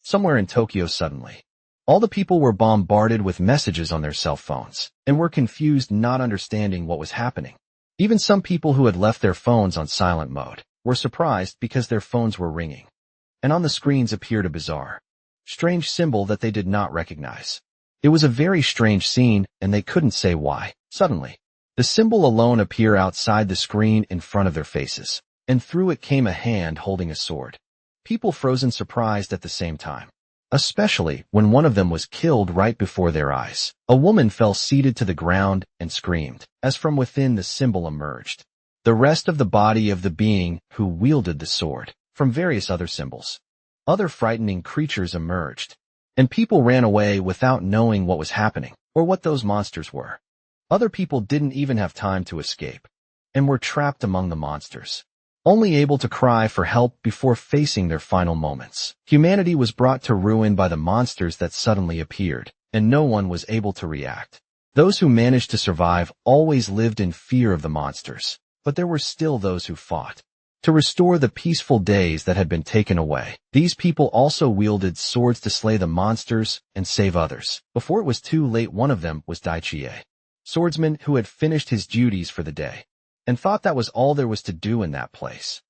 somewhere in Tokyo suddenly. All the people were bombarded with messages on their cell phones, and were confused, not understanding what was happening. Even some people who had left their phones on silent mode were surprised because their phones were ringing. And on the screens appeared a bizarre, strange symbol that they did not recognize. It was a very strange scene, and they couldn't say why. Suddenly, the symbol alone appeared outside the screen in front of their faces, and through it came a hand holding a sword. People froze in surprise at the same time, especially when one of them was killed right before their eyes. A woman fell seated to the ground and screamed, as from within the symbol emerged the rest of the body of the being who wielded the sword, from various other symbols. Other frightening creatures emerged, and people ran away without knowing what was happening, or what those monsters were. Other people didn't even have time to escape, and were trapped among the monsters, only able to cry for help before facing their final moments. Humanity was brought to ruin by the monsters that suddenly appeared, and no one was able to react. Those who managed to survive always lived in fear of the monsters, but there were still those who fought to restore the peaceful days that had been taken away. These people also wielded swords to slay the monsters and save others. Before it was too late, one of them was Daichi, a swordsman who had finished his duties for the day, and thought that was all there was to do in that place.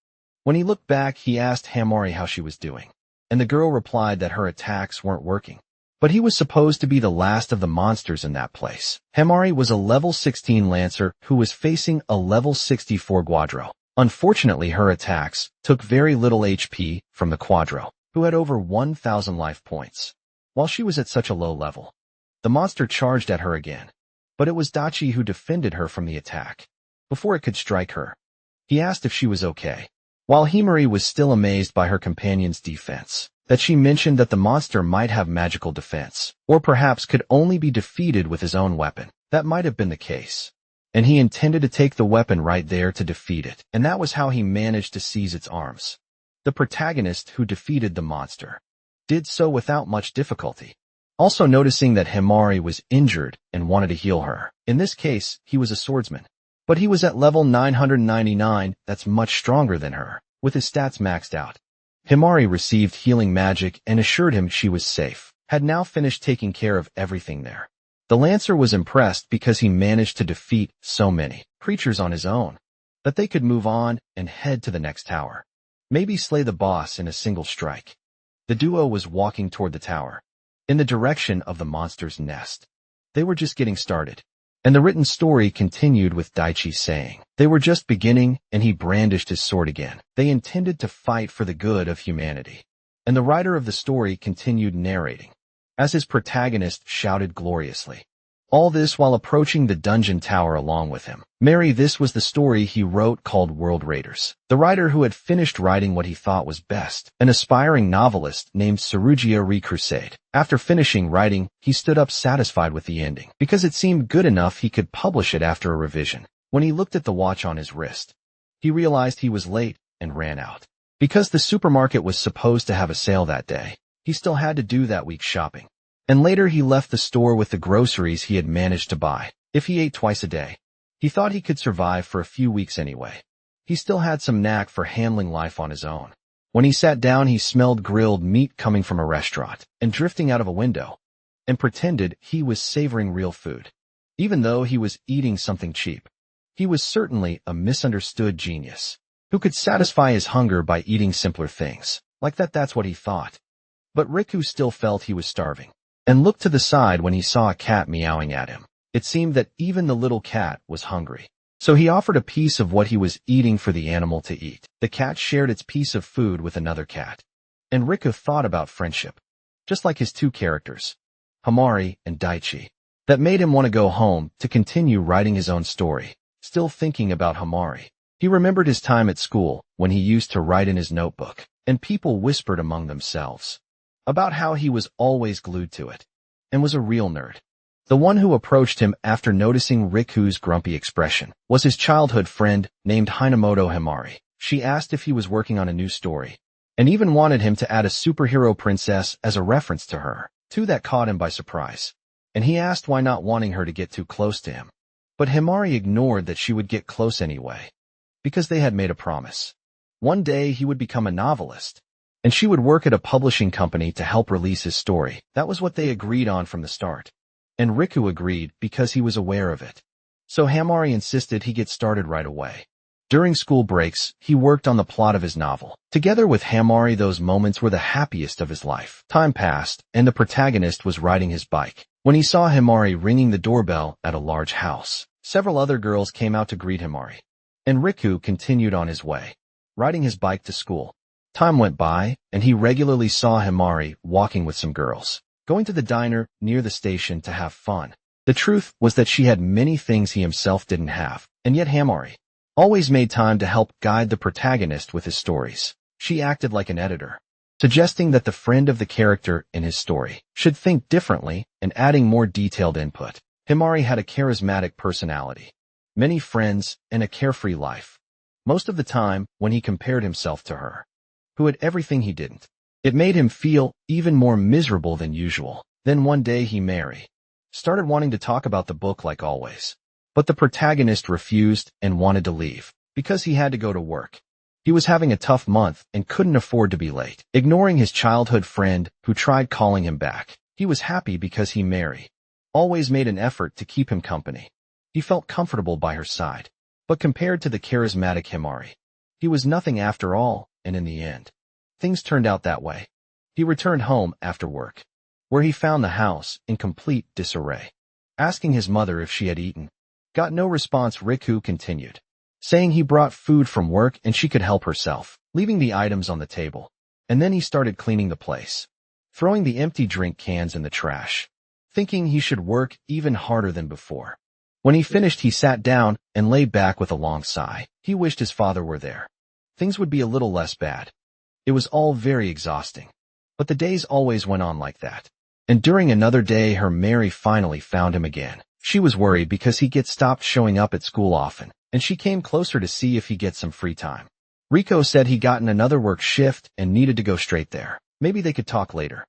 When he looked back, he asked Hamori how she was doing, and the girl replied that her attacks weren't working. But he was supposed to be the last of the monsters in that place. Hamori was a level 16 Lancer who was facing a level 64 Quadro. Unfortunately, her attacks took very little HP from the Quadro, who had over 1,000 life points. While she was at such a low level, the monster charged at her again, but it was Daichi who defended her from the attack. Before it could strike her, he asked if she was okay. While Himari was still amazed by her companion's defense, that she mentioned that the monster might have magical defense, or perhaps could only be defeated with his own weapon. That might have been the case, and he intended to take the weapon right there to defeat it, and that was how he managed to seize its arms. The protagonist who defeated the monster did so without much difficulty, also noticing that Himari was injured and wanted to heal her. In this case, he was a swordsman, but he was at level 999, that's much stronger than her, with his stats maxed out. Himari received healing magic and assured him she was safe, had now finished taking care of everything there. The Lancer was impressed because he managed to defeat so many creatures on his own, that they could move on and head to the next tower. Maybe slay the boss in a single strike. The duo was walking toward the tower, in the direction of the monster's nest. They were just getting started, and the written story continued with Daichi saying, they were just beginning, and he brandished his sword again. They intended to fight for the good of humanity. And the writer of the story continued narrating, as his protagonist shouted gloriously. All this while approaching the dungeon tower along with him. Mary, this was the story he wrote called World Raiders. The writer who had finished writing what he thought was best, an aspiring novelist named Tsurugiya Crusade. After finishing writing, he stood up satisfied with the ending, because it seemed good enough he could publish it after a revision. When he looked at the watch on his wrist, he realized he was late and ran out. Because the supermarket was supposed to have a sale that day, he still had to do that week's shopping. And later he left the store with the groceries he had managed to buy. If he ate twice a day, he thought he could survive for a few weeks anyway. He still had some knack for handling life on his own. When he sat down, he smelled grilled meat coming from a restaurant and drifting out of a window, and pretended he was savoring real food. Even though he was eating something cheap, he was certainly a misunderstood genius who could satisfy his hunger by eating simpler things. Like that, that's what he thought. But Riku still felt he was starving, and looked to the side when he saw a cat meowing at him. It seemed that even the little cat was hungry. So he offered a piece of what he was eating for the animal to eat. The cat shared its piece of food with another cat. And Riku thought about friendship, just like his two characters, Himari and Daichi. That made him want to go home to continue writing his own story. Still thinking about Himari, he remembered his time at school when he used to write in his notebook, and people whispered among themselves about how he was always glued to it, and was a real nerd. The one who approached him after noticing Riku's grumpy expression was his childhood friend named Hinamoto Himari. She asked if he was working on a new story, and even wanted him to add a superhero princess as a reference to her. That caught him by surprise, and he asked why, not wanting her to get too close to him. But Himari ignored that she would get close anyway, because they had made a promise. One day he would become a novelist, and she would work at a publishing company to help release his story. That was what they agreed on from the start. And Riku agreed because he was aware of it. So Hamari insisted he get started right away. During school breaks, he worked on the plot of his novel. Together with Hamari, those moments were the happiest of his life. Time passed, and the protagonist was riding his bike when he saw Hamari ringing the doorbell at a large house. Several other girls came out to greet Hamari, and Riku continued on his way, riding his bike to school. Time went by, and he regularly saw Hamari walking with some girls, going to the diner near the station to have fun. The truth was that she had many things he himself didn't have, and yet Hamari always made time to help guide the protagonist with his stories. She acted like an editor, suggesting that the friend of the character in his story should think differently and adding more detailed input. Himari had a charismatic personality, many friends, and a carefree life. Most of the time, when he compared himself to her, who had everything he didn't, it made him feel even more miserable than usual. Then one day Mary started wanting to talk about the book like always. But the protagonist refused and wanted to leave because he had to go to work. He was having a tough month and couldn't afford to be late. Ignoring his childhood friend who tried calling him back, he was happy because Mary always made an effort to keep him company. He felt comfortable by her side. But compared to the charismatic Himari, he was nothing after all, and in the end, things turned out that way. He returned home after work, where he found the house in complete disarray. Asking his mother if she had eaten, got no response. Riku continued, saying he brought food from work and she could help herself, leaving the items on the table. And then he started cleaning the place, throwing the empty drink cans in the trash, thinking he should work even harder than before. When he finished, he sat down and lay back with a long sigh. He wished his father were there. Things would be a little less bad. It was all very exhausting. But the days always went on like that. And during another day, Mary finally found him again. She was worried because he stopped showing up at school often, and she came closer to see if he gets some free time. Rico said he gotten another work shift and needed to go straight there. Maybe they could talk later.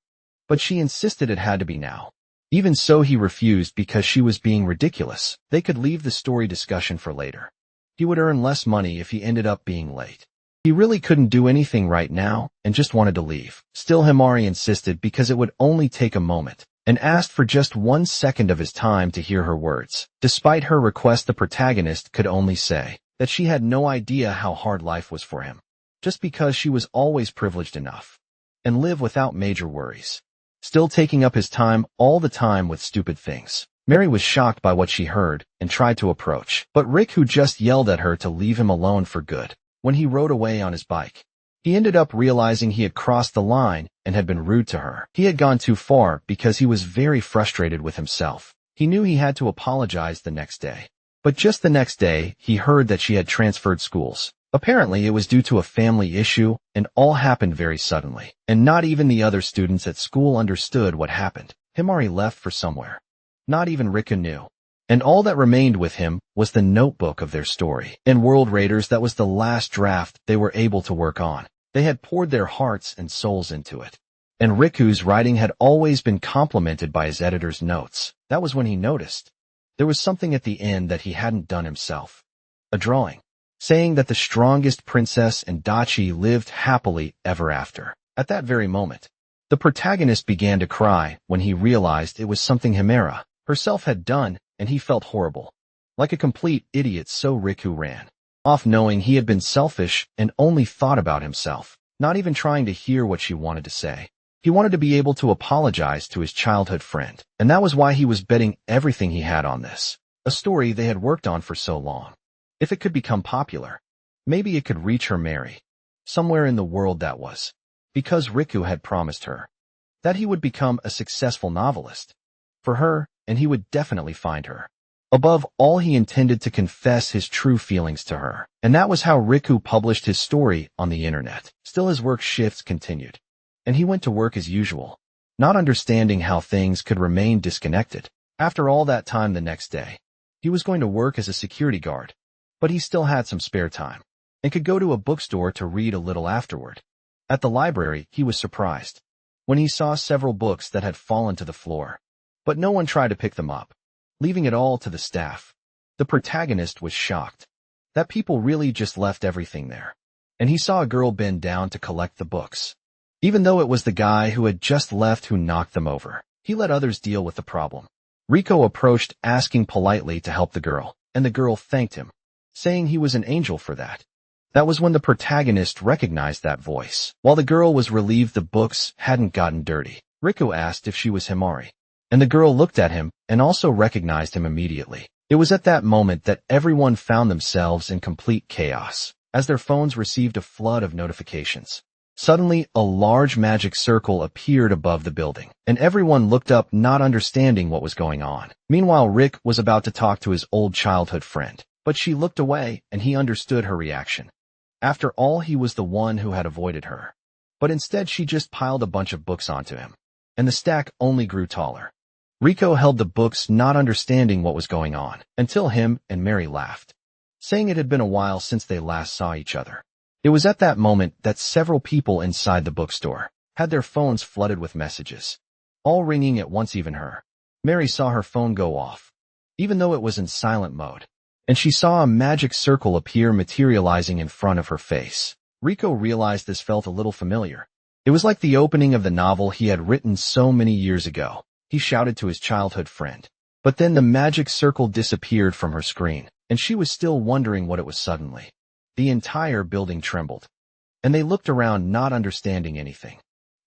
But she insisted it had to be now. Even so, he refused because she was being ridiculous. They could leave the story discussion for later. He would earn less money if he ended up being late. He really couldn't do anything right now and just wanted to leave. Still, Himari insisted because it would only take a moment, and asked for just 1 second of his time to hear her words. Despite her request, the protagonist could only say that she had no idea how hard life was for him, just because she was always privileged enough and live without major worries. Still taking up his time all the time with stupid things. Mary was shocked by what she heard and tried to approach, but Rick, who just yelled at her to leave him alone for good when he rode away on his bike. He ended up realizing he had crossed the line and had been rude to her. He had gone too far because he was very frustrated with himself. He knew he had to apologize the next day. But just the next day, he heard that she had transferred schools. Apparently, it was due to a family issue, and all happened very suddenly. And not even the other students at school understood what happened. Himari left for somewhere. Not even Rika knew. And all that remained with him was the notebook of their story. In World Raiders, that was the last draft they were able to work on. They had poured their hearts and souls into it. And Riku's writing had always been complimented by his editor's notes. That was when he noticed there was something at the end that he hadn't done himself. A drawing, saying that the strongest princess and Dachi lived happily ever after. At that very moment, the protagonist began to cry when he realized it was something Himera herself had done, and he felt horrible. Like a complete idiot, so Riku ran off knowing he had been selfish and only thought about himself, not even trying to hear what she wanted to say. He wanted to be able to apologize to his childhood friend, and that was why he was betting everything he had on this, a story they had worked on for so long. If it could become popular, maybe it could reach Mary, somewhere in the world, that was, because Riku had promised her that he would become a successful novelist for her, and he would definitely find her. Above all, he intended to confess his true feelings to her, and that was how Riku published his story on the internet. Still, his work shifts continued, and he went to work as usual, not understanding how things could remain disconnected. After all that time, the next day, he was going to work as a security guard, but he still had some spare time and could go to a bookstore to read a little afterward. At the library, he was surprised when he saw several books that had fallen to the floor, but no one tried to pick them up, leaving it all to the staff. The protagonist was shocked that people really just left everything there, and he saw a girl bend down to collect the books. even though it was the guy who had just left who knocked them over. He let others deal with the problem. Rico approached, asking politely to help the girl, and the girl thanked him, saying he was an angel for that. That was when the protagonist recognized that voice. While the girl was relieved the books hadn't gotten dirty, Rico asked if she was Himari, and the girl looked at him and also recognized him immediately. It was at that moment that everyone found themselves in complete chaos, as their phones received a flood of notifications. Suddenly, a large magic circle appeared above the building, and everyone looked up, not understanding what was going on. Meanwhile, Rick was about to talk to his old childhood friend, but she looked away and he understood her reaction. After all, he was the one who had avoided her. But instead she just piled a bunch of books onto him, and the stack only grew taller. Rico held the books, not understanding what was going on, until him and Mary laughed, saying it had been a while since they last saw each other. It was at that moment that several people inside the bookstore had their phones flooded with messages, all ringing at once. Even her. Mary saw her phone go off, even though it was in silent mode, and she saw a magic circle appear, materializing in front of her face. Rico realized this felt a little familiar. It was like the opening of the novel he had written so many years ago. He shouted to his childhood friend. But then the magic circle disappeared from her screen, and she was still wondering what it was. Suddenly, the entire building trembled, and they looked around, not understanding anything,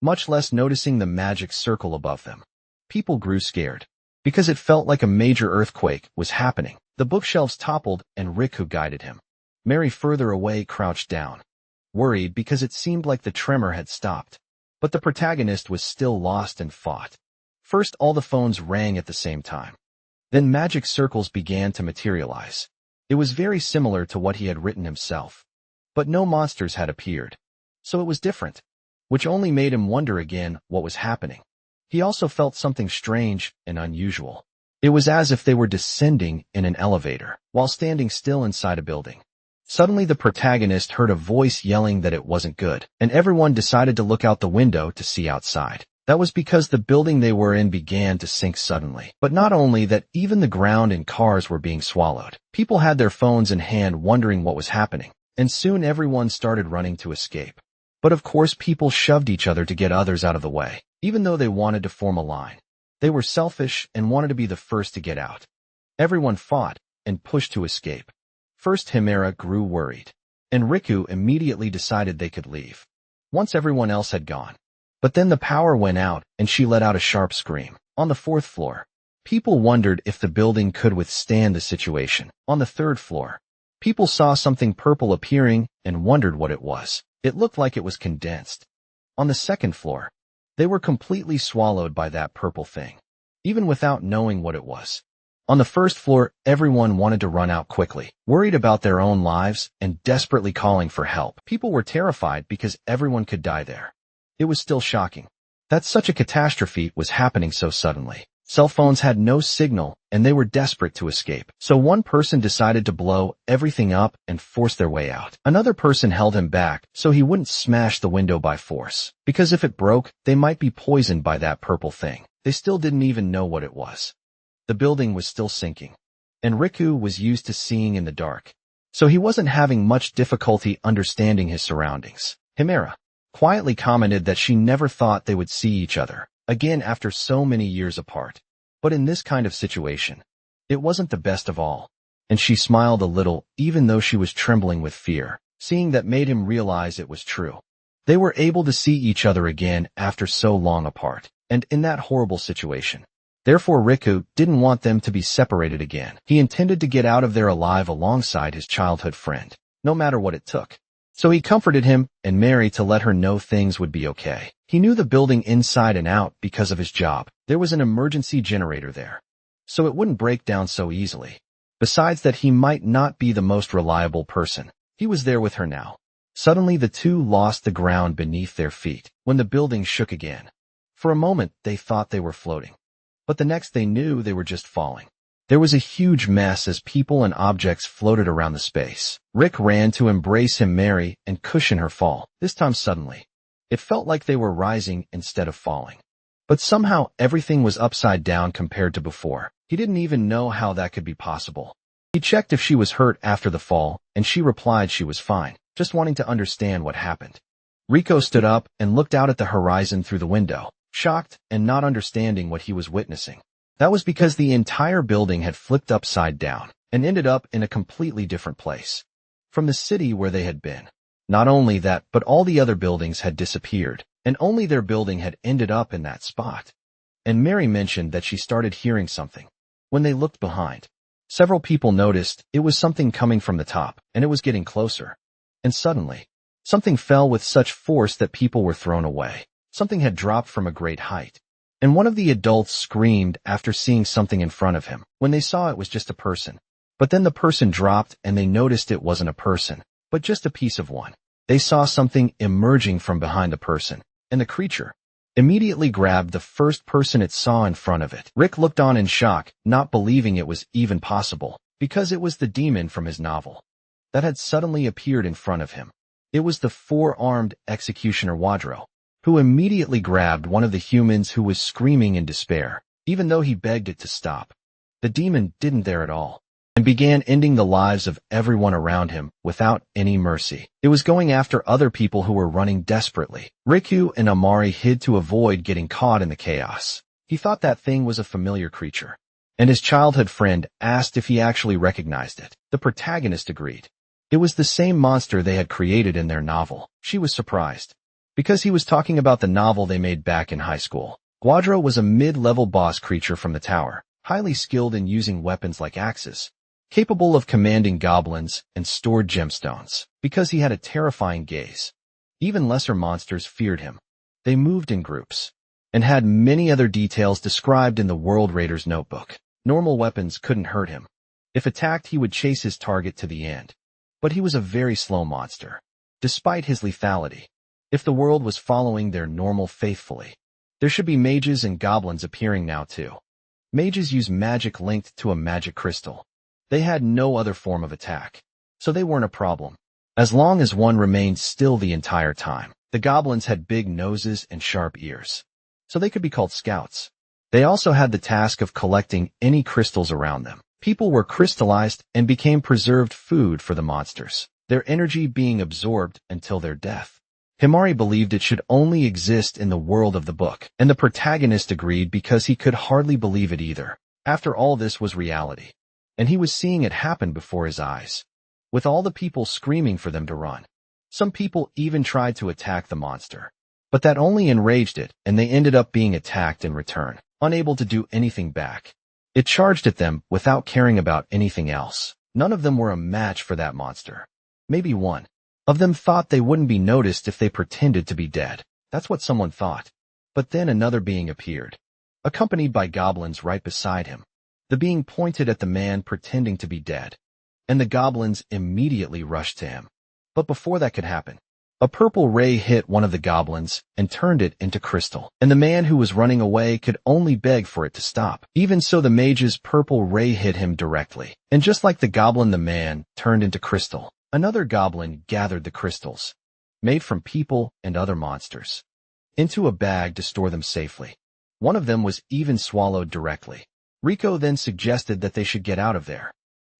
much less noticing the magic circle above them. People grew scared, because it felt like a major earthquake was happening. The bookshelves toppled, and Rick, who guided him, Mary, further away, crouched down, worried because it seemed like the tremor had stopped. But the protagonist was still lost and fought. First, all the phones rang at the same time. Then magic circles began to materialize. It was very similar to what he had written himself. But no monsters had appeared. So it was different, which only made him wonder again what was happening. He also felt something strange and unusual. It was as if they were descending in an elevator while standing still inside a building. Suddenly the protagonist heard a voice yelling that it wasn't good, and everyone decided to look out the window to see outside. That was because the building they were in began to sink suddenly. But not only that, even the ground and cars were being swallowed. People had their phones in hand, wondering what was happening, and soon everyone started running to escape. But of course, people shoved each other to get others out of the way, even though they wanted to form a line. They were selfish and wanted to be the first to get out. Everyone fought and pushed to escape. First, Himera grew worried, and Riku immediately decided they could leave once everyone else had gone. But then the power went out, and she let out a sharp scream. On the 4th floor, people wondered if the building could withstand the situation. On the 3rd floor, people saw something purple appearing and wondered what it was. It looked like it was condensed. On the 2nd floor, they were completely swallowed by that purple thing, even without knowing what it was. On the 1st floor, everyone wanted to run out quickly, worried about their own lives and desperately calling for help. People were terrified because everyone could die there. It was still shocking that such a catastrophe was happening so suddenly. Cell phones had no signal, and they were desperate to escape. So one person decided to blow everything up and force their way out. Another person held him back so he wouldn't smash the window by force, because if it broke, they might be poisoned by that purple thing. They still didn't even know what it was. The building was still sinking, and Riku was used to seeing in the dark, so he wasn't having much difficulty understanding his surroundings. Himera quietly commented that she never thought they would see each other again after so many years apart. But in this kind of situation, it wasn't the best of all, and she smiled a little, even though she was trembling with fear. Seeing that made him realize it was true. They were able to see each other again after so long apart, and in that horrible situation. Therefore, Riku didn't want them to be separated again. He intended to get out of there alive alongside his childhood friend, no matter what it took. So he comforted him and Mary to let her know things would be okay. He knew the building inside and out because of his job. There was an emergency generator there, so it wouldn't break down so easily. Besides that, he might not be the most reliable person. He was there with her now. Suddenly the two lost the ground beneath their feet when the building shook again. For a moment they thought they were floating, but the next they knew they were just falling. There was a huge mess as people and objects floated around the space. Rick ran to embrace him, Mary, and cushion her fall. This time suddenly, it felt like they were rising instead of falling. But somehow everything was upside down compared to before. He didn't even know how that could be possible. He checked if she was hurt after the fall, and she replied she was fine, just wanting to understand what happened. Rico stood up and looked out at the horizon through the window, shocked and not understanding what he was witnessing. That was because the entire building had flipped upside down and ended up in a completely different place from the city where they had been. Not only that, but all the other buildings had disappeared, and only their building had ended up in that spot. And Mary mentioned that she started hearing something. When they looked behind, several people noticed it was something coming from the top, and it was getting closer. And suddenly, something fell with such force that people were thrown away. Something had dropped from a great height. And one of the adults screamed after seeing something in front of him, when they saw it was just a person. But then the person dropped and they noticed it wasn't a person, but just a piece of one. They saw something emerging from behind the person, and the creature immediately grabbed the first person it saw in front of it. Rick looked on in shock, not believing it was even possible, because it was the demon from his novel that had suddenly appeared in front of him. It was the four-armed executioner Wadro, who immediately grabbed one of the humans who was screaming in despair, even though he begged it to stop. The demon didn't there at all, and began ending the lives of everyone around him without any mercy. It was going after other people who were running desperately. Riku and Amari hid to avoid getting caught in the chaos. He thought that thing was a familiar creature, and his childhood friend asked if he actually recognized it. The protagonist agreed. It was the same monster they had created in their novel. She was surprised, because he was talking about the novel they made back in high school. Wadro was a mid-level boss creature from the tower, highly skilled in using weapons like axes, capable of commanding goblins and stored gemstones, because he had a terrifying gaze. Even lesser monsters feared him. They moved in groups, and had many other details described in the World Raider's notebook. Normal weapons couldn't hurt him. If attacked, he would chase his target to the end. But he was a very slow monster, despite his lethality. If the world was following their normal faithfully, there should be mages and goblins appearing now too. Mages use magic linked to a magic crystal. They had no other form of attack, so they weren't a problem, as long as one remained still the entire time. The goblins had big noses and sharp ears, so they could be called scouts. They also had the task of collecting any crystals around them. People were crystallized and became preserved food for the monsters, their energy being absorbed until their death. Himari believed it should only exist in the world of the book, and the protagonist agreed because he could hardly believe it either. After all, this was reality, and he was seeing it happen before his eyes, with all the people screaming for them to run. Some people even tried to attack the monster, but that only enraged it, and they ended up being attacked in return, unable to do anything back. It charged at them without caring about anything else. None of them were a match for that monster. Maybe one of them thought they wouldn't be noticed if they pretended to be dead. That's what someone thought. But then another being appeared, accompanied by goblins right beside him. The being pointed at the man pretending to be dead, and the goblins immediately rushed to him. But before that could happen, a purple ray hit one of the goblins and turned it into crystal, and the man who was running away could only beg for it to stop. Even so, the mage's purple ray hit him directly, and just like the goblin, the man turned into crystal. Another goblin gathered the crystals, made from people and other monsters, into a bag to store them safely. One of them was even swallowed directly. Rico then suggested that they should get out of there.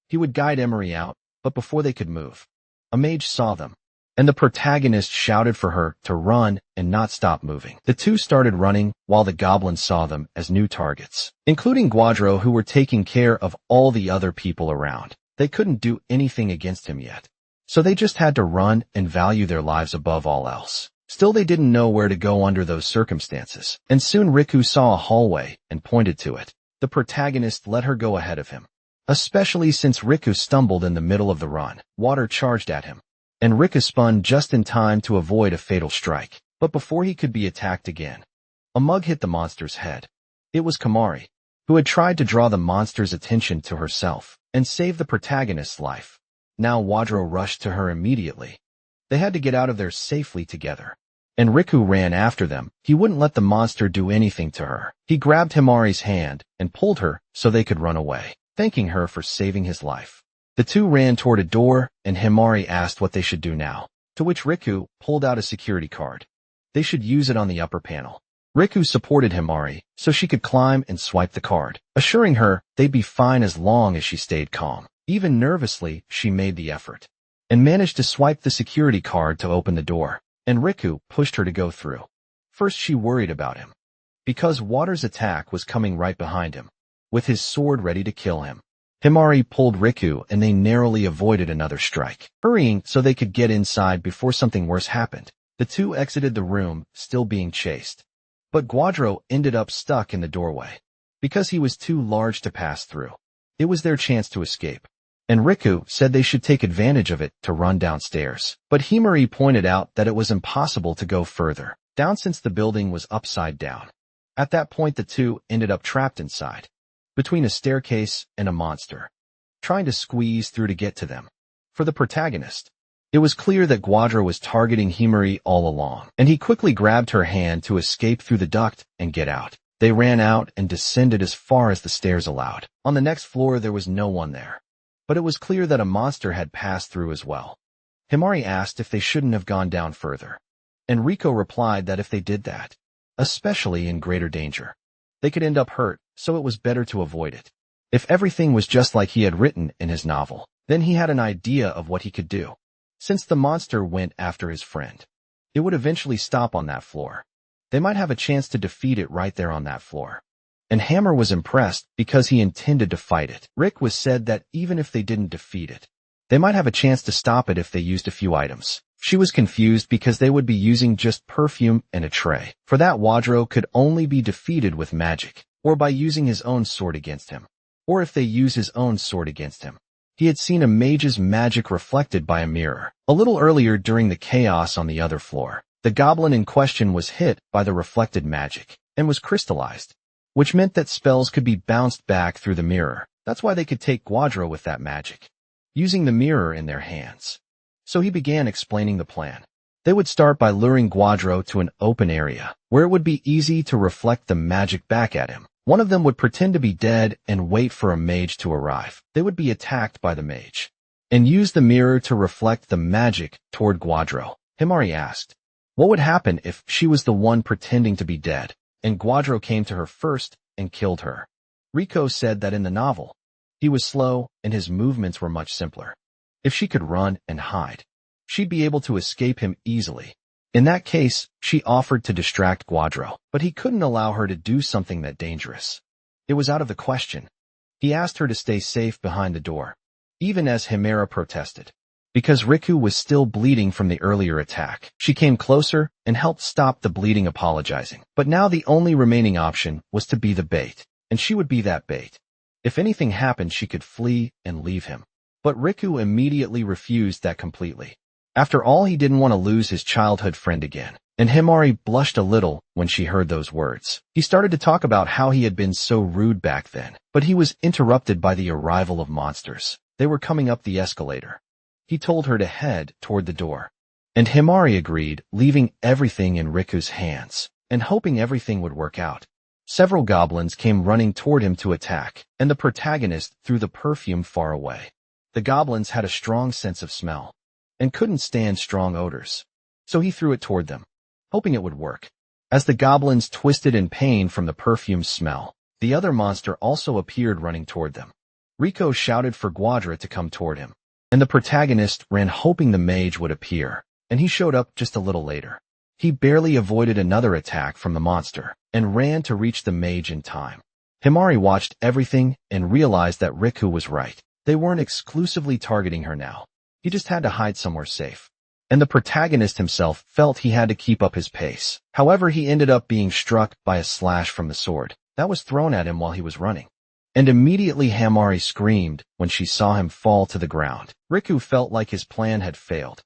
He would guide Emery out, but before they could move, a mage saw them, and the protagonist shouted for her to run and not stop moving. The two started running while the goblins saw them as new targets, including Guadro, who were taking care of all the other people around. They couldn't do anything against him yet, so they just had to run and value their lives above all else. Still, they didn't know where to go under those circumstances, and soon Riku saw a hallway and pointed to it. The protagonist let her go ahead of him, especially since Riku stumbled in the middle of the run. Water charged at him, and Riku spun just in time to avoid a fatal strike. But before he could be attacked again, a mug hit the monster's head. It was Kamari, who had tried to draw the monster's attention to herself and save the protagonist's life. Now Wadro rushed to her immediately. They had to get out of there safely together, and Riku ran after them. He wouldn't let the monster do anything to her. He grabbed Himari's hand and pulled her so they could run away, thanking her for saving his life. The two ran toward a door, and Himari asked what they should do now, to which Riku pulled out a security card. They should use it on the upper panel. Riku supported Himari so she could climb and swipe the card, assuring her they'd be fine as long as she stayed calm. Even nervously, she made the effort, and managed to swipe the security card to open the door. and Riku pushed her to go through. First she worried about him, because Water's attack was coming right behind him, with his sword ready to kill him. Himari pulled Riku and they narrowly avoided another strike, hurrying so they could get inside before something worse happened. The two exited the room, still being chased. But Guadro ended up stuck in the doorway, because he was too large to pass through. It was their chance to escape, and Riku said they should take advantage of it to run downstairs. But Himari pointed out that it was impossible to go further down since the building was upside down. At that point the two ended up trapped inside, between a staircase and a monster, trying to squeeze through to get to them. For the protagonist, it was clear that Guadro was targeting Himari all along, and he quickly grabbed her hand to escape through the duct and get out. They ran out and descended as far as the stairs allowed. On the next floor there was no one there, but it was clear that a monster had passed through as well. Himari asked if they shouldn't have gone down further, and Riko replied that if they did that, especially in greater danger, they could end up hurt, so it was better to avoid it. If everything was just like he had written in his novel, then he had an idea of what he could do. Since the monster went after his friend, it would eventually stop on that floor. They might have a chance to defeat it right there on that floor. And Hammer was impressed because he intended to fight it. Rick was said that even if they didn't defeat it, they might have a chance to stop it if they used a few items. She was confused because they would be using just perfume and a tray. For that, Guadro could only be defeated with magic, or by using his own sword against him, or if they use his own sword against him. He had seen a mage's magic reflected by a mirror. A little earlier during the chaos on the other floor, the goblin in question was hit by the reflected magic, and was crystallized, which meant that spells could be bounced back through the mirror. That's why they could take Guadro with that magic, using the mirror in their hands. So he began explaining the plan. They would start by luring Guadro to an open area, where it would be easy to reflect the magic back at him. One of them would pretend to be dead and wait for a mage to arrive. They would be attacked by the mage, and use the mirror to reflect the magic toward Guadro. Himari asked, what would happen if she was the one pretending to be dead, and Guadro came to her first and killed her? Riko said that in the novel, he was slow and his movements were much simpler. If she could run and hide, she'd be able to escape him easily. In that case, she offered to distract Guadro, but he couldn't allow her to do something that dangerous. It was out of the question. He asked her to stay safe behind the door, even as Himera protested, because Riku was still bleeding from the earlier attack. She came closer and helped stop the bleeding, apologizing. But now the only remaining option was to be the bait, and she would be that bait. If anything happened, she could flee and leave him. But Riku immediately refused that completely. After all, he didn't want to lose his childhood friend again. And Himari blushed a little when she heard those words. He started to talk about how he had been so rude back then, but he was interrupted by the arrival of monsters. They were coming up the escalator. He told her to head toward the door, and Himari agreed, leaving everything in Riku's hands, and hoping everything would work out. Several goblins came running toward him to attack, and the protagonist threw the perfume far away. The goblins had a strong sense of smell, and couldn't stand strong odors, so he threw it toward them, hoping it would work. As the goblins twisted in pain from the perfume's smell, the other monster also appeared running toward them. Riko shouted for Guadra to come toward him, and the protagonist ran hoping the mage would appear, and he showed up just a little later. He barely avoided another attack from the monster, and ran to reach the mage in time. Himari watched everything and realized that Riku was right. They weren't exclusively targeting her now. He just had to hide somewhere safe. And the protagonist himself felt he had to keep up his pace. However, he ended up being struck by a slash from the sword that was thrown at him while he was running. And immediately Himari screamed when she saw him fall to the ground. Riku felt like his plan had failed.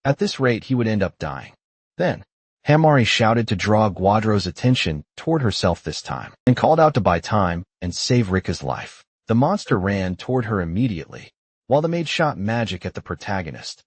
At this rate, he would end up dying. Then, Himari shouted to draw Guadro's attention toward herself this time, and called out to buy time and save Rika's life. The monster ran toward her immediately, while the maid shot magic at the protagonist.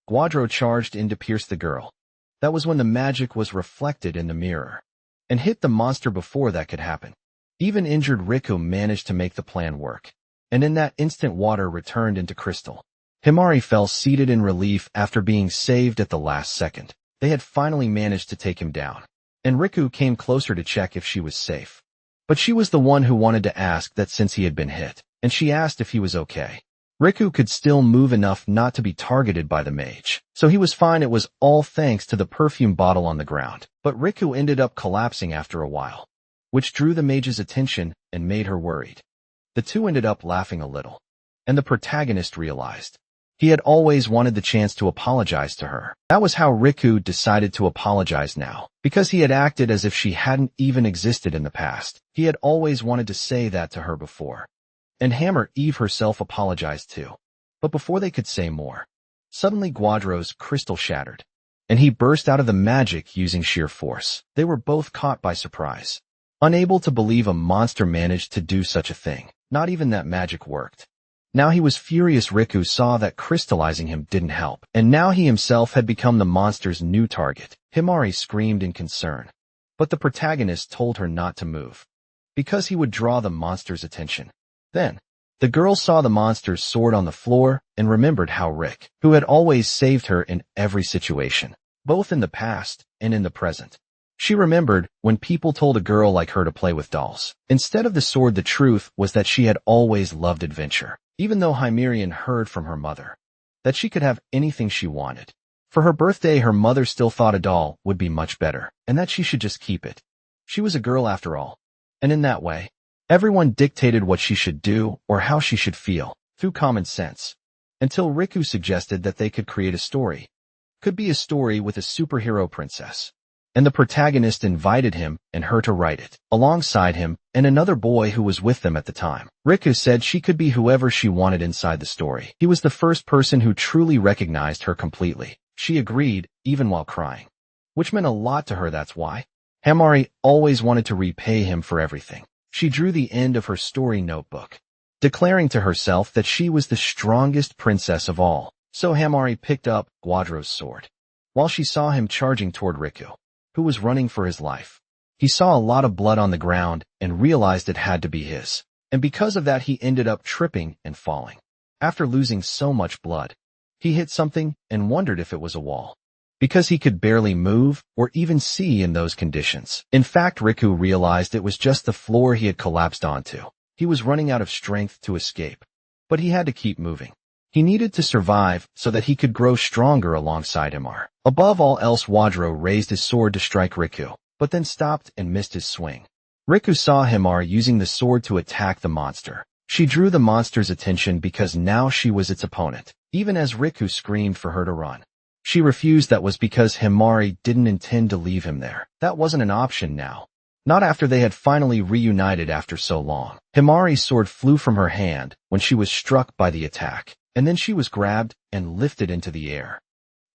Guadro charged in to pierce the girl. That was when the magic was reflected in the mirror, and hit the monster before that could happen. Even injured Riku managed to make the plan work, and in that instant water returned into crystal. Himari fell seated in relief after being saved at the last second. They had finally managed to take him down, and Riku came closer to check if she was safe. But she was the one who wanted to ask that since he had been hit, and she asked if he was okay. Riku could still move enough not to be targeted by the mage, so he was fine. It was all thanks to the perfume bottle on the ground, but Riku ended up collapsing after a while, which drew the mage's attention and made her worried. The two ended up laughing a little, and the protagonist realized he had always wanted the chance to apologize to her. That was how Riku decided to apologize now, because he had acted as if she hadn't even existed in the past. He had always wanted to say that to her before. And Hammer Eve herself apologized too. But before they could say more, suddenly Guadro's crystal shattered, and he burst out of the magic using sheer force. They were both caught by surprise, unable to believe a monster managed to do such a thing. Not even that magic worked. Now he was furious. Riku saw that crystallizing him didn't help, and now he himself had become the monster's new target. Himari screamed in concern, but the protagonist told her not to move, because he would draw the monster's attention. Then, the girl saw the monster's sword on the floor and remembered how Rick, who had always saved her in every situation, both in the past and in the present. She remembered when people told a girl like her to play with dolls. Instead of the sword, the truth was that she had always loved adventure. Even though Hymerian heard from her mother that she could have anything she wanted. For her birthday, her mother still thought a doll would be much better, and that she should just keep it. She was a girl after all, and in that way, everyone dictated what she should do or how she should feel, through common sense. Until Riku suggested that they could create a story. Could be a story with a superhero princess. And the protagonist invited him and her to write it, alongside him and another boy who was with them at the time. Riku said she could be whoever she wanted inside the story. He was the first person who truly recognized her completely. She agreed, even while crying, which meant a lot to her. That's why Himari always wanted to repay him for everything. She drew the end of her story notebook, declaring to herself that she was the strongest princess of all. So Himari picked up Guadro's sword, while she saw him charging toward Riku, who was running for his life. He saw a lot of blood on the ground and realized it had to be his. And because of that, he ended up tripping and falling. After losing so much blood, he hit something and wondered if it was a wall, because he could barely move or even see in those conditions. In fact, Riku realized it was just the floor he had collapsed onto. He was running out of strength to escape, but he had to keep moving. He needed to survive so that he could grow stronger alongside Himar. Above all else, Guadro raised his sword to strike Riku, but then stopped and missed his swing. Riku saw Himar using the sword to attack the monster. She drew the monster's attention because now she was its opponent. Even as Riku screamed for her to run, she refused. That was because Himari didn't intend to leave him there. That wasn't an option now. Not after they had finally reunited after so long. Himari's sword flew from her hand when she was struck by the attack, and then she was grabbed and lifted into the air.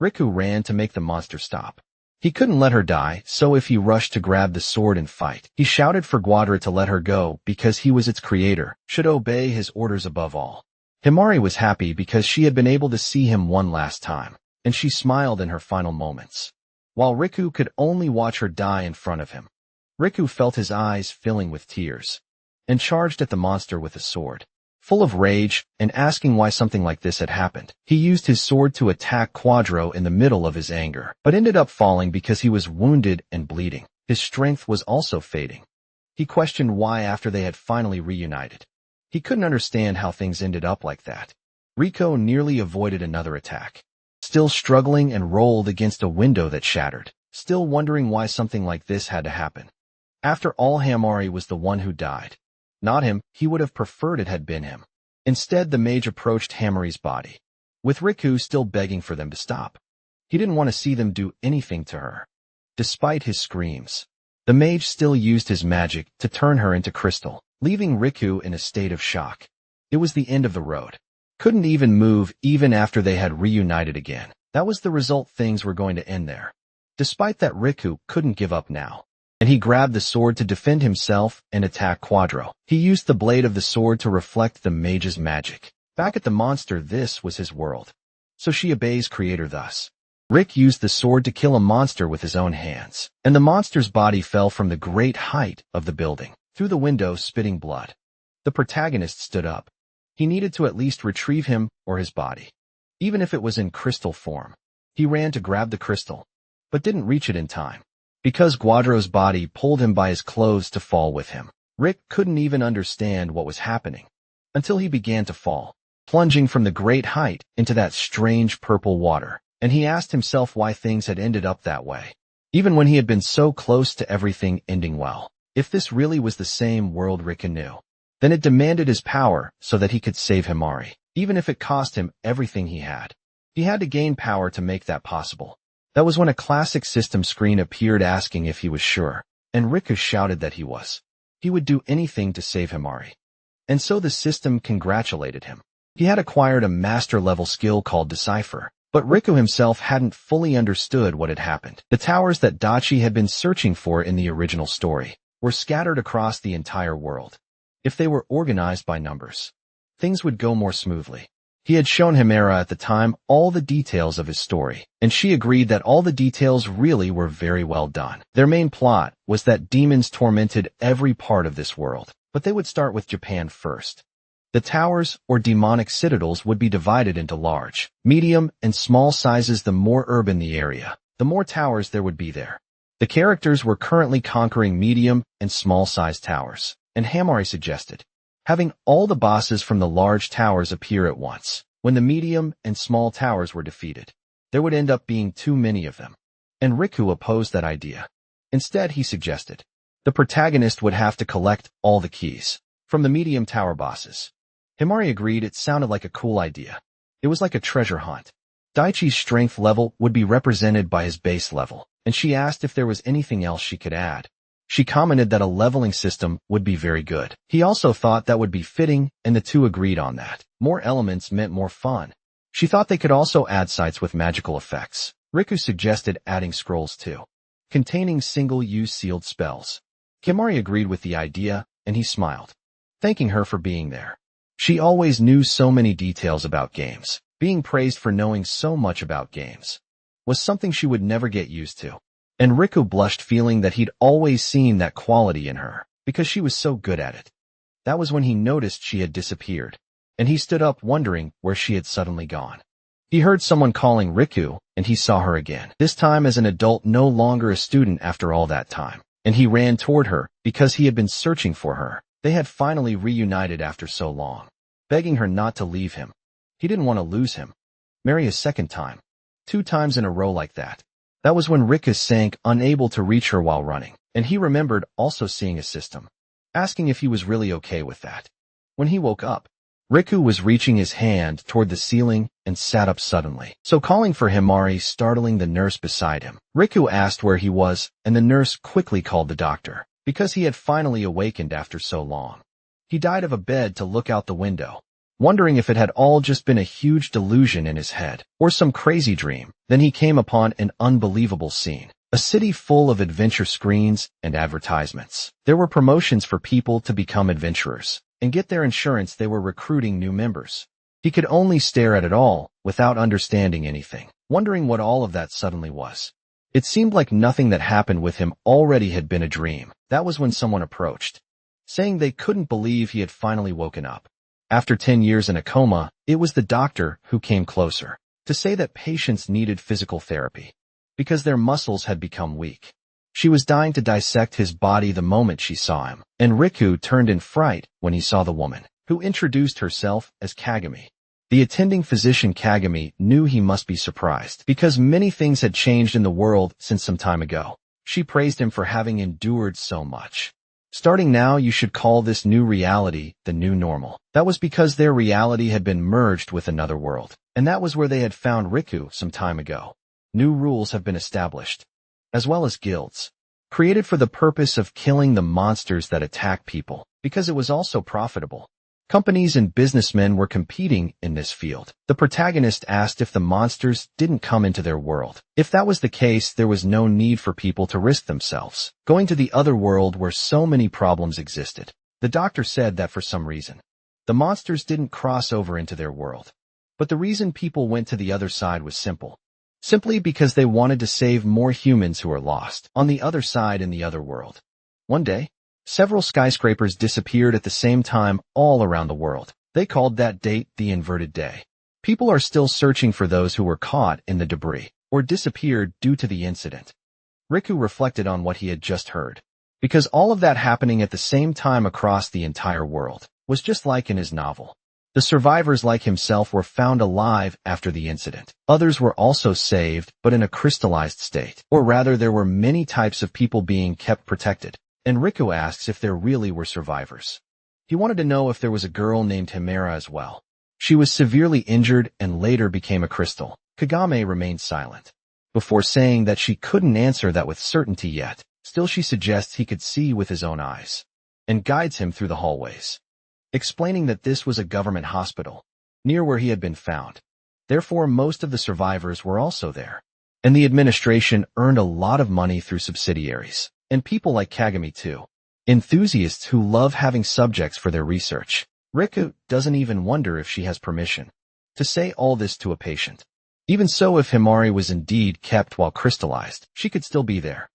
Riku ran to make the monster stop. He couldn't let her die, so if he rushed to grab the sword and fight, he shouted for Guadro to let her go because he was its creator, should obey his orders above all. Himari was happy because she had been able to see him one last time, and she smiled in her final moments, while Riku could only watch her die in front of him. Riku felt his eyes filling with tears, and charged at the monster with a sword. Full of rage and asking why something like this had happened, he used his sword to attack Guadro in the middle of his anger, but ended up falling because he was wounded and bleeding. His strength was also fading. He questioned why after they had finally reunited. He couldn't understand how things ended up like that. Riku nearly avoided another attack, still struggling, and rolled against a window that shattered, still wondering why something like this had to happen. After all, Himari was the one who died. Not him. He would have preferred it had been him. Instead, the mage approached Himari's body, with Riku still begging for them to stop. He didn't want to see them do anything to her. Despite his screams, the mage still used his magic to turn her into crystal, leaving Riku in a state of shock. It was the end of the road. Couldn't even move even after they had reunited again. That was the result. Things were going to end there. Despite that, Riku couldn't give up now, and he grabbed the sword to defend himself and attack Guadro. He used the blade of the sword to reflect the mage's magic back at the monster. This was his world, so she obeys creator thus. Rick used the sword to kill a monster with his own hands, and the monster's body fell from the great height of the building, through the window, spitting blood. The protagonist stood up. He needed to at least retrieve him or his body, even if it was in crystal form. He ran to grab the crystal, but didn't reach it in time, because Guadro's body pulled him by his clothes to fall with him. Rick couldn't even understand what was happening until he began to fall. plunging from the great height into that strange purple water, and he asked himself why things had ended up that way. Even when he had been so close to everything ending well. If this really was the same world Riku knew, then it demanded his power so that he could save Himari, even if it cost him everything he had. He had to gain power to make that possible. That was when a classic system screen appeared asking if he was sure, and Riku shouted that he was. He would do anything to save Himari. And so the system congratulated him. He had acquired a master-level skill called Decipher, but Riku himself hadn't fully understood what had happened. The towers that Dachi had been searching for in the original story were scattered across the entire world. If they were organized by numbers, things would go more smoothly. He had shown Himera at the time all the details of his story, and she agreed that all the details really were very well done. Their main plot was that demons tormented every part of this world, but they would start with Japan first. The towers, or demonic citadels, would be divided into large, medium, and small sizes. The more urban the area, the more towers there would be there. The characters were currently conquering medium and small-sized towers, and Himari suggested having all the bosses from the large towers appear at once. When the medium and small towers were defeated, there would end up being too many of them, and Riku opposed that idea. Instead, he suggested the protagonist would have to collect all the keys from the medium tower bosses. Himari agreed. It sounded like a cool idea. It was like a treasure hunt. Daichi's strength level would be represented by his base level, and she asked if there was anything else she could add. She commented that a leveling system would be very good. He also thought that would be fitting, and the two agreed on that. More elements meant more fun. She thought they could also add sites with magical effects. Riku suggested adding scrolls too, containing single-use sealed spells. Himari agreed with the idea, and he smiled, thanking her for being there. She always knew so many details about games. Being praised for knowing so much about games was something she would never get used to. And Riku blushed, feeling that he'd always seen that quality in her, because she was so good at it. That was when he noticed she had disappeared, and he stood up wondering where she had suddenly gone. He heard someone calling Riku, and he saw her again, this time as an adult, no longer a student after all that time. And he ran toward her, because he had been searching for her. They had finally reunited after so long, begging her not to leave him. He didn't want to lose him. Marry a second time. 2 times in a row like that. That was when Riku sank, unable to reach her while running, and he remembered also seeing a system, asking if he was really okay with that. When he woke up, Riku was reaching his hand toward the ceiling and sat up suddenly. So calling for Himari, startling the nurse beside him. Riku asked where he was, and the nurse quickly called the doctor, because he had finally awakened after so long. He died of a bed to look out the window, wondering if it had all just been a huge delusion in his head, or some crazy dream. Then he came upon an unbelievable scene. A city full of adventure screens and advertisements. There were promotions for people to become adventurers and get their insurance. They were recruiting new members. He could only stare at it all without understanding anything, wondering what all of that suddenly was. It seemed like nothing that happened with him already had been a dream. That was when someone approached, saying they couldn't believe he had finally woken up. After 10 years in a coma, it was the doctor who came closer to say that patients needed physical therapy because their muscles had become weak. She was dying to dissect his body the moment she saw him, and Riku turned in fright when he saw the woman, who introduced herself as Kagami. The attending physician Kagami knew he must be surprised because many things had changed in the world since some time ago. She praised him for having endured so much. Starting now, you should call this new reality the new normal. That was because their reality had been merged with another world, and that was where they had found Riku some time ago. New rules have been established, as well as guilds, created for the purpose of killing the monsters that attack people, because it was also profitable. Companies and businessmen were competing in this field. The protagonist asked if the monsters didn't come into their world. If that was the case, there was no need for people to risk themselves going to the other world where so many problems existed. The doctor said that for some reason, the monsters didn't cross over into their world. But the reason people went to the other side was simple. Simply because they wanted to save more humans who are lost on the other side in the other world. One day, several skyscrapers disappeared at the same time all around the world. They called that date the inverted day. People are still searching for those who were caught in the debris or disappeared due to the incident. Riku reflected on what he had just heard, because all of that happening at the same time across the entire world was just like in his novel. The survivors like himself were found alive after the incident. Others were also saved, but in a crystallized state. Or rather, there were many types of people being kept protected. And Riku asks if there really were survivors. He wanted to know if there was a girl named Himera as well. She was severely injured and later became a crystal. Kagame remained silent. Before saying that she couldn't answer that with certainty yet, still she suggests he could see with his own eyes, and guides him through the hallways, explaining that this was a government hospital, near where he had been found. Therefore, most of the survivors were also there, and the administration earned a lot of money through subsidiaries, and people like Kagami too, enthusiasts who love having subjects for their research. Riku doesn't even wonder if she has permission to say all this to a patient. Even so, if Himari was indeed kept while crystallized, she could still be there,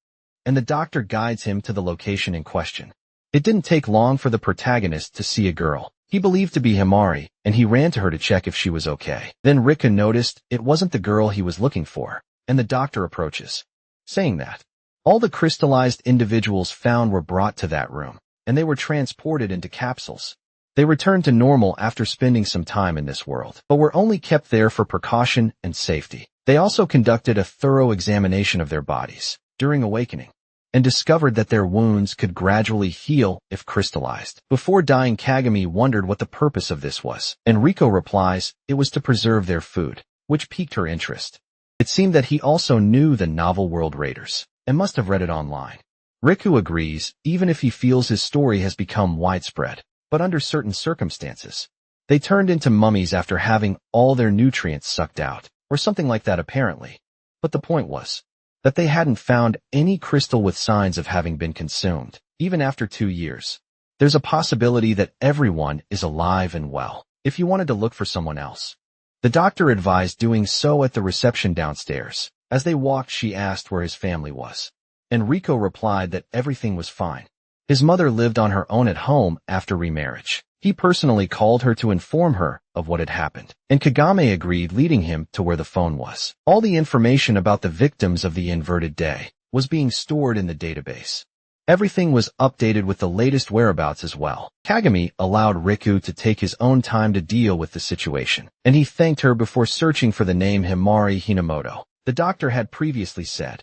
and the doctor guides him to the location in question. It didn't take long for the protagonist to see a girl he believed to be Himari, and he ran to her to check if she was okay. Then Riku noticed it wasn't the girl he was looking for, and the doctor approaches, saying that all the crystallized individuals found were brought to that room, and they were transported into capsules. They returned to normal after spending some time in this world, but were only kept there for precaution and safety. They also conducted a thorough examination of their bodies during awakening, and discovered that their wounds could gradually heal if crystallized. Before dying, Kagami wondered what the purpose of this was, and Riko replies it was to preserve their food, which piqued her interest. It seemed that he also knew the novel World Raiders, and must have read it online. Riku agrees, even if he feels his story has become widespread. But under certain circumstances, they turned into mummies after having all their nutrients sucked out, or something like that apparently. But the point was that they hadn't found any crystal with signs of having been consumed, even after 2 years. There's a possibility that everyone is alive and well, if you wanted to look for someone else. The doctor advised doing so at the reception downstairs. As they walked, she asked where his family was, and Riko replied that everything was fine. His mother lived on her own at home after remarriage. He personally called her to inform her of what had happened, and Kagame agreed, leading him to where the phone was. All the information about the victims of the inverted day was being stored in the database. Everything was updated with the latest whereabouts as well. Kagami allowed Riku to take his own time to deal with the situation, and he thanked her before searching for the name Himari Hinamoto. The doctor had previously said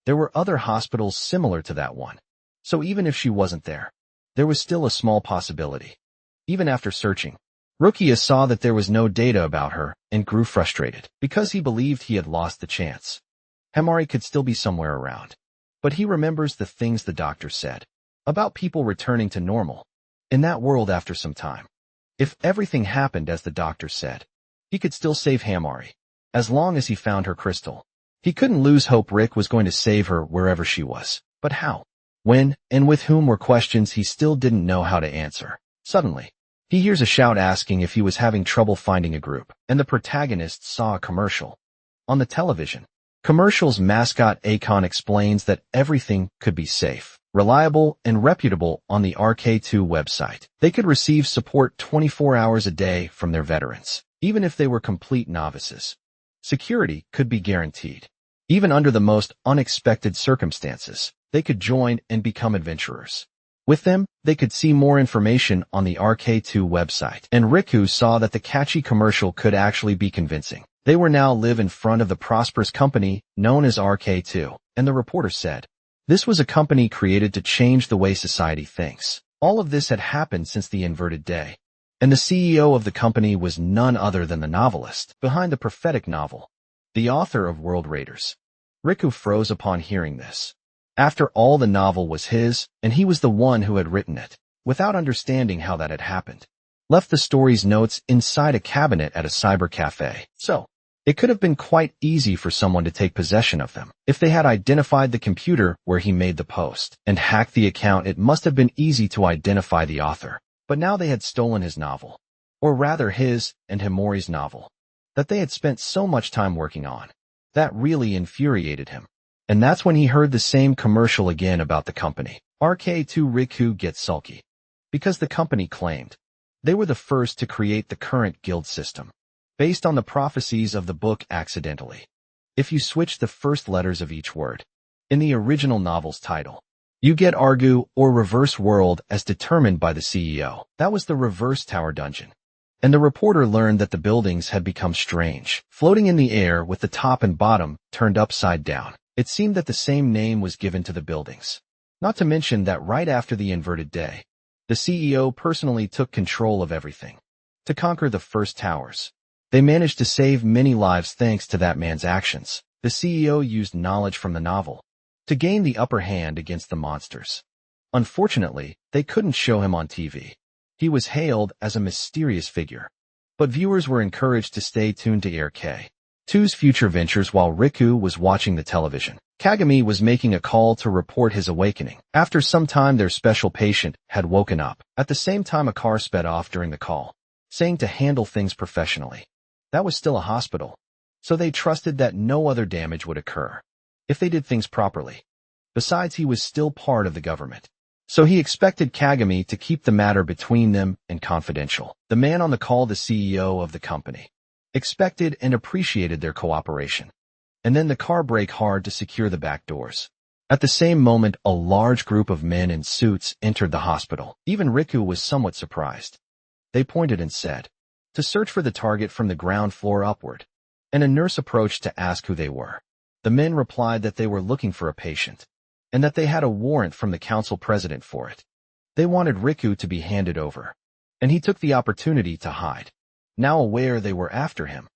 there were other hospitals similar to that one. So even if she wasn't there was still a small possibility. Even after searching, Rukia saw that there was no data about her and grew frustrated because he believed he had lost the chance. Himari could still be somewhere around, but he remembers the things the doctor said about people returning to normal in that world after some time. If everything happened as the doctor said, he could still save Himari as long as he found her crystal. He couldn't lose hope Rick was going to save her wherever she was, but how? When, and with whom were questions he still didn't know how to answer. Suddenly, he hears a shout asking if he was having trouble finding a group, and the protagonist saw a commercial on the television. Commercial's mascot Akon explains that everything could be safe, reliable, and reputable on the RK2 website. They could receive support 24 hours a day from their veterans, even if they were complete novices. Security could be guaranteed. Even under the most unexpected circumstances, they could join and become adventurers. With them, they could see more information on the RK2 website, and Riku saw that the catchy commercial could actually be convincing. They were now live in front of the prosperous company known as RK2, and the reporter said, this was a company created to change the way society thinks. All of this had happened since the inverted day, and the CEO of the company was none other than the novelist behind the prophetic novel, the author of World Raiders. Riku froze upon hearing this. After all, the novel was his, and he was the one who had written it, without understanding how that had happened. Left the story's notes inside a cabinet at a cyber cafe. So, it could have been quite easy for someone to take possession of them. If they had identified the computer where he made the post and hacked the account, it must have been easy to identify the author. But now they had stolen his novel, or rather his and Himori's novel, that they had spent so much time working on. That really infuriated him. And that's when he heard the same commercial again about the company. RK2. Riku gets sulky, because the company claimed they were the first to create the current guild system, based on the prophecies of the book accidentally. If you switch the first letters of each word in the original novel's title, you get Argu, or reverse world, as determined by the CEO. That was the reverse tower dungeon. and the reporter learned that the buildings had become strange, floating in the air with the top and bottom turned upside down. It seemed that the same name was given to the buildings. Not to mention that right after the inverted day, the CEO personally took control of everything. To conquer the first towers, they managed to save many lives thanks to that man's actions. The CEO used knowledge from the novel to gain the upper hand against the monsters. Unfortunately, they couldn't show him on TV. He was hailed as a mysterious figure. But viewers were encouraged to stay tuned to NgocMy's future ventures while Riku was watching the television. Kagami was making a call to report his awakening. After some time, their special patient had woken up. At the same time, a car sped off during the call, saying to handle things professionally. That was still a hospital, so they trusted that no other damage would occur if they did things properly. Besides, he was still part of the government, so he expected Kagami to keep the matter between them and confidential. The man on the call, the CEO of the company, expected and appreciated their cooperation. And then the car braked hard to secure the back doors. At the same moment, a large group of men in suits entered the hospital. Even Riku was somewhat surprised. They pointed and said to search for the target from the ground floor upward, and a nurse approached to ask who they were. The men replied that they were looking for a patient, and that they had a warrant from the council president for it. They wanted Riku to be handed over, and he took the opportunity to hide. Now aware they were after him,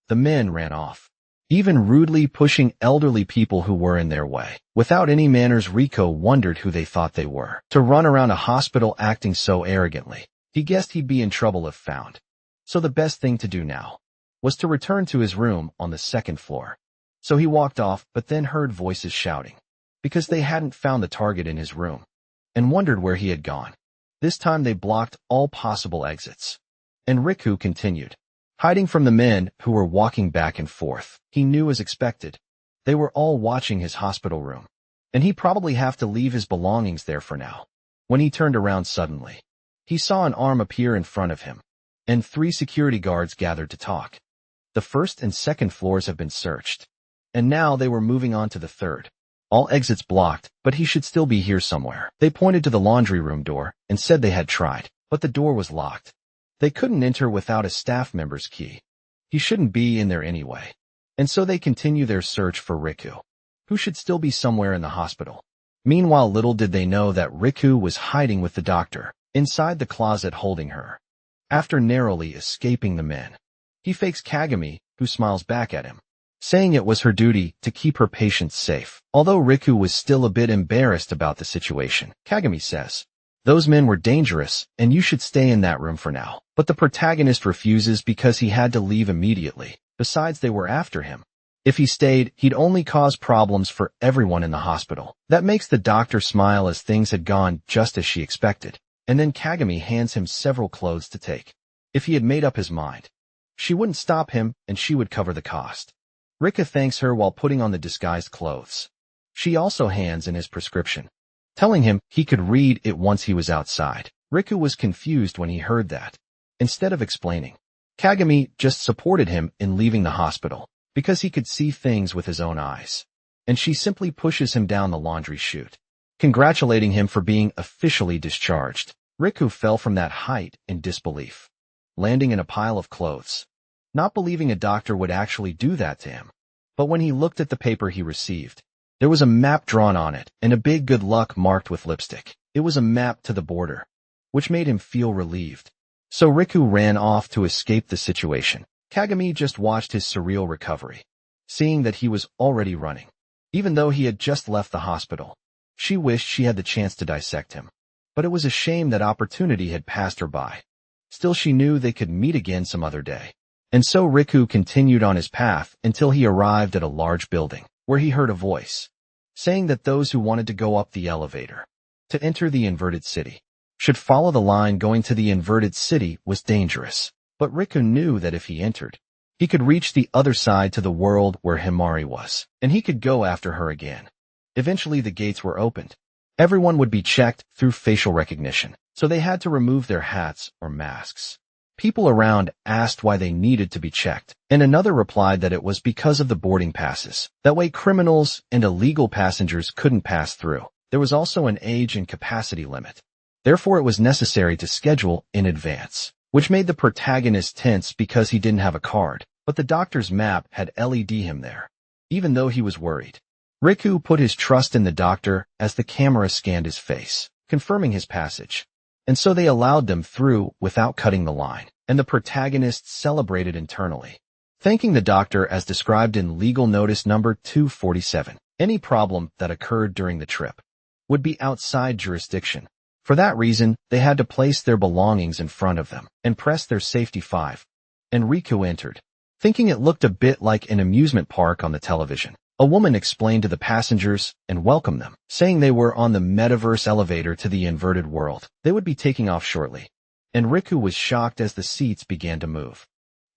the men ran off, even rudely pushing elderly people who were in their way. Without any manners, Riku wondered who they thought they were, to run around a hospital acting so arrogantly. He guessed he'd be in trouble if found. So the best thing to do now was to return to his room on the second floor. So he walked off, but then heard voices shouting, because they hadn't found the target in his room, and wondered where he had gone. This time they blocked all possible exits. And Riku continued, hiding from the men who were walking back and forth. He knew, as expected, they were all watching his hospital room, and he'd probably have to leave his belongings there for now. When he turned around suddenly, he saw an arm appear in front of him, and 3 security guards gathered to talk. The first and second floors have been searched, and now they were moving on to the third. All exits blocked, but he should still be here somewhere. They pointed to the laundry room door and said they had tried, but the door was locked. They couldn't enter without a staff member's key. He shouldn't be in there anyway. And so they continue their search for Riku, who should still be somewhere in the hospital. Meanwhile, little did they know that Riku was hiding with the doctor inside the closet holding her. After narrowly escaping the men, he fakes Kagami, who smiles back at him, saying it was her duty to keep her patients safe. Although Riku was still a bit embarrassed about the situation, Kagami says, "Those men were dangerous, and you should stay in that room for now." But the protagonist refuses because he had to leave immediately. Besides, they were after him. If he stayed, he'd only cause problems for everyone in the hospital. That makes the doctor smile as things had gone just as she expected. And then Kagami hands him several clothes to take. If he had made up his mind, she wouldn't stop him and she would cover the cost. Rika thanks her while putting on the disguised clothes. She also hands in his prescription, telling him he could read it once he was outside. Riku was confused when he heard that. Instead of explaining, Kagami just supported him in leaving the hospital, because he could see things with his own eyes. And she simply pushes him down the laundry chute, congratulating him for being officially discharged. Riku fell from that height in disbelief, landing in a pile of clothes, not believing a doctor would actually do that to him. But when he looked at the paper he received, there was a map drawn on it and a big good luck marked with lipstick. It was a map to the border, which made him feel relieved. So Riku ran off to escape the situation. Kagami just watched his surreal recovery, seeing that he was already running, even though he had just left the hospital. She wished she had the chance to dissect him, but it was a shame that opportunity had passed her by. Still, she knew they could meet again some other day. And so Riku continued on his path until he arrived at a large building, where he heard a voice saying that those who wanted to go up the elevator to enter the inverted city should follow the line. Going to the inverted city was dangerous, but Riku knew that if he entered, he could reach the other side to the world where Himari was, and he could go after her again. Eventually the gates were opened. Everyone would be checked through facial recognition, so they had to remove their hats or masks. People around asked why they needed to be checked, and another replied that it was because of the boarding passes. That way criminals and illegal passengers couldn't pass through. There was also an age and capacity limit. Therefore, it was necessary to schedule in advance. which made the protagonist tense because he didn't have a card, but the doctor's map had led him there. Even though he was worried, Riku put his trust in the doctor as the camera scanned his face, confirming his passage. And so they allowed them through without cutting the line, and the protagonist celebrated internally, thanking the doctor as described in Legal Notice number 247. Any problem that occurred during the trip would be outside jurisdiction. For that reason, they had to place their belongings in front of them and press their safety 5. And Riku entered, thinking it looked a bit like an amusement park on the television. A woman explained to the passengers and welcomed them, saying they were on the metaverse elevator to the inverted world. They would be taking off shortly. And Riku was shocked as the seats began to move.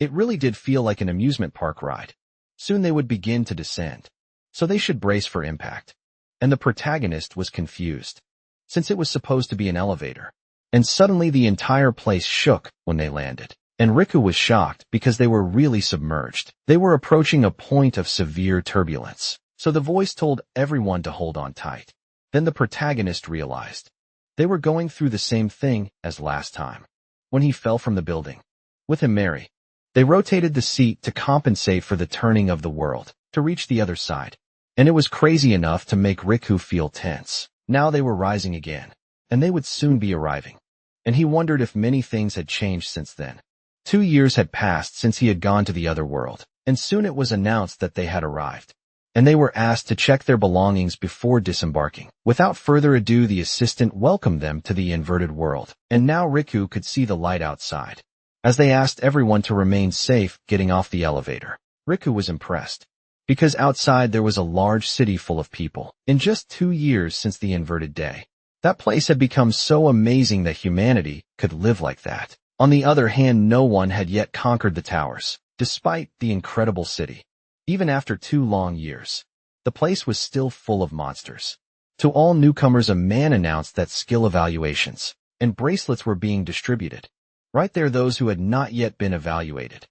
It really did feel like an amusement park ride. Soon they would begin to descend, so they should brace for impact. And the protagonist was confused, since it was supposed to be an elevator. And suddenly the entire place shook when they landed. And Riku was shocked because they were really submerged. They were approaching a point of severe turbulence, so the voice told everyone to hold on tight. Then the protagonist realized they were going through the same thing as last time, when he fell from the building. With him Mary, they rotated the seat to compensate for the turning of the world, to reach the other side. And it was crazy enough to make Riku feel tense. Now they were rising again, and they would soon be arriving. And he wondered if many things had changed since then. 2 years had passed since he had gone to the other world, and soon it was announced that they had arrived. And they were asked to check their belongings before disembarking. Without further ado, the assistant welcomed them to the inverted world, and now Riku could see the light outside. As they asked everyone to remain safe getting off the elevator, Riku was impressed, because outside there was a large city full of people. In just 2 years since the inverted day, that place had become so amazing that humanity could live like that. On the other hand, no one had yet conquered the towers, despite the incredible city. Even after 2 long years, the place was still full of monsters. To all newcomers, a man announced that skill evaluations and bracelets were being distributed. Right there, those who had not yet been evaluated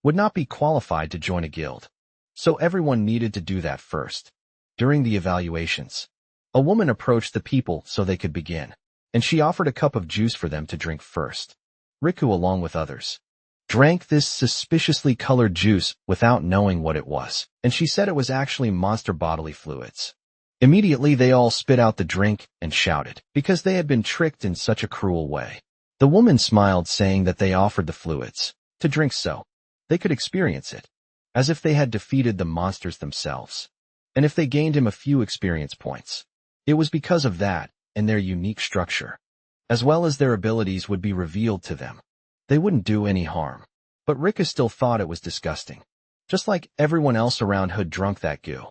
would not be qualified to join a guild. So everyone needed to do that first. During the evaluations, a woman approached the people so they could begin, and she offered a cup of juice for them to drink first. Riku, along with others, drank this suspiciously colored juice without knowing what it was, and she said it was actually monster bodily fluids. Immediately they all spit out the drink and shouted, because they had been tricked in such a cruel way. The woman smiled, saying that they offered the fluids to drink so they could experience it, as if they had defeated the monsters themselves, and if they gained him a few experience points, it was because of that and their unique structure, as well as their abilities would be revealed to them. They wouldn't do any harm. But Riku still thought it was disgusting. Just like everyone else around had drunk that goo.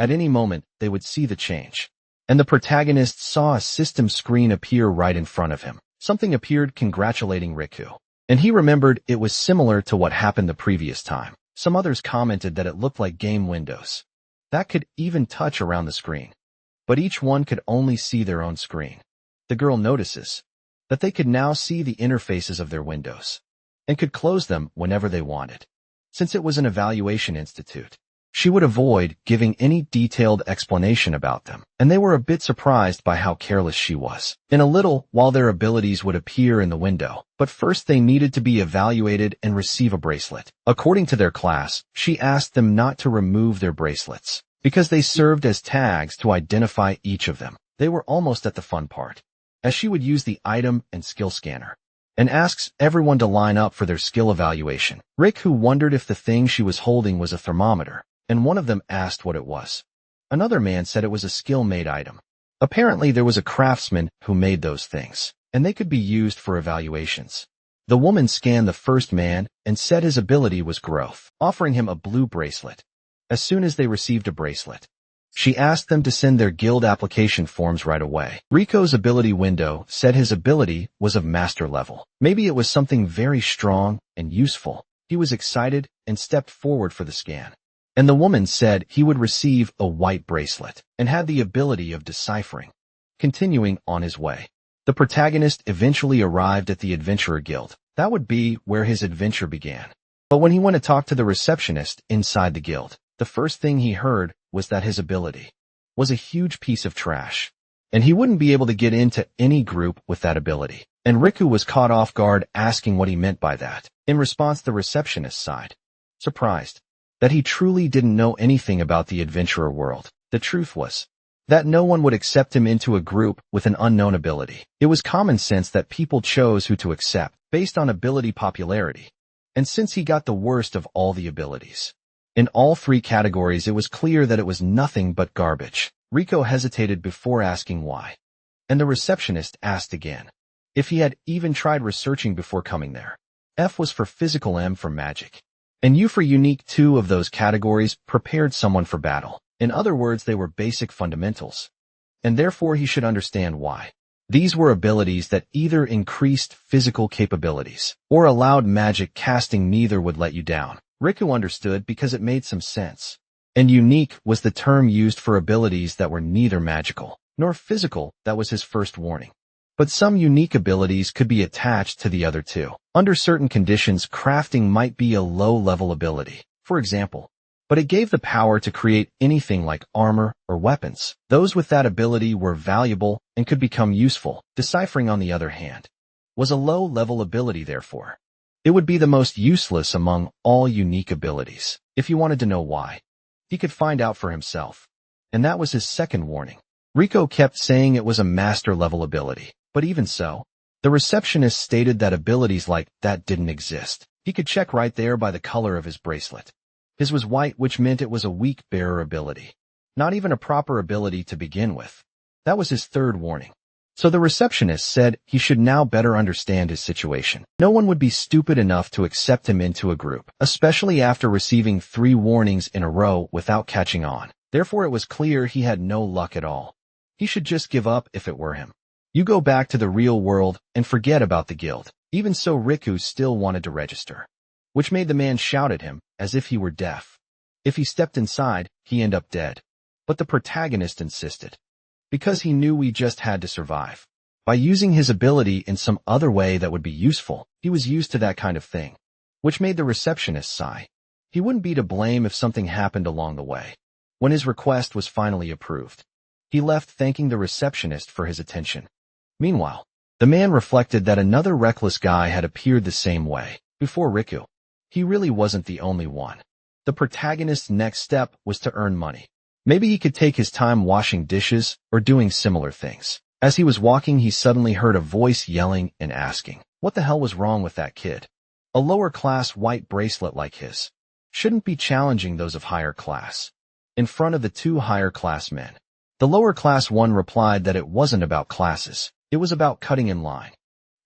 At any moment, they would see the change. And the protagonist saw a system screen appear right in front of him. Something appeared congratulating Riku. And he remembered it was similar to what happened the previous time. Some others commented that it looked like game windows that could even touch around the screen. But each one could only see their own screen. The girl notices that they could now see the interfaces of their windows and could close them whenever they wanted. Since it was an evaluation institute, she would avoid giving any detailed explanation about them, and they were a bit surprised by how careless she was. In a little while their abilities would appear in the window, but first they needed to be evaluated and receive a bracelet. According to their class, she asked them not to remove their bracelets, because they served as tags to identify each of them. They were almost at the fun part, as she would use the item and skill scanner, and asks everyone to line up for their skill evaluation. Riku wondered if the thing she was holding was a thermometer, and one of them asked what it was. Another man said it was a skill-made item. Apparently there was a craftsman who made those things, and they could be used for evaluations. The woman scanned the first man and said his ability was growth, offering him a blue bracelet. As soon as they received a bracelet, she asked them to send their guild application forms right away. Riku's ability window said his ability was of master level. Maybe it was something very strong and useful. He was excited and stepped forward for the scan. And the woman said he would receive a white bracelet and had the ability of deciphering. Continuing on his way, the protagonist eventually arrived at the Adventurer Guild. That would be where his adventure began. But when he went to talk to the receptionist inside the guild, the first thing he heard was that his ability was a huge piece of trash, and he wouldn't be able to get into any group with that ability. And Riku was caught off guard asking what he meant by that. In response, the receptionist sighed, surprised that he truly didn't know anything about the adventurer world. The truth was that no one would accept him into a group with an unknown ability. It was common sense that people chose who to accept based on ability popularity. And since he got the worst of all the abilities in all three categories, it was clear that it was nothing but garbage. Rico hesitated before asking why, and the receptionist asked again if he had even tried researching before coming there. F was for physical, M for magic, and U for unique. Two of those categories prepared someone for battle. In other words, they were basic fundamentals, and therefore he should understand why. These were abilities that either increased physical capabilities or allowed magic casting. Neither would let you down. Riku understood because it made some sense. And unique was the term used for abilities that were neither magical nor physical. That was his first warning. But some unique abilities could be attached to the other two. Under certain conditions, crafting might be a low-level ability, for example, but it gave the power to create anything like armor or weapons. Those with that ability were valuable and could become useful. Deciphering, on the other hand, was a low-level ability. Therefore, it would be the most useless among all unique abilities. If he wanted to know why, he could find out for himself. And that was his second warning. Rico kept saying it was a master-level ability, but even so, the receptionist stated that abilities like that didn't exist. He could check right there by the color of his bracelet. His was white, which meant it was a weak bearer ability, not even a proper ability to begin with. That was his third warning. So the receptionist said he should now better understand his situation. No one would be stupid enough to accept him into a group, especially after receiving 3 warnings in a row without catching on. Therefore, it was clear he had no luck at all. He should just give up if it were him. You go back to the real world and forget about the guild. Even so, Riku still wanted to register, which made the man shout at him as if he were deaf. If he stepped inside, he'd end up dead. But the protagonist insisted, because he knew we just had to survive. By using his ability in some other way that would be useful, he was used to that kind of thing, which made the receptionist sigh. He wouldn't be to blame if something happened along the way. When his request was finally approved, he left thanking the receptionist for his attention. Meanwhile, the man reflected that another reckless guy had appeared the same way before Riku. He really wasn't the only one. The protagonist's next step was to earn money. Maybe he could take his time washing dishes or doing similar things. As he was walking, he suddenly heard a voice yelling and asking, what the hell was wrong with that kid? A lower-class white bracelet like his shouldn't be challenging those of higher class. In front of the 2 higher-class men, the lower-class one replied that it wasn't about classes. It was about cutting in line.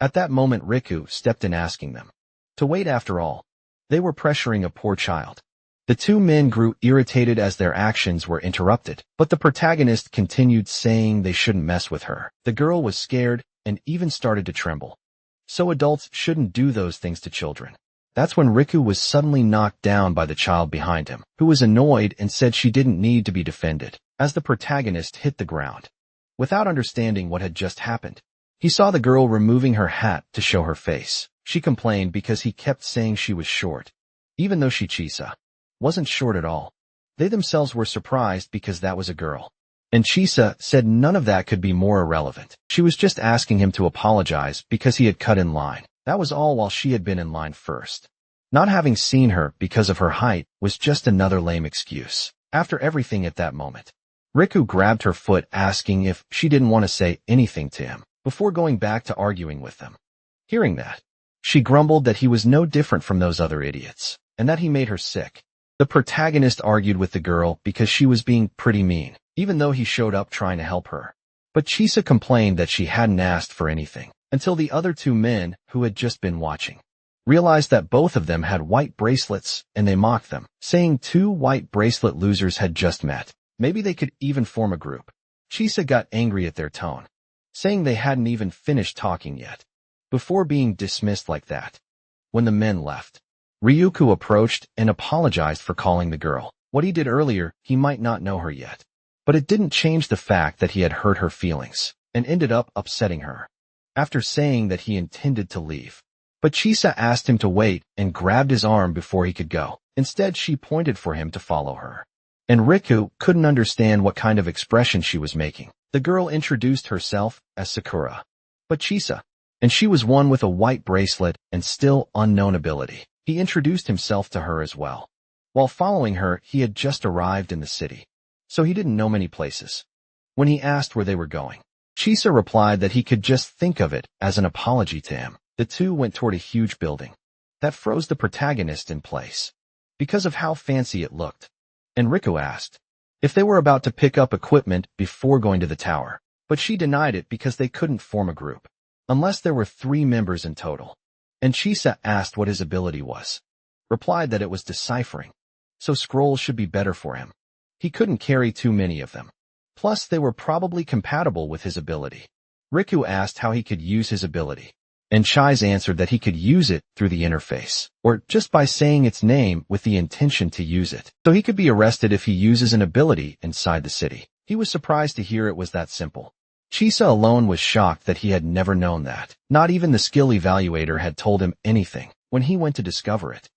At that moment, Riku stepped in, asking them to wait. After all, they were pressuring a poor child. The 2 men grew irritated as their actions were interrupted, but the protagonist continued, saying they shouldn't mess with her. The girl was scared and even started to tremble. So adults shouldn't do those things to children. That's when Riku was suddenly knocked down by the child behind him, who was annoyed and said she didn't need to be defended. As the protagonist hit the ground, without understanding what had just happened, he saw the girl removing her hat to show her face. She complained because he kept saying she was short, even though Chisa wasn't short at all. They themselves were surprised because that was a girl. And Chisa said none of that could be more irrelevant. She was just asking him to apologize because he had cut in line. That was all, while she had been in line first. Not having seen her because of her height was just another lame excuse. After everything at that moment, Riku grabbed her foot, asking if she didn't want to say anything to him before going back to arguing with them. Hearing that, she grumbled that he was no different from those other idiots, and that he made her sick. The protagonist argued with the girl because she was being pretty mean, even though he showed up trying to help her. But Chisa complained that she hadn't asked for anything, until the other 2 men, who had just been watching, realized that both of them had white bracelets, and they mocked them, saying 2 white bracelet losers had just met. Maybe they could even form a group. Chisa got angry at their tone, saying they hadn't even finished talking yet, before being dismissed like that. When the men left, Ryuko approached and apologized for calling the girl. What he did earlier, he might not know her yet, but it didn't change the fact that he had hurt her feelings, and ended up upsetting her. After saying that he intended to leave, but Chisa asked him to wait and grabbed his arm before he could go. Instead, she pointed for him to follow her. And Riku couldn't understand what kind of expression she was making. The girl introduced herself as Sakura. But Chisa and she was one with a white bracelet and still unknown ability. He introduced himself to her as well. While following her, he had just arrived in the city, so he didn't know many places. When he asked where they were going, Chisa replied that he could just think of it as an apology to him. The two went toward a huge building that froze the protagonist in place because of how fancy it looked. And Riku asked if they were about to pick up equipment before going to the tower, but she denied it because they couldn't form a group unless there were 3 members in total. And Chisa asked what his ability was, replied that it was deciphering, so scrolls should be better for him. He couldn't carry too many of them. Plus, they were probably compatible with his ability. Riku asked how he could use his ability, and Chise answered that he could use it through the interface, or just by saying its name with the intention to use it. So he could be arrested if he uses an ability inside the city. He was surprised to hear it was that simple. Chisa alone was shocked that he had never known that. Not even the skill evaluator had told him anything when he went to discover it.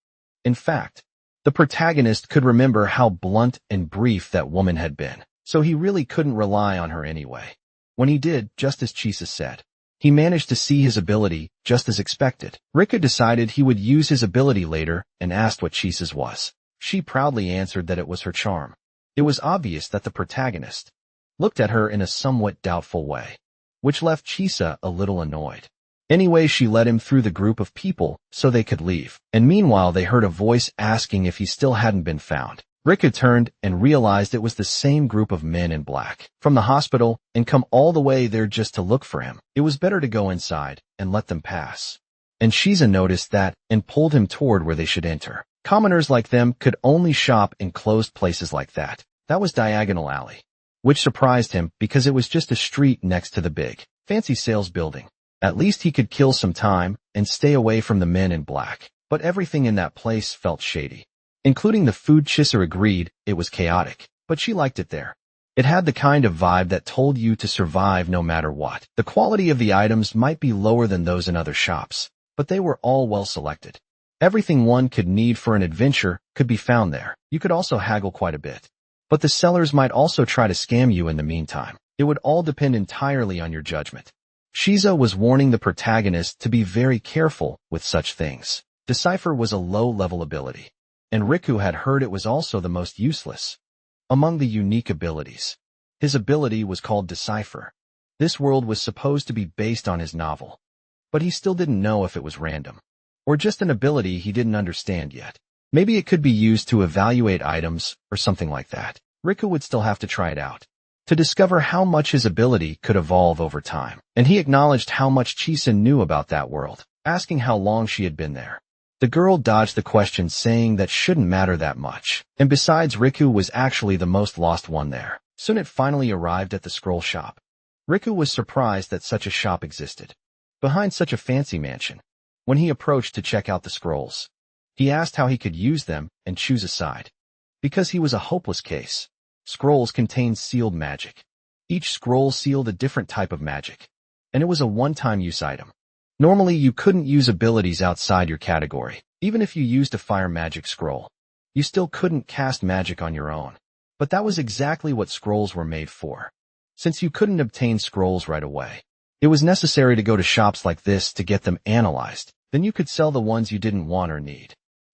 In fact, the protagonist could remember how blunt and brief that woman had been, so he really couldn't rely on her anyway. When he did, just as Chisa said, he managed to see his ability just as expected. Riku decided he would use his ability later and asked what Chisa's was. She proudly answered that it was her charm. It was obvious that the protagonist looked at her in a somewhat doubtful way, which left Chisa a little annoyed. Anyway, she led him through the group of people so they could leave, and meanwhile they heard a voice asking if he still hadn't been found. Riku turned and realized it was the same group of men in black from the hospital and come all the way there just to look for him. It was better to go inside and let them pass. And Chisa noticed that and pulled him toward where they should enter. Commoners like them could only shop in closed places like that. That was Diagonal Alley, which surprised him because it was just a street next to the big, fancy sales building. At least he could kill some time and stay away from the men in black. But everything in that place felt shady, including the food. Chisa agreed it was chaotic, but she liked it there. It had the kind of vibe that told you to survive no matter what. The quality of the items might be lower than those in other shops, but they were all well selected. Everything one could need for an adventure could be found there. You could also haggle quite a bit, but the sellers might also try to scam you in the meantime. It would all depend entirely on your judgment. Chisa was warning the protagonist to be very careful with such things. Decipher was a low-level ability, and Riku had heard it was also the most useless among the unique abilities. His ability was called Decipher. This world was supposed to be based on his novel, but he still didn't know if it was random or just an ability he didn't understand yet. Maybe it could be used to evaluate items or something like that. Riku would still have to try it out to discover how much his ability could evolve over time. And he acknowledged how much Chisa knew about that world, asking how long she had been there. The girl dodged the question, saying that shouldn't matter that much. And besides, Riku was actually the most lost one there. Soon it finally arrived at the scroll shop. Riku was surprised that such a shop existed behind such a fancy mansion. When he approached to check out the scrolls, he asked how he could use them and choose a side, because he was a hopeless case. Scrolls contained sealed magic. Each scroll sealed a different type of magic, and it was a one-time use item. Normally, you couldn't use abilities outside your category. Even if you used a fire magic scroll, you still couldn't cast magic on your own. But that was exactly what scrolls were made for. Since you couldn't obtain scrolls right away, it was necessary to go to shops like this to get them analyzed. Then you could sell the ones you didn't want or need.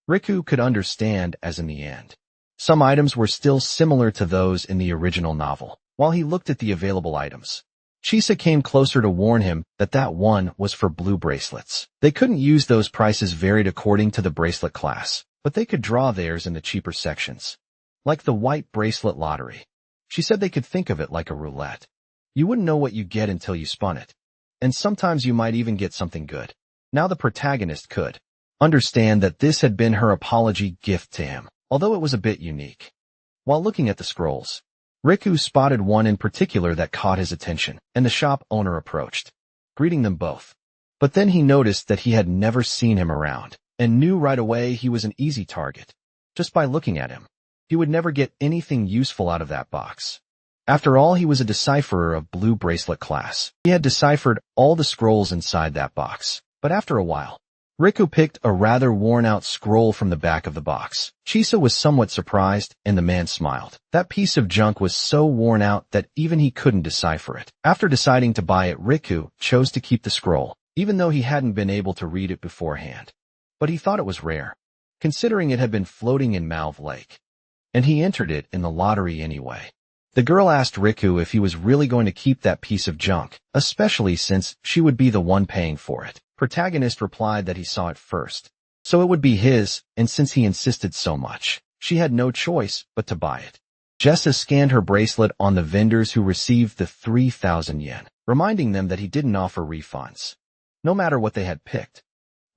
Riku could understand, as in the end, some items were still similar to those in the original novel. While he looked at the available items, Chisa came closer to warn him that that one was for blue bracelets. They couldn't use those. Prices varied according to the bracelet class, but they could draw theirs in the cheaper sections, like the white bracelet lottery. She said they could think of it like a roulette. You wouldn't know what you get until you spun it, and sometimes you might even get something good. Now the protagonist could understand that this had been her apology gift to him, although it was a bit unique. While looking at the scrolls, Riku spotted one in particular that caught his attention, and the shop owner approached, greeting them both. But then he noticed that he had never seen him around, and knew right away he was an easy target. Just by looking at him, he would never get anything useful out of that box. After all, he was a decipherer of blue bracelet class. He had deciphered all the scrolls inside that box. But after a while, Riku picked a rather worn-out scroll from the back of the box. Chisa was somewhat surprised, and the man smiled. That piece of junk was so worn out that even he couldn't decipher it. After deciding to buy it, Riku chose to keep the scroll. even though he hadn't been able to read it beforehand. But he thought it was rare, considering it had been floating in Malv Lake. And he entered it in the lottery anyway. The girl asked Riku if he was really going to keep that piece of junk, especially since she would be the one paying for it. Protagonist replied that he saw it first, so it would be his, and since he insisted so much, she had no choice but to buy it. Jessa scanned her bracelet on the vendors who received the 3,000 yen, reminding them that he didn't offer refunds, no matter what they had picked.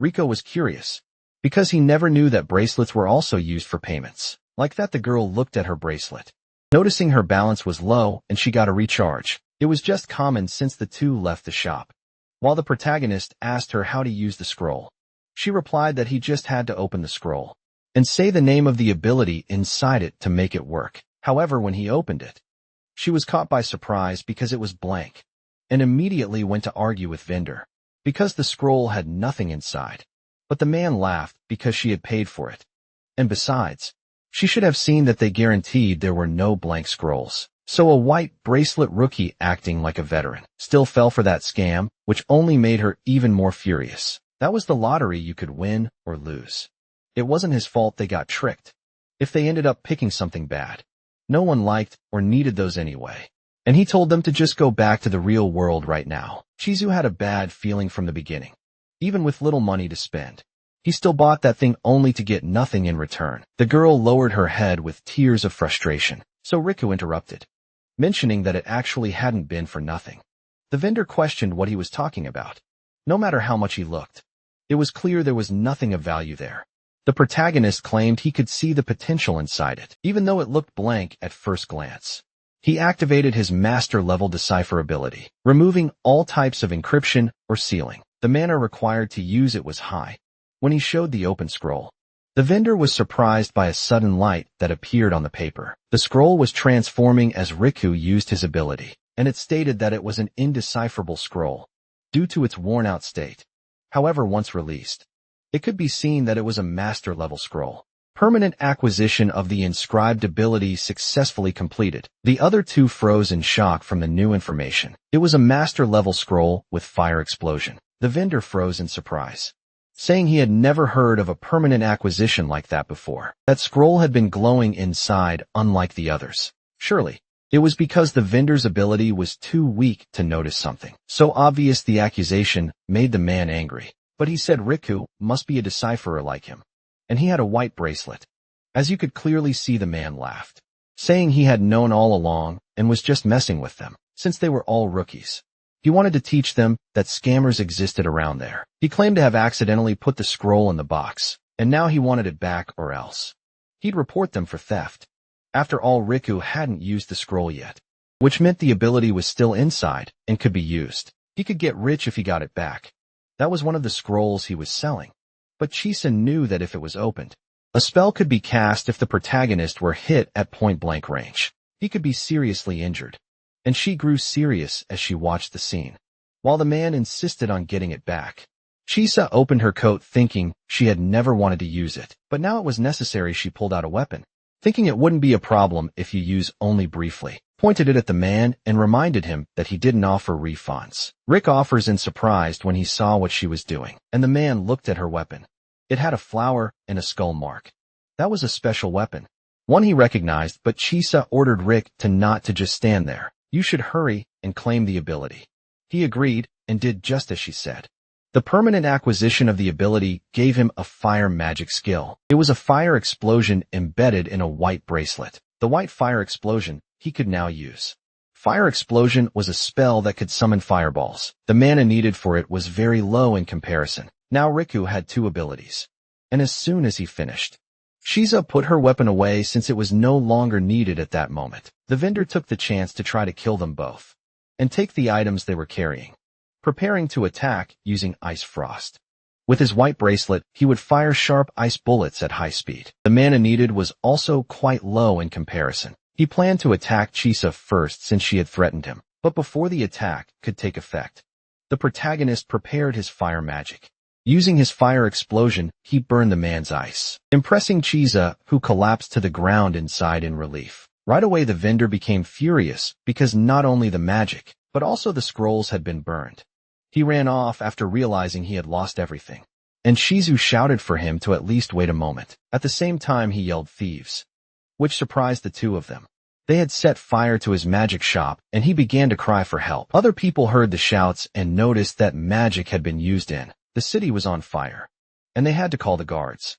Rico was curious, because he never knew that bracelets were also used for payments. Like that, the girl looked at her bracelet, noticing her balance was low and she got a recharge. It was just common since the two left the shop. While the protagonist asked her how to use the scroll, she replied that he just had to open the scroll and say the name of the ability inside it to make it work. However, when he opened it, she was caught by surprise because it was blank, and immediately went to argue with vendor because the scroll had nothing inside. But the man laughed because she had paid for it. And besides, she should have seen that they guaranteed there were no blank scrolls. So a white bracelet rookie acting like a veteran still fell for that scam, which only made her even more furious. That was the lottery, you could win or lose. It wasn't his fault they got tricked. If they ended up picking something bad, no one liked or needed those anyway. And he told them to just go back to the real world right now. Chizu had a bad feeling from the beginning. Even with little money to spend, he still bought that thing only to get nothing in return. The girl lowered her head with tears of frustration, so Riku interrupted, mentioning that it actually hadn't been for nothing. The vendor questioned what he was talking about. No matter how much he looked, it was clear there was nothing of value there. The protagonist claimed he could see the potential inside it, even though it looked blank at first glance. He activated his master-level decipherability, removing all types of encryption or sealing. The mana required to use it was high. When he showed the open scroll, the vendor was surprised by a sudden light that appeared on the paper. The scroll was transforming as Riku used his ability, and it stated that it was an indecipherable scroll due to its worn-out state. However, once released, it could be seen that it was a master-level scroll. Permanent acquisition of the inscribed ability successfully completed. The other two froze in shock from the new information. It was a master-level scroll with fire explosion. The vendor froze in surprise, saying he had never heard of a permanent acquisition like that before. That scroll had been glowing inside, unlike the others. Surely, it was because the vendor's ability was too weak to notice something. So obvious the accusation made the man angry. But he said Riku must be a decipherer like him, and he had a white bracelet. As you could clearly see, the man laughed, saying he had known all along and was just messing with them, since they were all rookies. He wanted to teach them that scammers existed around there. He claimed to have accidentally put the scroll in the box, and now he wanted it back or else he'd report them for theft. After all, Riku hadn't used the scroll yet, which meant the ability was still inside and could be used. He could get rich if he got it back. That was one of the scrolls he was selling. But Chisa knew that if it was opened, a spell could be cast if the protagonist were hit at point-blank range. He could be seriously injured. And she grew serious as she watched the scene, while the man insisted on getting it back. Chisa opened her coat thinking she had never wanted to use it, but now it was necessary. She pulled out a weapon, thinking it wouldn't be a problem if you use only briefly, pointed it at the man and reminded him that he didn't offer refunds. Rick offers in surprised when he saw what she was doing, and the man looked at her weapon. It had a flower and a skull mark. That was a special weapon, one he recognized, but Chisa ordered Rick to just stand there. You should hurry and claim the ability. He agreed and did just as she said. The permanent acquisition of the ability gave him a fire magic skill. It was a fire explosion embedded in a white bracelet. The white fire explosion he could now use. Fire explosion was a spell that could summon fireballs. The mana needed for it was very low in comparison. Now Riku had two abilities, and as soon as he finished, Shiza put her weapon away since it was no longer needed at that moment. The vendor took the chance to try to kill them both and take the items they were carrying, preparing to attack using ice frost. With his white bracelet, he would fire sharp ice bullets at high speed. The mana needed was also quite low in comparison. He planned to attack Chisa first since she had threatened him, but before the attack could take effect, the protagonist prepared his fire magic. Using his fire explosion, he burned the man's ice, impressing Chisa, who collapsed to the ground inside in relief. Right away the vendor became furious because not only the magic, but also the scrolls had been burned. He ran off after realizing he had lost everything. And Shizu shouted for him to at least wait a moment. At the same time he yelled thieves, which surprised the two of them. They had set fire to his magic shop, and he began to cry for help. Other people heard the shouts and noticed that magic had been used in. The city was on fire, and they had to call the guards.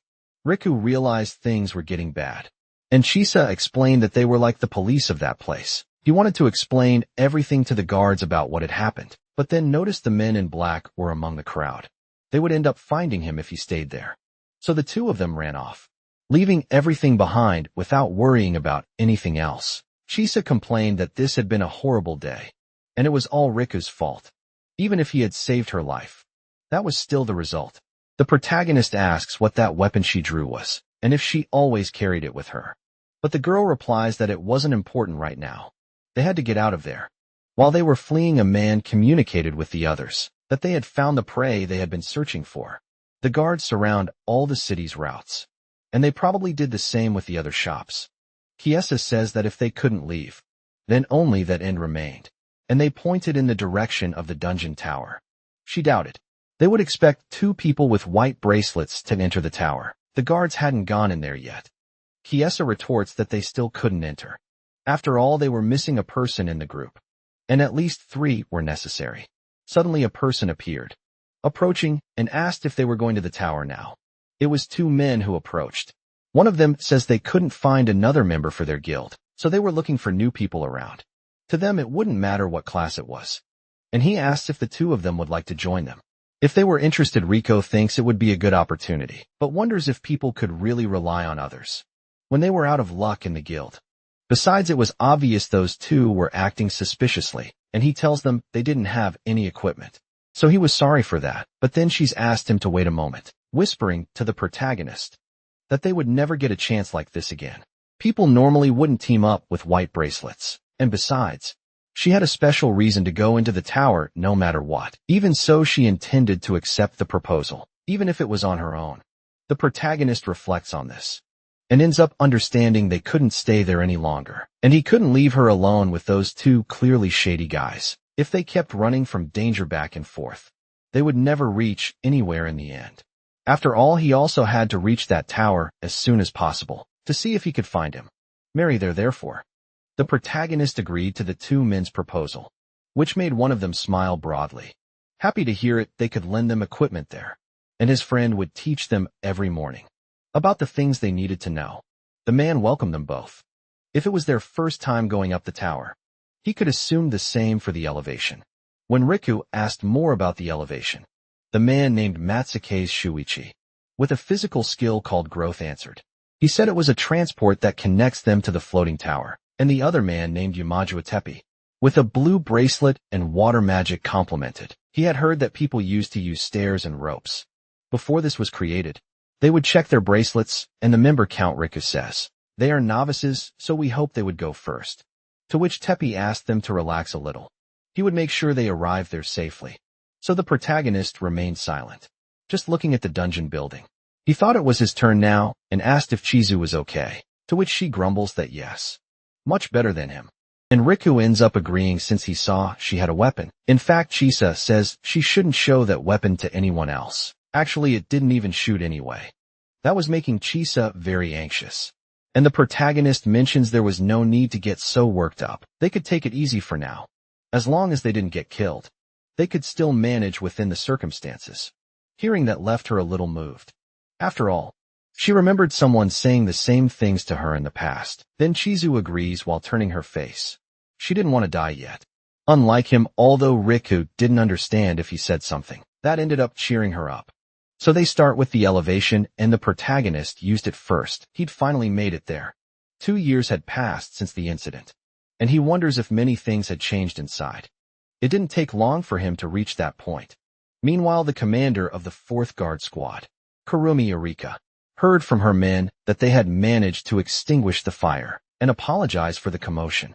Riku realized things were getting bad, and Chisa explained that they were like the police of that place. He wanted to explain everything to the guards about what had happened, but then noticed the men in black were among the crowd. They would end up finding him if he stayed there. So the two of them ran off, leaving everything behind without worrying about anything else. Chisa complained that this had been a horrible day, and it was all Riku's fault. Even if he had saved her life, that was still the result. The protagonist asks what that weapon she drew was, and if she always carried it with her. But the girl replies that it wasn't important right now. They had to get out of there. While they were fleeing, a man communicated with the others that they had found the prey they had been searching for. The guards surround all the city's routes, and they probably did the same with the other shops. Kiesa says that if they couldn't leave, then only that end remained, and they pointed in the direction of the dungeon tower. She doubted. They would expect two people with white bracelets to enter the tower. The guards hadn't gone in there yet. Kiesa retorts that they still couldn't enter. After all, they were missing a person in the group, and at least 3 were necessary. Suddenly a person appeared, approaching, and asked if they were going to the tower now. It was 2 men who approached. One of them says they couldn't find another member for their guild, so they were looking for new people around. To them it wouldn't matter what class it was, and he asked if the 2 of them would like to join them. If they were interested, Rico thinks it would be a good opportunity, but wonders if people could really rely on others when they were out of luck in the guild. Besides, it was obvious those 2 were acting suspiciously, and he tells them they didn't have any equipment. So he was sorry for that, but then she's asked him to wait a moment, whispering to the protagonist that they would never get a chance like this again. People normally wouldn't team up with white bracelets, and besides, she had a special reason to go into the tower no matter what. Even so, she intended to accept the proposal, even if it was on her own. The protagonist reflects on this, and ends up understanding they couldn't stay there any longer, and he couldn't leave her alone with those 2 clearly shady guys. If they kept running from danger back and forth, they would never reach anywhere in the end. After all, he also had to reach that tower as soon as possible to see if he could find him. Marry there, therefore. The protagonist agreed to the 2 men's proposal, which made one of them smile broadly. Happy to hear it, they could lend them equipment there, and his friend would teach them every morning about the things they needed to know. The man welcomed them both. If it was their first time going up the tower, he could assume the same for the elevation. When Riku asked more about the elevation, the man named Matsuke's Shuichi, with a physical skill called Growth, answered. He said it was a transport that connects them to the floating tower, and the other man named Yamaju Atepi, with a blue bracelet and water magic, complemented. He had heard that people used to use stairs and ropes. Before this was created, they would check their bracelets and the member count. Riku says, they are novices, so we hope they would go first. To which Teppy asked them to relax a little. He would make sure they arrived there safely. So the protagonist remained silent, just looking at the dungeon building. He thought it was his turn now, and asked if Chizu was okay, to which she grumbles that yes, much better than him. And Riku ends up agreeing since he saw she had a weapon. In fact, Chisa says she shouldn't show that weapon to anyone else. Actually, it didn't even shoot anyway. That was making Chisa very anxious. And the protagonist mentions there was no need to get so worked up. They could take it easy for now. As long as they didn't get killed, they could still manage within the circumstances. Hearing that left her a little moved. After all, she remembered someone saying the same things to her in the past. Then Chizu agrees while turning her face. She didn't want to die yet. Unlike him, although Riku didn't understand if he said something, that ended up cheering her up. So they start with the elevation, and the protagonist used it first. He'd finally made it there. 2 years had passed since the incident, and he wonders if many things had changed inside. It didn't take long for him to reach that point. Meanwhile, the commander of the 4th Guard Squad, Kurumi Eureka, heard from her men that they had managed to extinguish the fire and apologized for the commotion.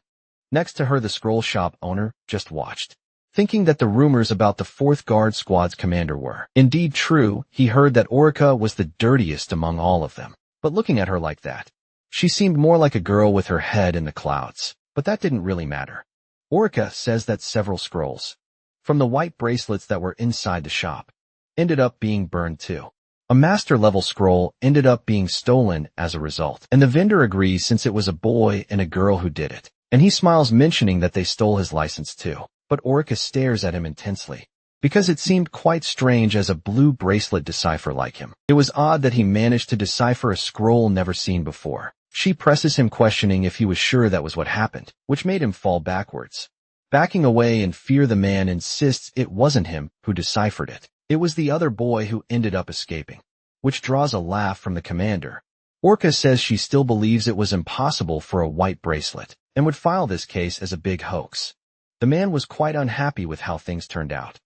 Next to her, the scroll shop owner just watched, thinking that the rumors about the 4th Guard Squad's commander were indeed true. He heard that Orica was the dirtiest among all of them. But looking at her like that, she seemed more like a girl with her head in the clouds. But that didn't really matter. Orica says that several scrolls from the white bracelets that were inside the shop ended up being burned too. A master-level scroll ended up being stolen as a result, and the vendor agrees since it was a boy and a girl who did it, and he smiles mentioning that they stole his license too. But Orica stares at him intensely, because it seemed quite strange as a blue bracelet decipher like him. It was odd that he managed to decipher a scroll never seen before. She presses him questioning if he was sure that was what happened, which made him fall backwards. Backing away in fear, the man insists it wasn't him who deciphered it. It was the other boy who ended up escaping, which draws a laugh from the commander. Orca says she still believes it was impossible for a white bracelet and would file this case as a big hoax. The man was quite unhappy with how things turned out.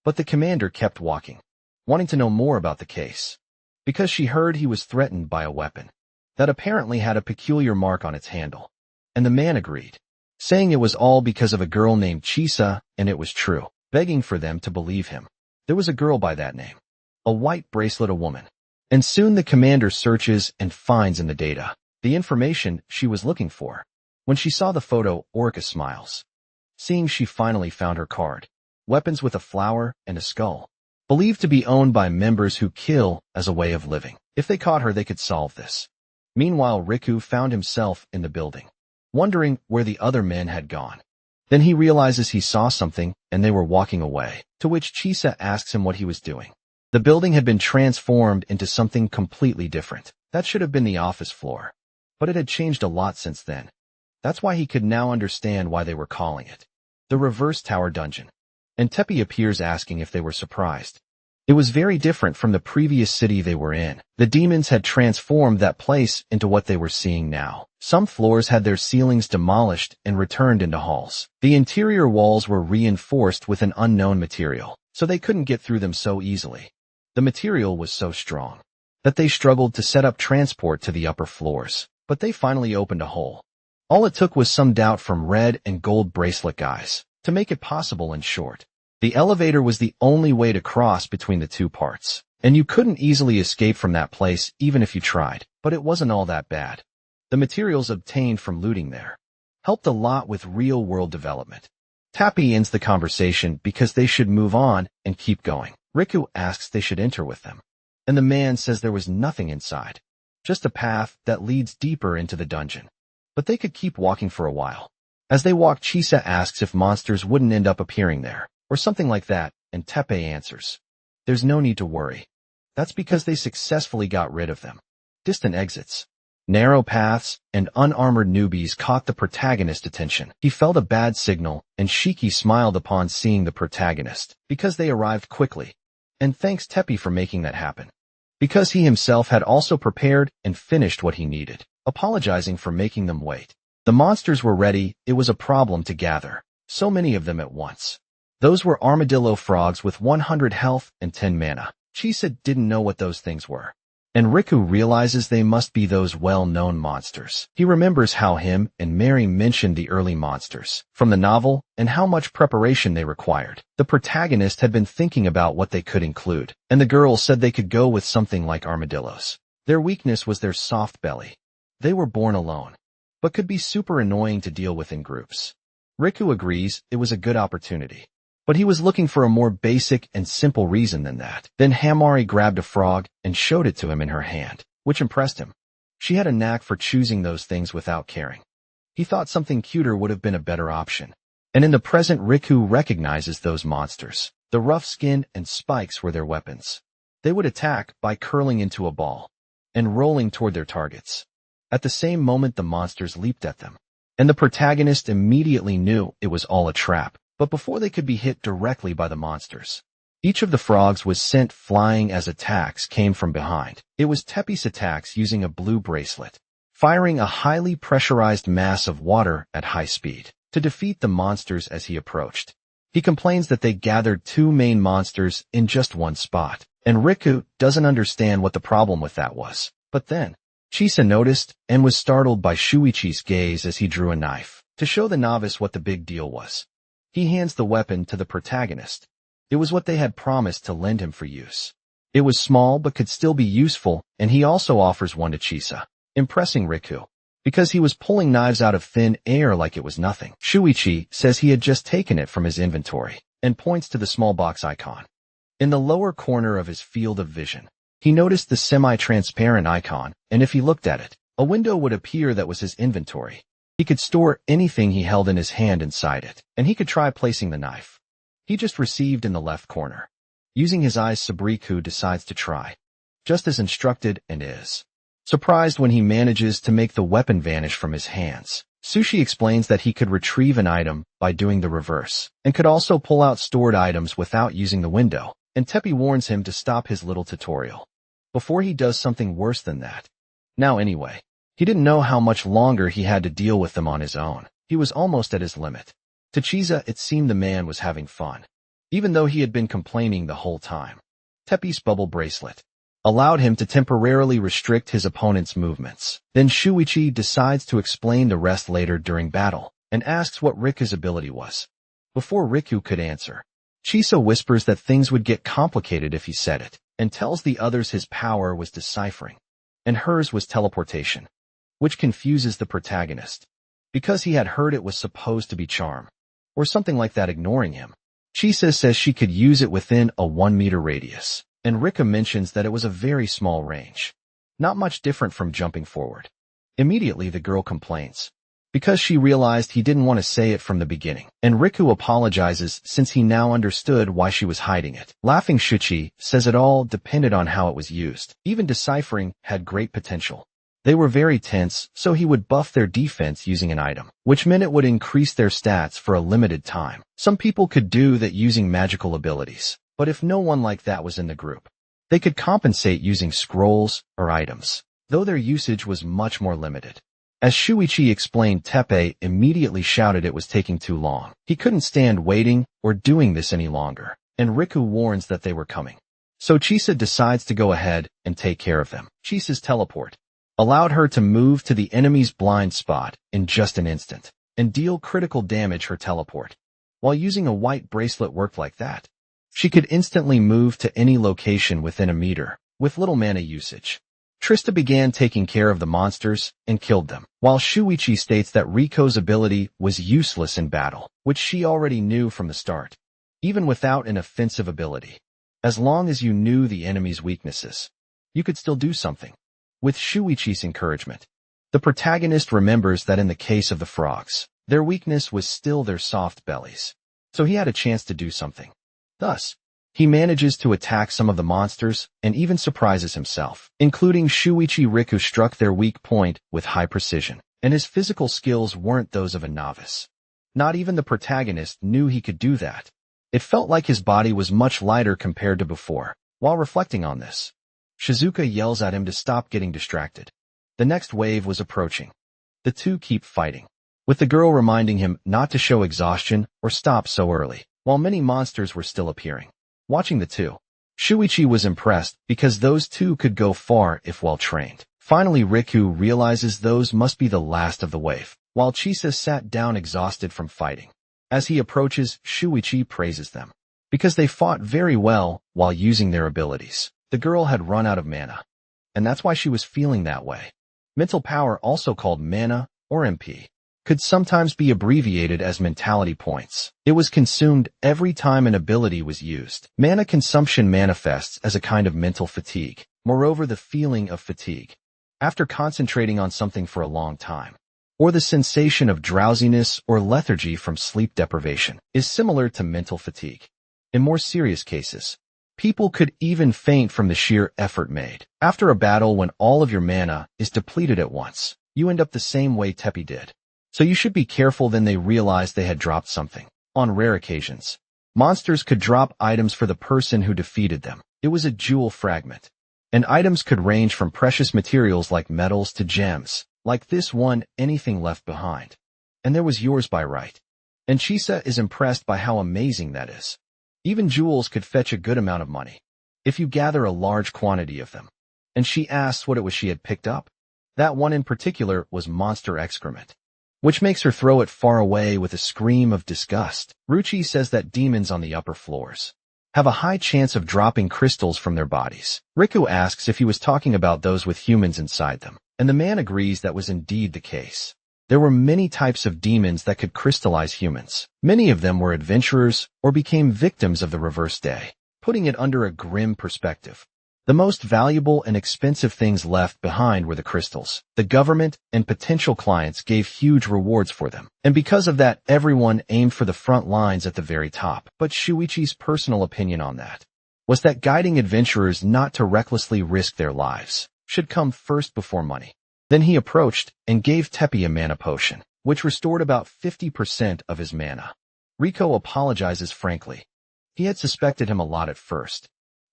But the commander kept walking, wanting to know more about the case, because she heard he was threatened by a weapon that apparently had a peculiar mark on its handle. And the man agreed, saying it was all because of a girl named Chisa, and it was true, begging for them to believe him. There was a girl by that name, a white bracelet, a woman. And soon the commander searches and finds in the data the information she was looking for. When she saw the photo, Orca smiles, seeing she finally found her card. Weapons with a flower and a skull, believed to be owned by members who kill as a way of living. If they caught her, they could solve this. Meanwhile, Riku found himself in the building, wondering where the other men had gone. Then he realizes he saw something, and they were walking away, to which Chisa asks him what he was doing. The building had been transformed into something completely different. That should have been the office floor, but it had changed a lot since then. That's why he could now understand why they were calling it the Reverse Tower Dungeon. And Teppy appears asking if they were surprised. It was very different from the previous city they were in. The demons had transformed that place into what they were seeing now. Some floors had their ceilings demolished and returned into halls. The interior walls were reinforced with an unknown material, so they couldn't get through them so easily. The material was so strong that they struggled to set up transport to the upper floors, but they finally opened a hole. All it took was some doubt from red and gold bracelet guys to make it possible. In short, the elevator was the only way to cross between the two parts, and you couldn't easily escape from that place even if you tried, but it wasn't all that bad. The materials obtained from looting there helped a lot with real-world development. Tappy ends the conversation because they should move on and keep going. Riku asks they should enter with them, and the man says there was nothing inside, just a path that leads deeper into the dungeon. But they could keep walking for a while. As they walk, Chisa asks if monsters wouldn't end up appearing there, or something like that, and Teppei answers, "There's no need to worry. That's because they successfully got rid of them." Distant exits, narrow paths, and unarmored newbies caught the protagonist's attention. He felt a bad signal, and Shiki smiled upon seeing the protagonist, because they arrived quickly. And thanks Teppei for making that happen, because he himself had also prepared and finished what he needed, apologizing for making them wait. The monsters were ready. It was a problem to gather so many of them at once. Those were armadillo frogs with 100 health and 10 mana. Chisa didn't know what those things were, and Riku realizes they must be those well-known monsters. He remembers how him and Mary mentioned the early monsters from the novel and how much preparation they required. The protagonist had been thinking about what they could include, and the girl said they could go with something like armadillos. Their weakness was their soft belly. They were born alone, but could be super annoying to deal with in groups. Riku agrees it was a good opportunity, but he was looking for a more basic and simple reason than that. Then Hamari grabbed a frog and showed it to him in her hand, which impressed him. She had a knack for choosing those things without caring. He thought something cuter would have been a better option. And in the present, Riku recognizes those monsters. The rough skin and spikes were their weapons. They would attack by curling into a ball and rolling toward their targets. At the same moment, the monsters leaped at them, and the protagonist immediately knew it was all a trap. But before they could be hit directly by the monsters, each of the frogs was sent flying as attacks came from behind. It was Teppei's attacks using a blue bracelet, firing a highly pressurized mass of water at high speed to defeat the monsters as he approached. He complains that they gathered two main monsters in just one spot, and Riku doesn't understand what the problem with that was. But then Chisa noticed and was startled by Shuichi's gaze as he drew a knife to show the novice what the big deal was. He hands the weapon to the protagonist. It was what they had promised to lend him for use. It was small but could still be useful, and he also offers one to Chisa, impressing Riku, because he was pulling knives out of thin air like it was nothing. Shuichi says he had just taken it from his inventory, and points to the small box icon. In the lower corner of his field of vision, he noticed the semi-transparent icon, and if he looked at it, a window would appear that was his inventory. He could store anything he held in his hand inside it, and he could try placing the knife he just received in the left corner. Using his eyes, Sabriku decides to try, just as instructed, and is surprised when he manages to make the weapon vanish from his hands. Sushi explains that he could retrieve an item by doing the reverse, and could also pull out stored items without using the window, and Teppy warns him to stop his little tutorial before he does something worse than that. Now anyway, he didn't know how much longer he had to deal with them on his own. He was almost at his limit. To Chiza, it seemed the man was having fun, even though he had been complaining the whole time. Teppy's bubble bracelet allowed him to temporarily restrict his opponent's movements. Then Shuichi decides to explain the rest later during battle, and asks what Riku's ability was. Before Riku could answer, Chisa whispers that things would get complicated if he said it, and tells the others his power was deciphering, and hers was teleportation, which confuses the protagonist, because he had heard it was supposed to be charm, or something like that, ignoring him. Chisa says she could use it within a 1-meter radius, and Rika mentions that it was a very small range, not much different from jumping forward. Immediately the girl complains, because she realized he didn't want to say it from the beginning, and Riku apologizes since he now understood why she was hiding it. Laughing, Shuchi says it all depended on how it was used. Even deciphering had great potential. They were very tense, so he would buff their defense using an item, which meant it would increase their stats for a limited time. Some people could do that using magical abilities, but if no one like that was in the group, they could compensate using scrolls or items, though their usage was much more limited. As Shuichi explained, Teppei immediately shouted it was taking too long. He couldn't stand waiting or doing this any longer, and Riku warns that they were coming. So Chisa decides to go ahead and take care of them. Chisa's teleport allowed her to move to the enemy's blind spot in just an instant and deal critical damage. Her teleport, while using a white bracelet, worked like that. She could instantly move to any location within a meter, with little mana usage. Trista began taking care of the monsters and killed them, while Shuichi states that Riko's ability was useless in battle, which she already knew from the start. Even without an offensive ability, as long as you knew the enemy's weaknesses, you could still do something. With Shuichi's encouragement, the protagonist remembers that in the case of the frogs, their weakness was still their soft bellies, so he had a chance to do something. Thus, he manages to attack some of the monsters and even surprises himself, including Shuichi. Riku struck their weak point with high precision, and his physical skills weren't those of a novice. Not even the protagonist knew he could do that. It felt like his body was much lighter compared to before. While reflecting on this, Shizuka yells at him to stop getting distracted. The next wave was approaching. The two keep fighting, with the girl reminding him not to show exhaustion or stop so early, while many monsters were still appearing. Watching the two, Shuichi was impressed because those two could go far if well trained. Finally, Riku realizes those must be the last of the wave, while Chisa sat down exhausted from fighting. As he approaches, Shuichi praises them, because they fought very well while using their abilities. The girl had run out of mana, and that's why she was feeling that way. Mental power, also called mana or MP, could sometimes be abbreviated as mentality points. It was consumed every time an ability was used. Mana consumption manifests as a kind of mental fatigue. Moreover, the feeling of fatigue after concentrating on something for a long time, or the sensation of drowsiness or lethargy from sleep deprivation, is similar to mental fatigue. In more serious cases, people could even faint from the sheer effort made. After a battle, when all of your mana is depleted at once, you end up the same way Teppy did. So you should be careful. Then they realized they had dropped something. On rare occasions, monsters could drop items for the person who defeated them. It was a jewel fragment, and items could range from precious materials like metals to gems. Like this one, anything left behind, and there was yours by right. And Chisa is impressed by how amazing that is. Even jewels could fetch a good amount of money if you gather a large quantity of them. And she asks what it was she had picked up. That one in particular was monster excrement, which makes her throw it far away with a scream of disgust. Ruchi says that demons on the upper floors have a high chance of dropping crystals from their bodies. Riku asks if he was talking about those with humans inside them, and the man agrees that was indeed the case. There were many types of demons that could crystallize humans. Many of them were adventurers or became victims of the reverse day, putting it under a grim perspective. The most valuable and expensive things left behind were the crystals. The government and potential clients gave huge rewards for them. And because of that, everyone aimed for the front lines at the very top. But Shuichi's personal opinion on that was that guiding adventurers not to recklessly risk their lives should come first before money. Then he approached and gave Teppei a mana potion, which restored about 50% of his mana. Rico apologizes frankly. He had suspected him a lot at first,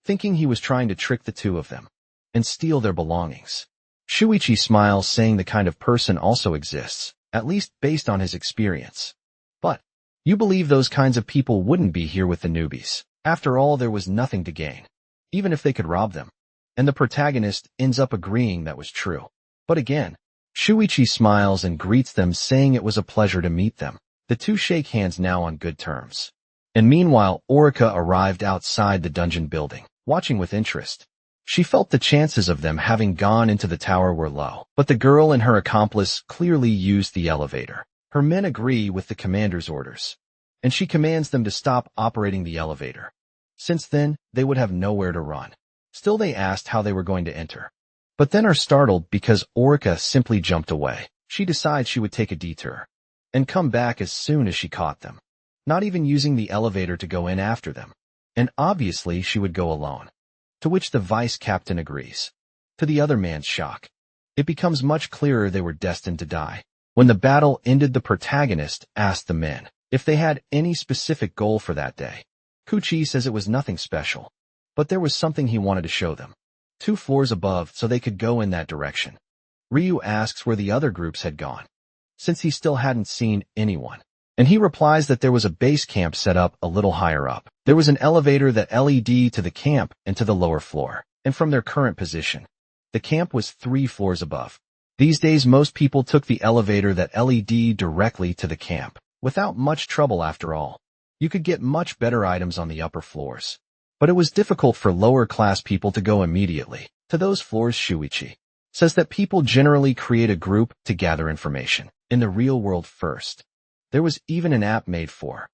thinking he was trying to trick the two of them and steal their belongings. Shuichi smiles, saying the kind of person also exists, at least based on his experience. But you believe those kinds of people wouldn't be here with the newbies. After all, there was nothing to gain, even if they could rob them. And the protagonist ends up agreeing that was true. But again, Shuichi smiles and greets them, saying it was a pleasure to meet them. The two shake hands now on good terms. And meanwhile, Orica arrived outside the dungeon building, watching with interest. She felt the chances of them having gone into the tower were low, but the girl and her accomplice clearly used the elevator. Her men agree with the commander's orders, and she commands them to stop operating the elevator. Since then, they would have nowhere to run. Still, they asked how they were going to enter, but then are startled because Orica simply jumped away. She decides she would take a detour and come back as soon as she caught them, not even using the elevator to go in after them. And obviously she would go alone, to which the vice captain agrees. To the other man's shock, it becomes much clearer they were destined to die. When the battle ended, the protagonist asked the men if they had any specific goal for that day. Kuchi says it was nothing special, but there was something he wanted to show them. 2 floors above, so they could go in that direction. Ryu asks where the other groups had gone, since he still hadn't seen anyone. And he replies that there was a base camp set up a little higher up. There was an elevator that led to the camp and to the lower floor, and from their current position, the camp was 3 floors above. These days, most people took the elevator that led directly to the camp, without much trouble after all. You could get much better items on the upper floors, but it was difficult for lower-class people to go immediately to those floors. Shuichi says that people generally create a group to gather information in the real world first. There was even an app made for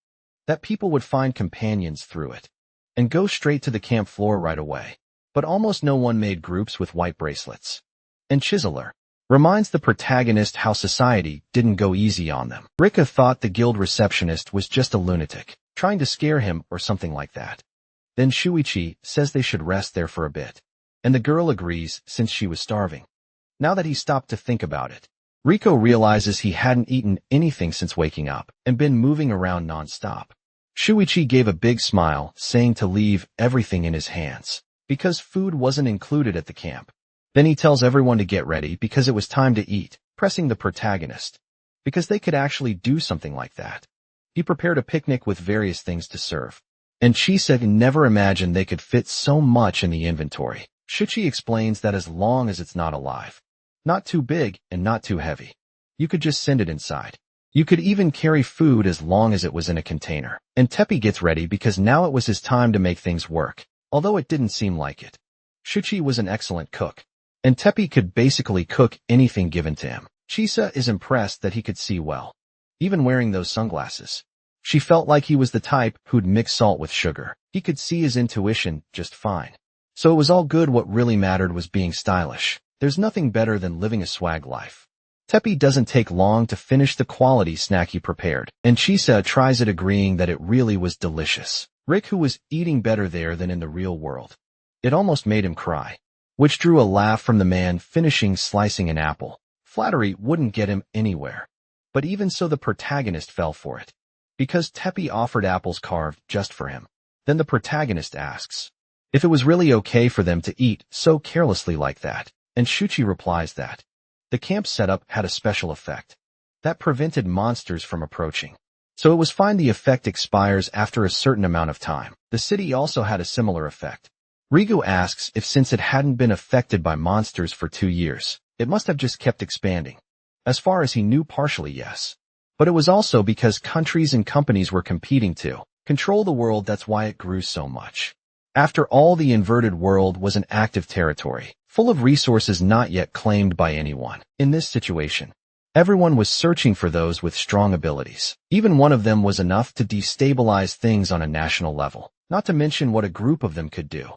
that people would find companions through it and go straight to the camp floor right away. But almost no one made groups with white bracelets. And Chiseler reminds the protagonist how society didn't go easy on them. Rika thought the guild receptionist was just a lunatic, trying to scare him or something like that. Then Shuichi says they should rest there for a bit, and the girl agrees since she was starving. Now that he stopped to think about it, Rico realizes he hadn't eaten anything since waking up and been moving around non-stop. Shuichi gave a big smile, saying to leave everything in his hands, because food wasn't included at the camp. Then he tells everyone to get ready because it was time to eat, pressing the protagonist, because they could actually do something like that. He prepared a picnic with various things to serve, and she said never imagined they could fit so much in the inventory. Shuichi explains that as long as it's not alive, not too big and not too heavy, you could just send it inside. You could even carry food as long as it was in a container. And Teppei gets ready because now it was his time to make things work, although it didn't seem like it. Shuichi was an excellent cook, and Teppei could basically cook anything given to him. Chisa is impressed that he could see well, even wearing those sunglasses. She felt like he was the type who'd mix salt with sugar. He could see his intuition just fine. So it was all good. What really mattered was being stylish. There's nothing better than living a swag life. Teppei doesn't take long to finish the quality snack he prepared, and Chisa tries it, agreeing that it really was delicious. Rick, who was eating better there than in the real world, it almost made him cry, which drew a laugh from the man finishing slicing an apple. Flattery wouldn't get him anywhere, but even so the protagonist fell for it, because Teppei offered apples carved just for him. Then the protagonist asks if it was really okay for them to eat so carelessly like that. And Shuichi replies that the camp setup had a special effect that prevented monsters from approaching. So it was fine. The effect expires after a certain amount of time. The city also had a similar effect. Rigo asks if since it hadn't been affected by monsters for 2 years, it must have just kept expanding. As far as he knew, partially yes. But it was also because countries and companies were competing to control the world. That's why it grew so much. After all, the inverted world was an active territory, full of resources not yet claimed by anyone. In this situation, Everyone was searching for those with strong abilities. Even one of them was enough to destabilize things on a national level, not to mention what a group of them could do.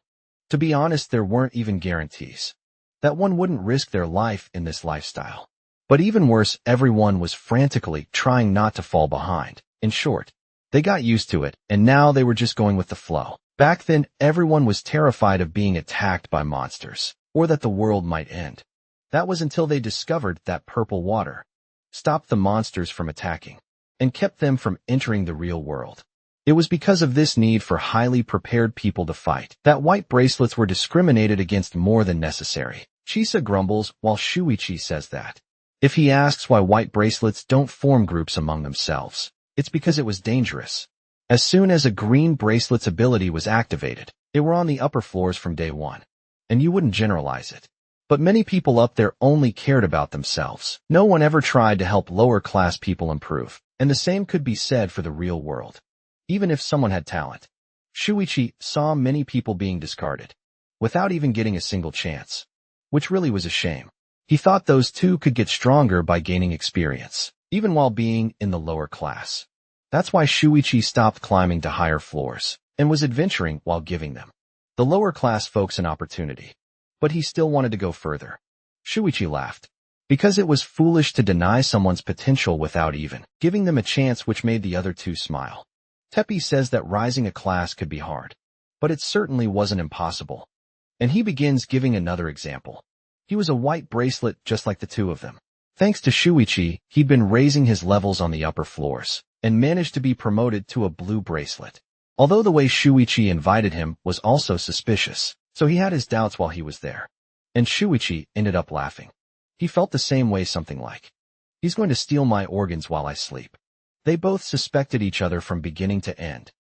To be honest, there weren't even guarantees that one wouldn't risk their life in this lifestyle. But even worse, everyone was frantically trying not to fall behind. In short, they got used to it, and now they were just going with the flow. Back then, everyone was terrified of being attacked by monsters, or that the world might end. That was until they discovered that purple water stopped the monsters from attacking and kept them from entering the real world. It was because of this need for highly prepared people to fight that white bracelets were discriminated against more than necessary. Chisa grumbles while Shuichi says that if he asks why white bracelets don't form groups among themselves, it's because it was dangerous. As soon as a green bracelet's ability was activated, they were on the upper floors from day one. And you wouldn't generalize it. But many people up there only cared about themselves. No one ever tried to help lower-class people improve. And the same could be said for the real world. Even if someone had talent. Shuichi saw many people being discarded, without even getting a single chance. Which really was a shame. He thought those two could get stronger by gaining experience, even while being in the lower class. That's why Shuichi stopped climbing to higher floors, and was adventuring while giving them, the lower class folks, an opportunity. But he still wanted to go further. Shuichi laughed, because it was foolish to deny someone's potential without even giving them a chance, which made the other two smile. Teppei says that rising a class could be hard, but it certainly wasn't impossible. And he begins giving another example. He was a white bracelet just like the two of them. Thanks to Shuichi, he'd been raising his levels on the upper floors, and managed to be promoted to a blue bracelet. Although the way Shuichi invited him was also suspicious, so he had his doubts while he was there. And Shuichi ended up laughing. He felt the same way, something like, he's going to steal my organs while I sleep. They both suspected each other from beginning to end.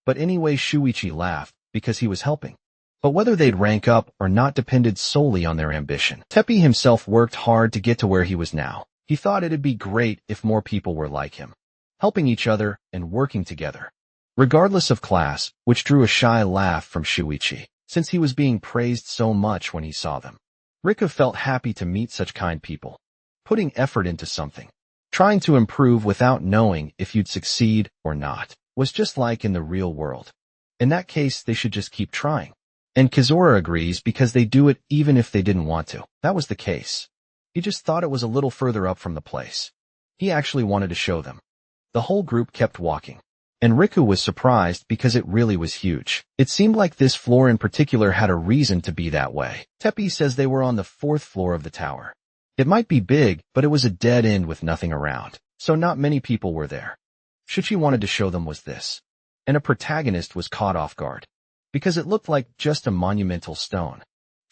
But anyway, Shuichi laughed, because he was helping. But whether they'd rank up or not depended solely on their ambition. Teppei himself worked hard to get to where he was now. He thought it'd be great if more people were like him, helping each other and working together, regardless of class, which drew a shy laugh from Shuichi, since he was being praised so much when he saw them. Riku felt happy to meet such kind people, putting effort into something. Trying to improve without knowing if you'd succeed or not was just like in the real world. In that case, they should just keep trying. And Kizora agrees because they do it even if they didn't want to. That was the case. He just thought it was a little further up from the place. He actually wanted to show them. The whole group kept walking. And Riku was surprised because it really was huge. It seemed like this floor in particular had a reason to be that way. Teppei says they were on the 4th floor of the tower. It might be big, but it was a dead end with nothing around, so not many people were there. Shuichi wanted to show them was this. And a protagonist was caught off guard, because it looked like just a monumental stone.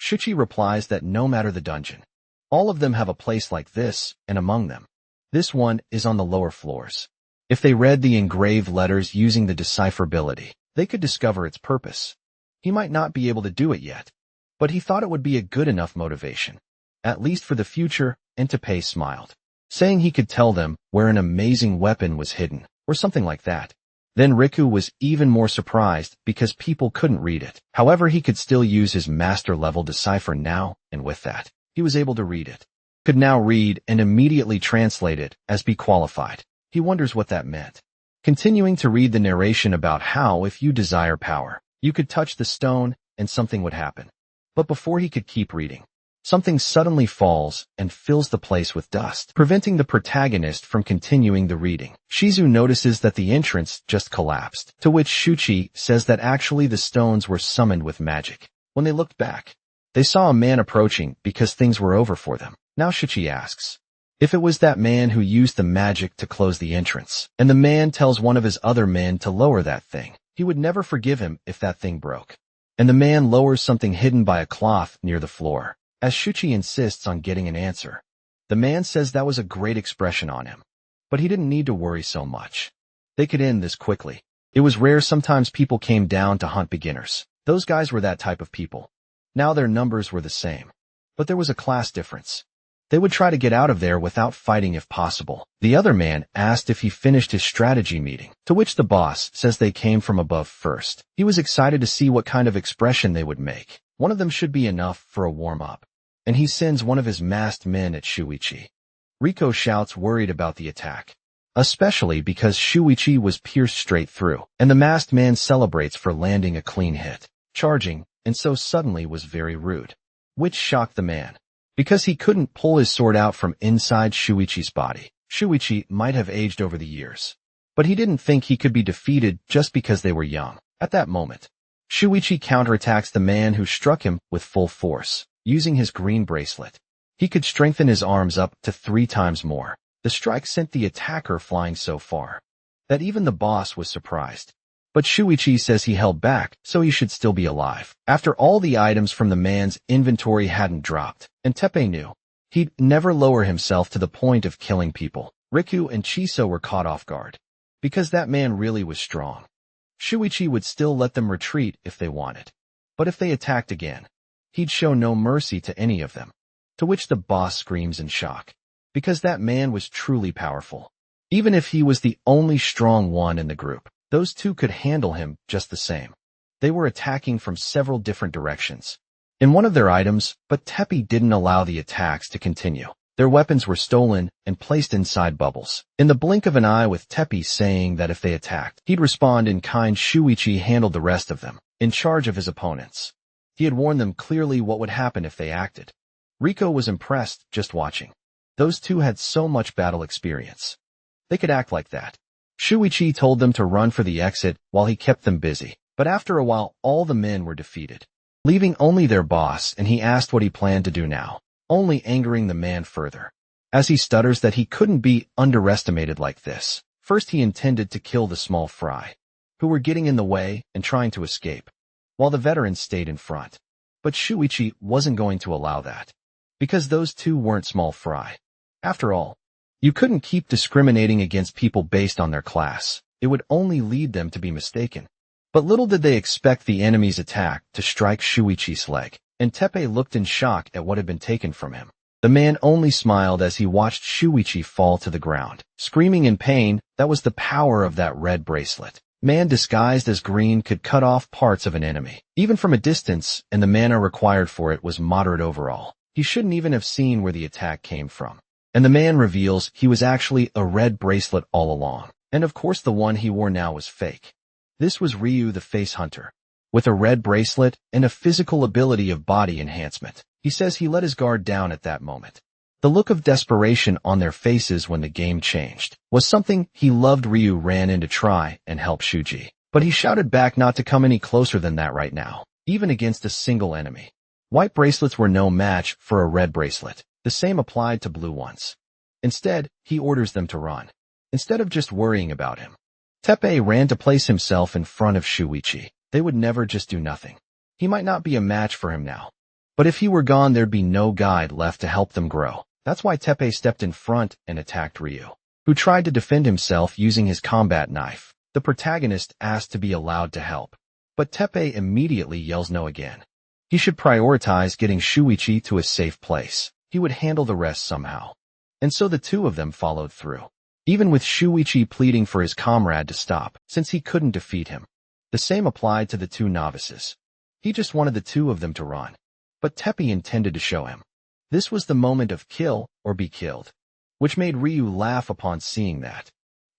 Shuichi replies that no matter the dungeon, all of them have a place like this, and among them, this one is on the lower floors. If they read the engraved letters using the decipherability, they could discover its purpose. He might not be able to do it yet, but he thought it would be a good enough motivation, at least for the future, and Teppei smiled, saying he could tell them where an amazing weapon was hidden, or something like that. Then Riku was even more surprised because people couldn't read it. However, he could still use his master-level decipher now, and with that, he was able to read it. Could now read and immediately translate it as be qualified. He wonders what that meant. Continuing to read the narration about how if you desire power, you could touch the stone and something would happen. But before he could keep reading, something suddenly falls and fills the place with dust, preventing the protagonist from continuing the reading. Shizu notices that the entrance just collapsed, to which Shuichi says that actually the stones were summoned with magic. When they looked back, they saw a man approaching because things were over for them. Now Shuichi asks if it was that man who used the magic to close the entrance, and the man tells one of his other men to lower that thing. He would never forgive him if that thing broke. And the man lowers something hidden by a cloth near the floor, as Shuichi insists on getting an answer. The man says that was a great expression on him, but he didn't need to worry so much. They could end this quickly. It was rare sometimes people came down to hunt beginners. Those guys were that type of people. Now their numbers were the same. But there was a class difference. They would try to get out of there without fighting if possible. The other man asked if he finished his strategy meeting, to which the boss says they came from above first. He was excited to see what kind of expression they would make. One of them should be enough for a warm-up. And he sends one of his masked men at Shuichi. Riko shouts, worried about the attack, especially because Shuichi was pierced straight through, and the masked man celebrates for landing a clean hit, charging, and so suddenly was very rude, which shocked the man, because he couldn't pull his sword out from inside Shuichi's body. Shuichi might have aged over the years, but he didn't think he could be defeated just because they were young. At that moment, Shuichi counterattacks the man who struck him with full force, using his green bracelet. He could strengthen his arms up to 3 times more. The strike sent the attacker flying so far that even the boss was surprised. But Shuichi says he held back, so he should still be alive. After all the items from the man's inventory hadn't dropped, and Teppei knew he'd never lower himself to the point of killing people, Riku and Chiso were caught off guard. Because that man really was strong. Shuichi would still let them retreat if they wanted. But if they attacked again, he'd show no mercy to any of them. To which the boss screams in shock. Because that man was truly powerful. Even if he was the only strong one in the group, those two could handle him just the same. They were attacking from several different directions in one of their items, but Teppei didn't allow the attacks to continue. Their weapons were stolen and placed inside bubbles. In the blink of an eye, with Teppei saying that if they attacked, he'd respond in kind, Shuichi handled the rest of them, in charge of his opponents. He had warned them clearly what would happen if they acted. Riko was impressed just watching. Those two had so much battle experience. They could act like that. Shuichi told them to run for the exit while he kept them busy, but after a while all the men were defeated, leaving only their boss, and he asked what he planned to do now, only angering the man further, as he stutters that he couldn't be underestimated like this. First he intended to kill the small fry, who were getting in the way and trying to escape, while the veterans stayed in front. But Shuichi wasn't going to allow that, because those two weren't small fry. After all, you couldn't keep discriminating against people based on their class. It would only lead them to be mistaken. But little did they expect the enemy's attack to strike Shuichi's leg, and Teppei looked in shock at what had been taken from him. The man only smiled as he watched Shuichi fall to the ground, screaming in pain. That was the power of that red bracelet. Man disguised as green could cut off parts of an enemy, even from a distance, and the mana required for it was moderate overall. He shouldn't even have seen where the attack came from. And the man reveals he was actually a red bracelet all along. And of course the one he wore now was fake. This was Ryu the Face Hunter, with a red bracelet and a physical ability of body enhancement. He says he let his guard down at that moment. The look of desperation on their faces when the game changed was something he loved. Ryu ran in to try and help Shuji, but he shouted back not to come any closer than that right now, even against a single enemy. White bracelets were no match for a red bracelet. The same applied to blue ones. Instead, he orders them to run, instead of just worrying about him. Teppei ran to place himself in front of Shuichi. They would never just do nothing. He might not be a match for him now, but if he were gone there'd be no guide left to help them grow. That's why Teppei stepped in front and attacked Ryu, who tried to defend himself using his combat knife. The protagonist asked to be allowed to help, but Teppei immediately yells no again. He should prioritize getting Shuichi to a safe place. He would handle the rest somehow. And so the two of them followed through, even with Shuichi pleading for his comrade to stop, since he couldn't defeat him. The same applied to the two novices. He just wanted the two of them to run. But Teppei intended to show him. This was the moment of kill or be killed, which made Ryu laugh upon seeing that.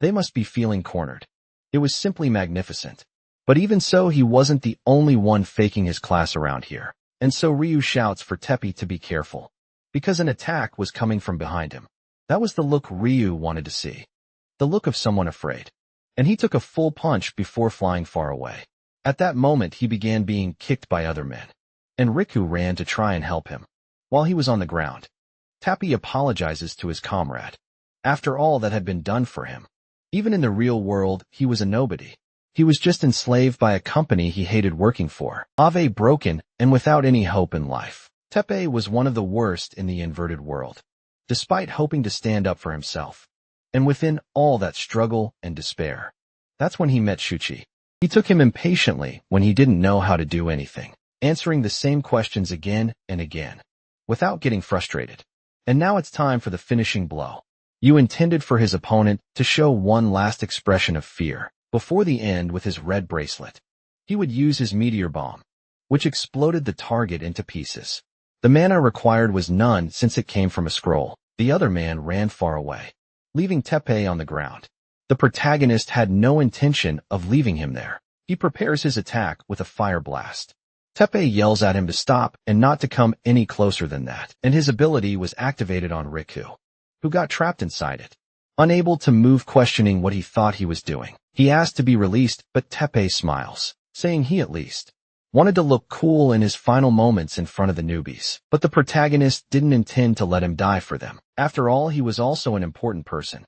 They must be feeling cornered. It was simply magnificent. But even so, he wasn't the only one faking his class around here. And so Ryu shouts for Teppei to be careful, because an attack was coming from behind him. That was the look Ryu wanted to see. The look of someone afraid. And he took a full punch before flying far away. At that moment he began being kicked by other men, and Riku ran to try and help him. While he was on the ground, Teppei apologizes to his comrade. After all that had been done for him, even in the real world he was a nobody. He was just enslaved by a company he hated working for. Ave broken and without any hope in life. Teppei was one of the worst in the inverted world, despite hoping to stand up for himself. And within all that struggle and despair, that's when he met Shuichi. He took him impatiently when he didn't know how to do anything, answering the same questions again and again, without getting frustrated. And now it's time for the finishing blow. You intended for his opponent to show one last expression of fear before the end with his red bracelet. He would use his meteor bomb, which exploded the target into pieces. The mana required was none since it came from a scroll. The other man ran far away, leaving Teppei on the ground. The protagonist had no intention of leaving him there. He prepares his attack with a fire blast. Teppei yells at him to stop and not to come any closer than that, and his ability was activated on Riku, who got trapped inside it. Unable to move, questioning what he thought he was doing, he asked to be released, but Teppei smiles, saying he at least wanted to look cool in his final moments in front of the newbies. But the protagonist didn't intend to let him die for them. After all, he was also an important person,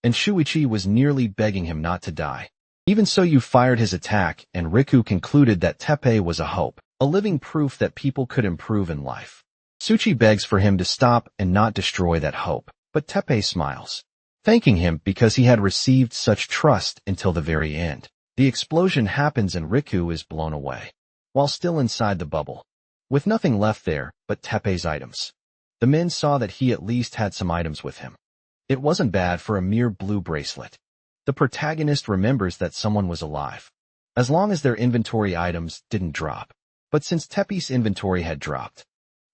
and Shuichi was nearly begging him not to die. Even so, you fired his attack, and Riku concluded that Teppei was a hope, a living proof that people could improve in life. Shuichi begs for him to stop and not destroy that hope, but Teppei smiles, thanking him because he had received such trust until the very end. The explosion happens and Riku is blown away, while still inside the bubble, with nothing left there but Teppei's items. The men saw that he at least had some items with him. It wasn't bad for a mere blue bracelet. The protagonist remembers that someone was alive, as long as their inventory items didn't drop. But since Teppei's inventory had dropped,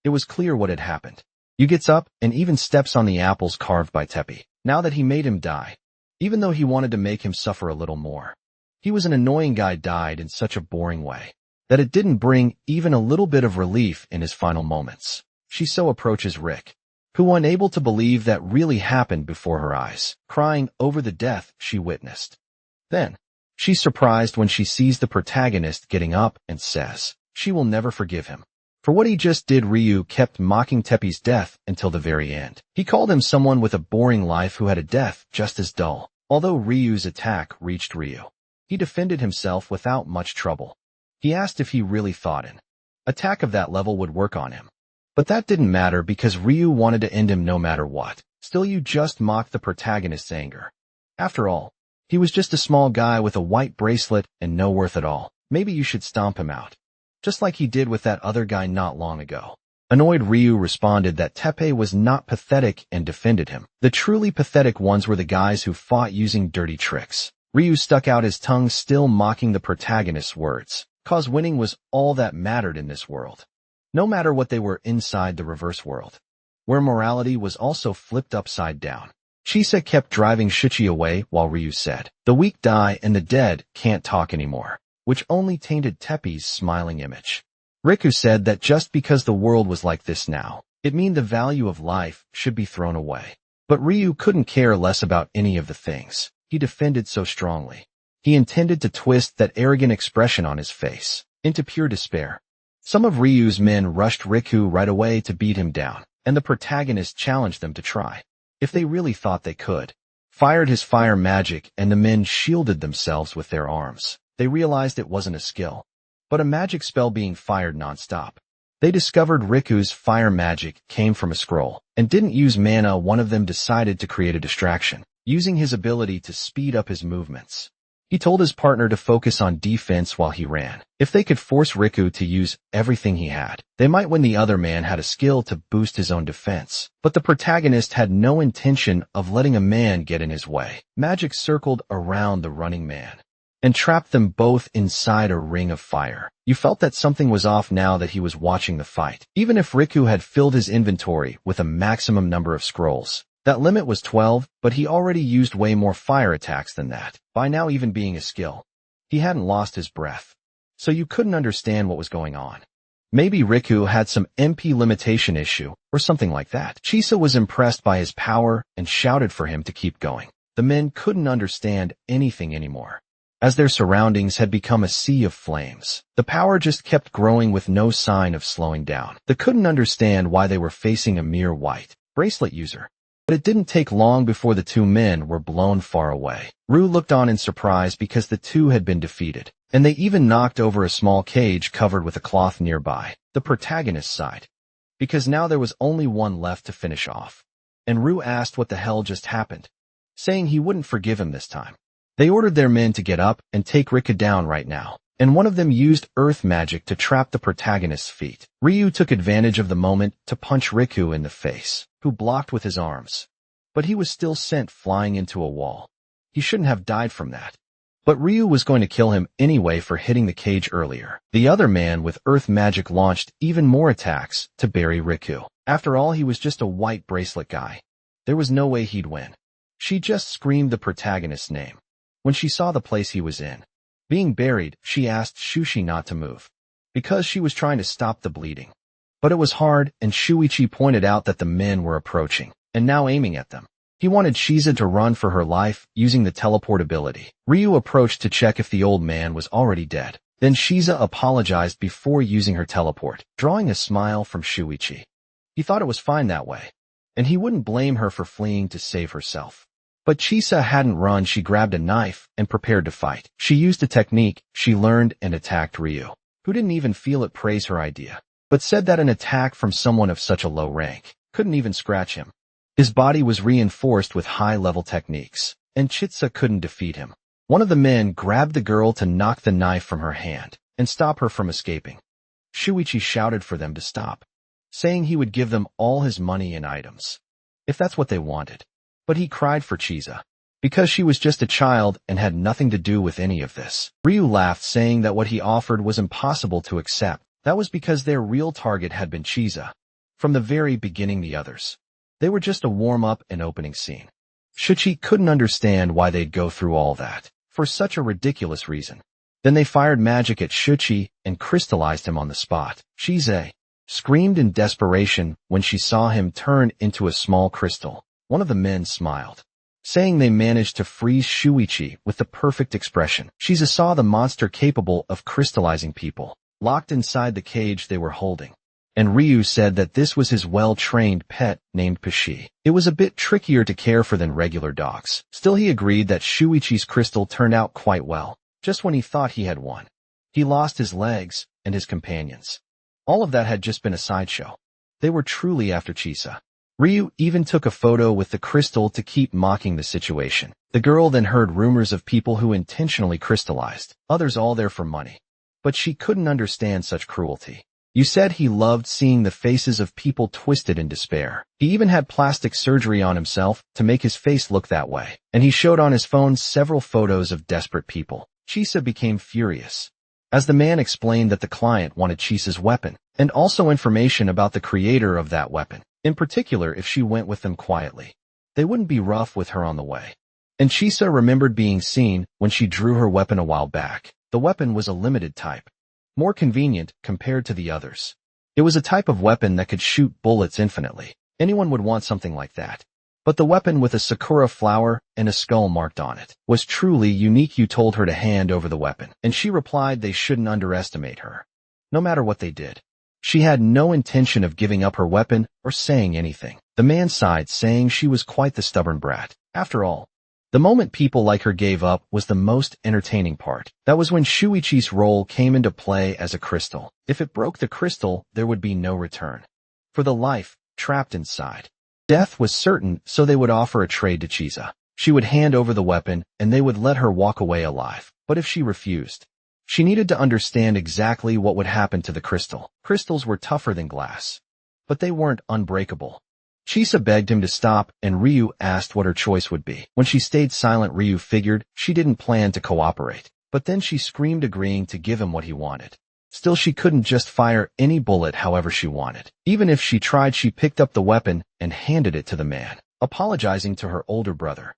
it was clear what had happened. Yu gets up and even steps on the apples carved by Teppei, now that he made him die, even though he wanted to make him suffer a little more. He was an annoying guy, died in such a boring way that it didn't bring even a little bit of relief in his final moments. She so approaches Rick, who, unable to believe that really happened before her eyes, crying over the death she witnessed. Then, she's surprised when she sees the protagonist getting up and says she will never forgive him for what he just did. Ryu kept mocking Teppei's death until the very end. He called him someone with a boring life who had a death just as dull. Although Ryu's attack reached Ryu, he defended himself without much trouble. He asked if he really thought an attack of that level would work on him. But that didn't matter because Ryu wanted to end him no matter what. Still, you just mocked the protagonist's anger. After all, he was just a small guy with a white bracelet and no worth at all. Maybe you should stomp him out, just like he did with that other guy not long ago. Annoyed, Ryu responded that Teppei was not pathetic and defended him. The truly pathetic ones were the guys who fought using dirty tricks. Ryu stuck out his tongue, still mocking the protagonist's words, cause winning was all that mattered in this world, no matter what they were inside the reverse world, where morality was also flipped upside down. Chisa kept driving Shuichi away while Ryu said, "The weak die and the dead can't talk anymore," which only tainted Teppei's smiling image. Riku said that just because the world was like this now, it meant the value of life should be thrown away. But Ryu couldn't care less about any of the things he defended so strongly. He intended to twist that arrogant expression on his face into pure despair. Some of Ryu's men rushed Riku right away to beat him down, and the protagonist challenged them to try, if they really thought they could, fired his fire magic, and the men shielded themselves with their arms. They realized it wasn't a skill, but a magic spell being fired non-stop. They discovered Riku's fire magic came from a scroll and didn't use mana. One of them decided to create a distraction, using his ability to speed up his movements. He told his partner to focus on defense while he ran. If they could force Riku to use everything he had, they might win. The other man had a skill to boost his own defense, but the protagonist had no intention of letting a man get in his way. Magic circled around the running man and trapped them both inside a ring of fire. You felt that something was off now that he was watching the fight. Even if Riku had filled his inventory with a maximum number of scrolls, that limit was 12, but he already used way more fire attacks than that. By now, even being a skill, he hadn't lost his breath, so you couldn't understand what was going on. Maybe Riku had some MP limitation issue or something like that. Chisa was impressed by his power and shouted for him to keep going. The men couldn't understand anything anymore, as their surroundings had become a sea of flames. The power just kept growing with no sign of slowing down. They couldn't understand why they were facing a mere white bracelet user. But it didn't take long before the two men were blown far away. Ryu looked on in surprise because the two had been defeated, and they even knocked over a small cage covered with a cloth nearby. The protagonist sighed, because now there was only one left to finish off. And Ryu asked what the hell just happened, saying he wouldn't forgive him this time. They ordered their men to get up and take Riku down right now, and one of them used earth magic to trap the protagonist's feet. Ryu took advantage of the moment to punch Riku in the face, who blocked with his arms. But he was still sent flying into a wall. He shouldn't have died from that. But Ryu was going to kill him anyway for hitting the cage earlier. The other man with earth magic launched even more attacks to bury Riku. After all, he was just a white bracelet guy. There was no way he'd win. She just screamed the protagonist's name. When she saw the place he was in, being buried, she asked Shuichi not to move, because she was trying to stop the bleeding. But it was hard, and Shuichi pointed out that the men were approaching, and now aiming at them. He wanted Shiza to run for her life, using the teleport ability. Ryu approached to check if the old man was already dead. Then Shiza apologized before using her teleport, drawing a smile from Shuichi. He thought it was fine that way, and he wouldn't blame her for fleeing to save herself. But Chisa hadn't run. She grabbed a knife and prepared to fight. She used a technique she learned and attacked Ryu, who didn't even feel it praise her idea, but said that an attack from someone of such a low rank couldn't even scratch him. His body was reinforced with high-level techniques, and Chitsa couldn't defeat him. One of the men grabbed the girl to knock the knife from her hand and stop her from escaping. Shuichi shouted for them to stop, saying he would give them all his money and items, if that's what they wanted. But he cried for Chisa, because she was just a child and had nothing to do with any of this. Ryu laughed, saying that what he offered was impossible to accept. That was because their real target had been Chisa. From the very beginning, the others. They were just a warm-up and opening scene. Shuichi couldn't understand why they'd go through all that, for such a ridiculous reason. Then they fired magic at Shuichi and crystallized him on the spot. Shize screamed in desperation when she saw him turn into a small crystal. One of the men smiled, saying they managed to freeze Shuichi with the perfect expression. Shiza saw the monster capable of crystallizing people, locked inside the cage they were holding. And Ryu said that this was his well-trained pet named Pashi. It was a bit trickier to care for than regular dogs. Still, he agreed that Shuichi's crystal turned out quite well. Just when he thought he had won, he lost his legs and his companions. All of that had just been a sideshow. They were truly after Chisa. Ryu even took a photo with the crystal to keep mocking the situation. The girl then heard rumors of people who intentionally crystallized, others all there for money. But she couldn't understand such cruelty. You said he loved seeing the faces of people twisted in despair. He even had plastic surgery on himself to make his face look that way, and he showed on his phone several photos of desperate people. Chisa became furious, as the man explained that the client wanted Chisa's weapon, and also information about the creator of that weapon. In particular, if she went with them quietly, they wouldn't be rough with her on the way. And Chisa remembered being seen when she drew her weapon a while back. The weapon was a limited type, more convenient compared to the others. It was a type of weapon that could shoot bullets infinitely. Anyone would want something like that. But the weapon with a sakura flower and a skull marked on it was truly unique. You told her to hand over the weapon, and she replied they shouldn't underestimate her, no matter what they did. She had no intention of giving up her weapon or saying anything. The man sighed, saying she was quite the stubborn brat. After all, the moment people like her gave up was the most entertaining part. That was when Shuichi's role came into play as a crystal. If it broke the crystal, there would be no return. For the life trapped inside, death was certain, so they would offer a trade to Chisa. She would hand over the weapon, and they would let her walk away alive. But if she refused, she needed to understand exactly what would happen to the crystal. Crystals were tougher than glass, but they weren't unbreakable. Chisa begged him to stop, and Ryu asked what her choice would be. When she stayed silent, Ryu figured she didn't plan to cooperate. But then she screamed, agreeing to give him what he wanted. Still, she couldn't just fire any bullet however she wanted. Even if she tried, she picked up the weapon and handed it to the man, apologizing to her older brother.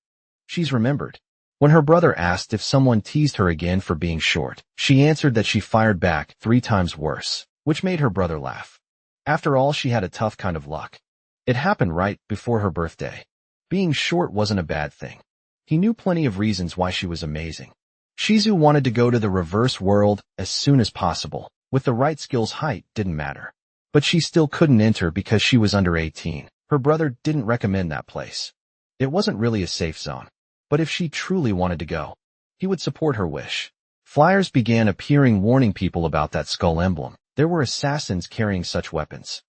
She's remembered. When her brother asked if someone teased her again for being short, she answered that she fired back 3 times worse, which made her brother laugh. After all, she had a tough kind of luck. It happened right before her birthday. Being short wasn't a bad thing. He knew plenty of reasons why she was amazing. Shizu wanted to go to the reverse world as soon as possible. With the right skills, height didn't matter. But she still couldn't enter because she was under 18. Her brother didn't recommend that place. It wasn't really a safe zone. But if she truly wanted to go, he would support her wish. Flyers began appearing warning people about that skull emblem. There were assassins carrying such weapons,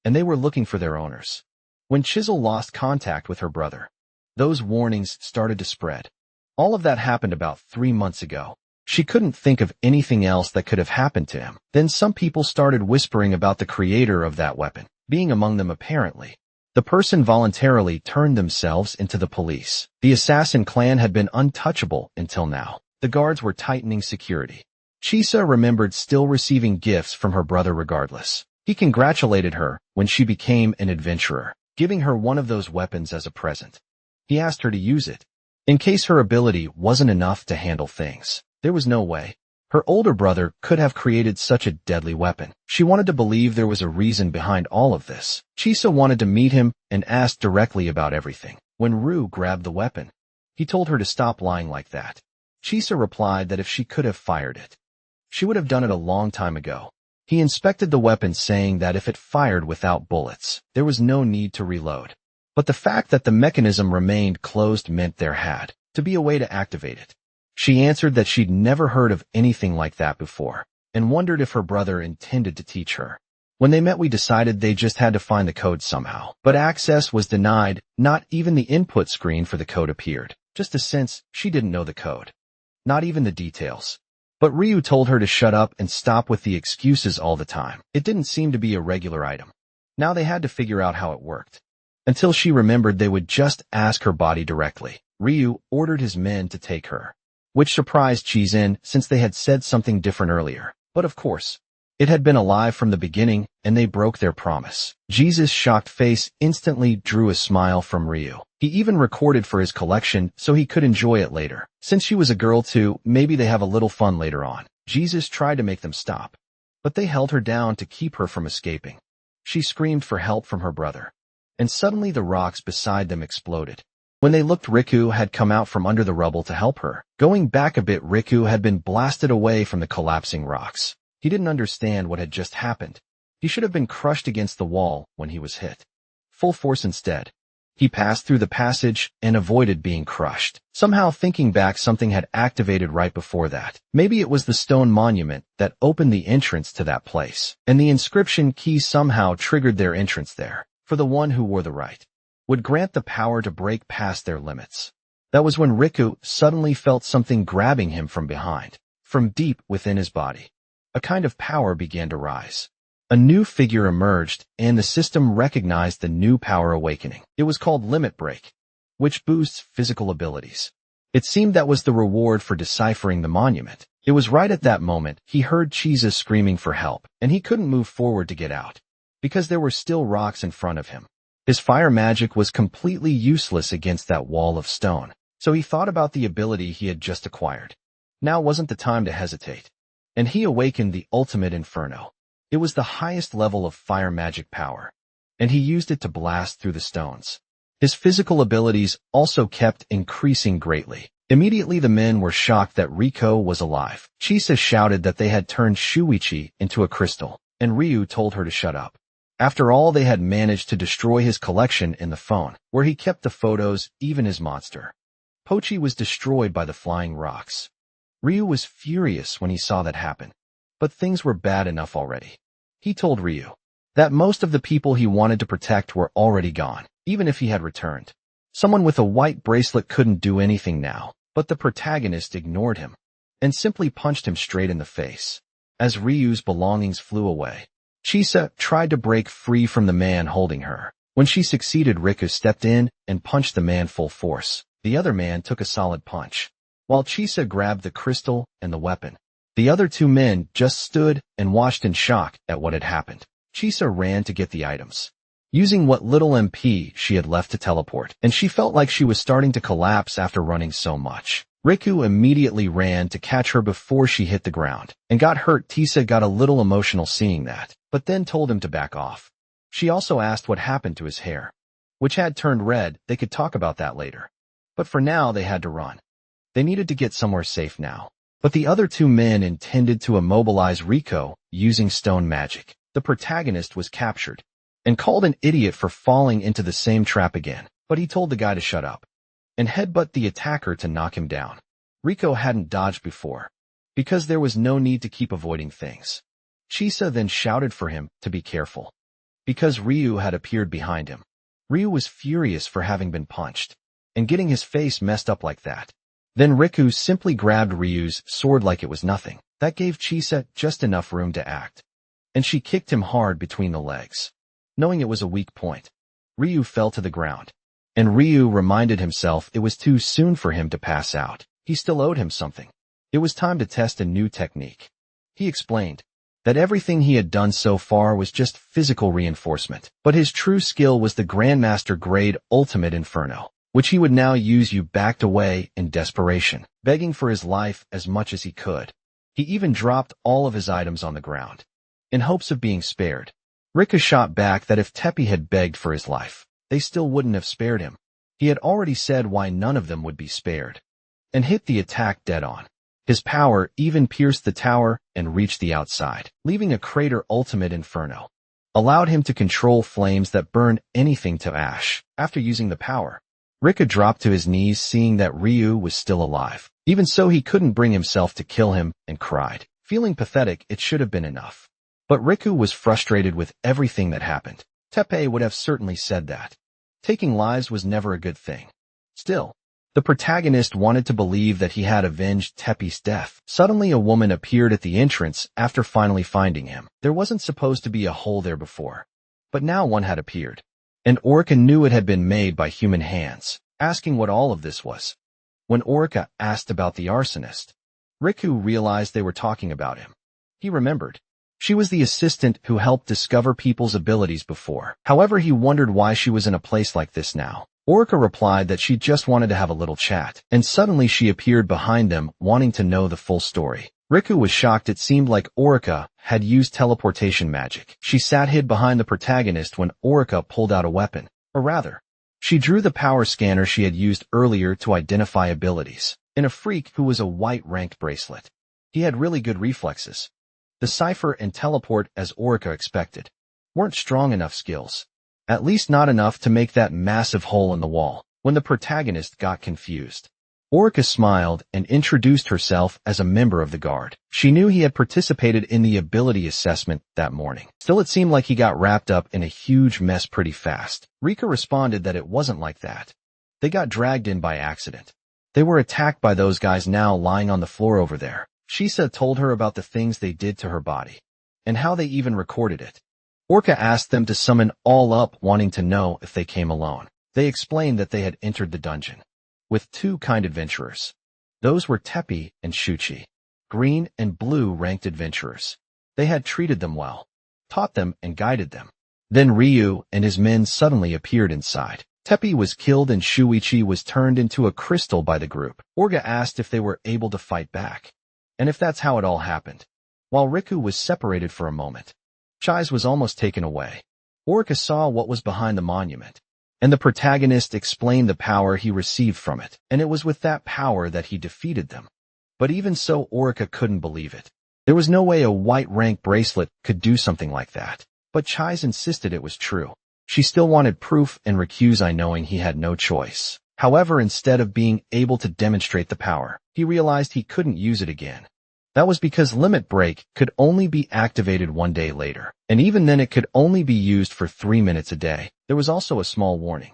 and they were looking for their owners. When Chisel lost contact with her brother, those warnings started to spread. All of that happened about 3 months ago. She couldn't think of anything else that could have happened to him. Then some people started whispering about the creator of that weapon, being among them apparently. The person voluntarily turned themselves into the police. The assassin clan had been untouchable until now. The guards were tightening security. Chisa remembered still receiving gifts from her brother regardless. He congratulated her when she became an adventurer, giving her one of those weapons as a present. He asked her to use it, in case her ability wasn't enough to handle things. There was no way her older brother could have created such a deadly weapon. She wanted to believe there was a reason behind all of this. Chisa wanted to meet him and ask directly about everything. When Ryu grabbed the weapon, he told her to stop lying like that. Chisa replied that if she could have fired it, she would have done it a long time ago. He inspected the weapon, saying that if it fired without bullets, there was no need to reload. But the fact that the mechanism remained closed meant there had to be a way to activate it. She answered that she'd never heard of anything like that before, and wondered if her brother intended to teach her. When they met, we decided they just had to find the code somehow. But access was denied. Not even the input screen for the code appeared. Just a sense she didn't know the code. Not even the details. But Ryu told her to shut up and stop with the excuses all the time. It didn't seem to be a regular item. Now they had to figure out how it worked. Until she remembered they would just ask her body directly. Ryu ordered his men to take her, which surprised Chizin since they had said something different earlier. But of course, it had been alive from the beginning, and they broke their promise. Jesus' shocked face instantly drew a smile from Ryu. He even recorded for his collection so he could enjoy it later. Since she was a girl too, maybe they have a little fun later on. Jesus tried to make them stop, but they held her down to keep her from escaping. She screamed for help from her brother, and suddenly the rocks beside them exploded. When they looked, Riku had come out from under the rubble to help her. Going back a bit, Riku had been blasted away from the collapsing rocks. He didn't understand what had just happened. He should have been crushed against the wall when he was hit. Full force instead. He passed through the passage and avoided being crushed. Somehow, thinking back, something had activated right before that. Maybe it was the stone monument that opened the entrance to that place, and the inscription key somehow triggered their entrance there. For the one who wore the right would grant the power to break past their limits. That was when Riku suddenly felt something grabbing him from behind, from deep within his body. A kind of power began to rise. A new figure emerged, and the system recognized the new power awakening. It was called Limit Break, which boosts physical abilities. It seemed that was the reward for deciphering the monument. It was right at that moment he heard Chisa screaming for help, and he couldn't move forward to get out, because there were still rocks in front of him. His fire magic was completely useless against that wall of stone, so he thought about the ability he had just acquired. Now wasn't the time to hesitate. And he awakened the ultimate inferno. It was the highest level of fire magic power, and he used it to blast through the stones. His physical abilities also kept increasing greatly. Immediately the men were shocked that Riko was alive. Chisa shouted that they had turned Shuichi into a crystal, and Ryu told her to shut up. After all, they had managed to destroy his collection in the phone, where he kept the photos, even his monster. Pochi was destroyed by the flying rocks. Ryu was furious when he saw that happen, but things were bad enough already. He told Ryu that most of the people he wanted to protect were already gone, even if he had returned. Someone with a white bracelet couldn't do anything now, but the protagonist ignored him and simply punched him straight in the face. As Ryu's belongings flew away, Chisa tried to break free from the man holding her. When she succeeded, Riku stepped in and punched the man full force. The other man took a solid punch, while Chisa grabbed the crystal and the weapon. The other two men just stood and watched in shock at what had happened. Chisa ran to get the items, using what little MP she had left to teleport, and she felt like she was starting to collapse after running so much. Riku immediately ran to catch her before she hit the ground and got hurt. Chisa got a little emotional seeing that, but then told him to back off. She also asked what happened to his hair, which had turned red. They could talk about that later. But for now, they had to run. They needed to get somewhere safe now. But the other two men intended to immobilize Riko using stone magic. The protagonist was captured and called an idiot for falling into the same trap again, but he told the guy to shut up and headbutt the attacker to knock him down. Riko hadn't dodged before, because there was no need to keep avoiding things. Chisa then shouted for him to be careful, because Ryu had appeared behind him. Ryu was furious for having been punched and getting his face messed up like that. Then Riku simply grabbed Ryu's sword like it was nothing. That gave Chisa just enough room to act, and she kicked him hard between the legs. Knowing it was a weak point, Ryu fell to the ground, and Ryu reminded himself it was too soon for him to pass out. He still owed him something. It was time to test a new technique. He explained, that everything he had done so far was just physical reinforcement, but his true skill was the Grandmaster grade Ultimate Inferno, which he would now use. You backed away in desperation, begging for his life as much as he could. He even dropped all of his items on the ground, in hopes of being spared. Riku shot back that if Teppei had begged for his life, they still wouldn't have spared him. He had already said why none of them would be spared, and hit the attack dead on. His power even pierced the tower and reached the outside, leaving a crater. Ultimate Inferno allowed him to control flames that burned anything to ash. After using the power, Riku dropped to his knees seeing that Ryu was still alive. Even so, he couldn't bring himself to kill him and cried, feeling pathetic. It should have been enough. But Riku was frustrated with everything that happened. Teppei would have certainly said that taking lives was never a good thing. Still, the protagonist wanted to believe that he had avenged Teppei's death. Suddenly a woman appeared at the entrance after finally finding him. There wasn't supposed to be a hole there before, but now one had appeared. And Orica knew it had been made by human hands, asking what all of this was. When Orica asked about the arsonist, Riku realized they were talking about him. He remembered. She was the assistant who helped discover people's abilities before. However, he wondered why she was in a place like this now. Orica replied that she just wanted to have a little chat, and suddenly she appeared behind them, wanting to know the full story. Riku was shocked. It seemed like Orica had used teleportation magic. She sat hid behind the protagonist when Orica pulled out a weapon. Or rather, she drew the power scanner she had used earlier to identify abilities in a freak who was a white-ranked bracelet. He had really good reflexes. The cipher and teleport, as Orica expected, weren't strong enough skills. At least not enough to make that massive hole in the wall. When the protagonist got confused, Orica smiled and introduced herself as a member of the guard. She knew he had participated in the ability assessment that morning. Still, it seemed like he got wrapped up in a huge mess pretty fast. Rika responded that it wasn't like that. They got dragged in by accident. They were attacked by those guys now lying on the floor over there. Shisa told her about the things they did to her body, and how they even recorded it. Orca asked them to summon all up, wanting to know if they came alone. They explained that they had entered the dungeon with two kind adventurers. Those were Teppei and Shuchi, green and blue ranked adventurers. They had treated them well, taught them and guided them. Then Ryu and his men suddenly appeared inside. Teppei was killed and Shuichi was turned into a crystal by the group. Orga asked if they were able to fight back, and if that's how it all happened. While Riku was separated for a moment, Chai's was almost taken away. Orca saw what was behind the monument, and the protagonist explained the power he received from it, and it was with that power that he defeated them. But even so, Orca couldn't believe it. There was no way a white rank bracelet could do something like that. But Chai's insisted it was true. She still wanted proof and Riku's knowing he had no choice. However, instead of being able to demonstrate the power, he realized he couldn't use it again. That was because Limit Break could only be activated one day later, and even then it could only be used for 3 minutes a day. There was also a small warning.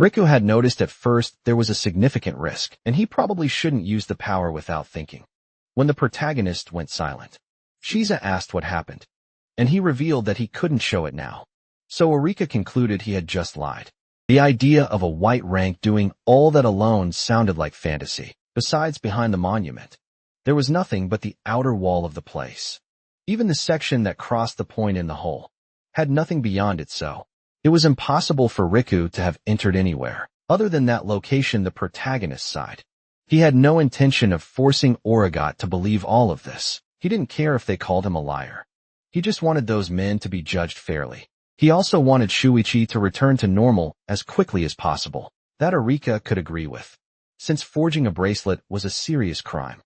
Riku had noticed at first there was a significant risk, and he probably shouldn't use the power without thinking. When the protagonist went silent, Shiza asked what happened, and he revealed that he couldn't show it now. So Erika concluded he had just lied. The idea of a white rank doing all that alone sounded like fantasy. Besides, behind the monument, there was nothing but the outer wall of the place. Even the section that crossed the point in the hole had nothing beyond it, so it was impossible for Riku to have entered anywhere other than that location, the protagonist's side. He had no intention of forcing Origot to believe all of this. He didn't care if they called him a liar. He just wanted those men to be judged fairly. He also wanted Shuichi to return to normal as quickly as possible. That Erika could agree with, since forging a bracelet was a serious crime.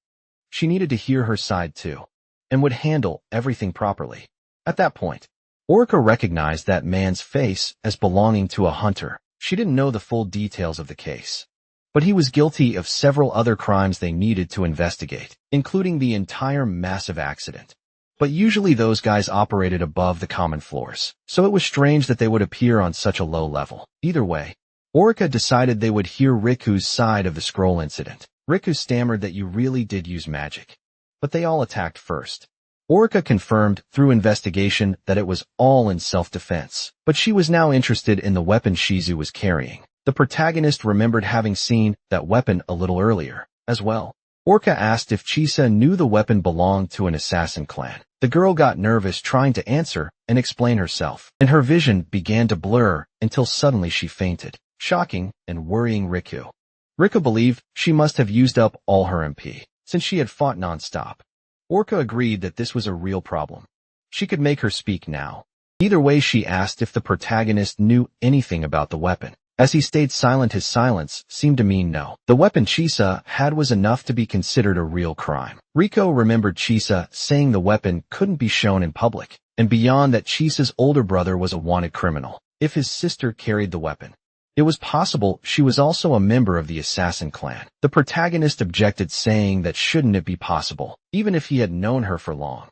She needed to hear her side too, and would handle everything properly. At that point, Orica recognized that man's face as belonging to a hunter. She didn't know the full details of the case, but he was guilty of several other crimes they needed to investigate, including the entire massive accident. But usually those guys operated above the common floors, so it was strange that they would appear on such a low level. Either way, Orica decided they would hear Riku's side of the scroll incident. Riku stammered that you really did use magic, but they all attacked first. Orica confirmed through investigation that it was all in self-defense, but she was now interested in the weapon Shizu was carrying. The protagonist remembered having seen that weapon a little earlier, as well. Orca asked if Chisa knew the weapon belonged to an assassin clan. The girl got nervous trying to answer and explain herself, and her vision began to blur until suddenly she fainted, shocking and worrying Riku. Riku believed she must have used up all her MP, since she had fought non-stop. Orca agreed that this was a real problem. She could make her speak now. Either way, she asked if the protagonist knew anything about the weapon. As he stayed silent, his silence seemed to mean no. The weapon Chisa had was enough to be considered a real crime. Rico remembered Chisa saying the weapon couldn't be shown in public, and beyond that, Chisa's older brother was a wanted criminal if his sister carried the weapon. It was possible she was also a member of the assassin clan. The protagonist objected, saying that shouldn't it be possible, even if he had known her for long.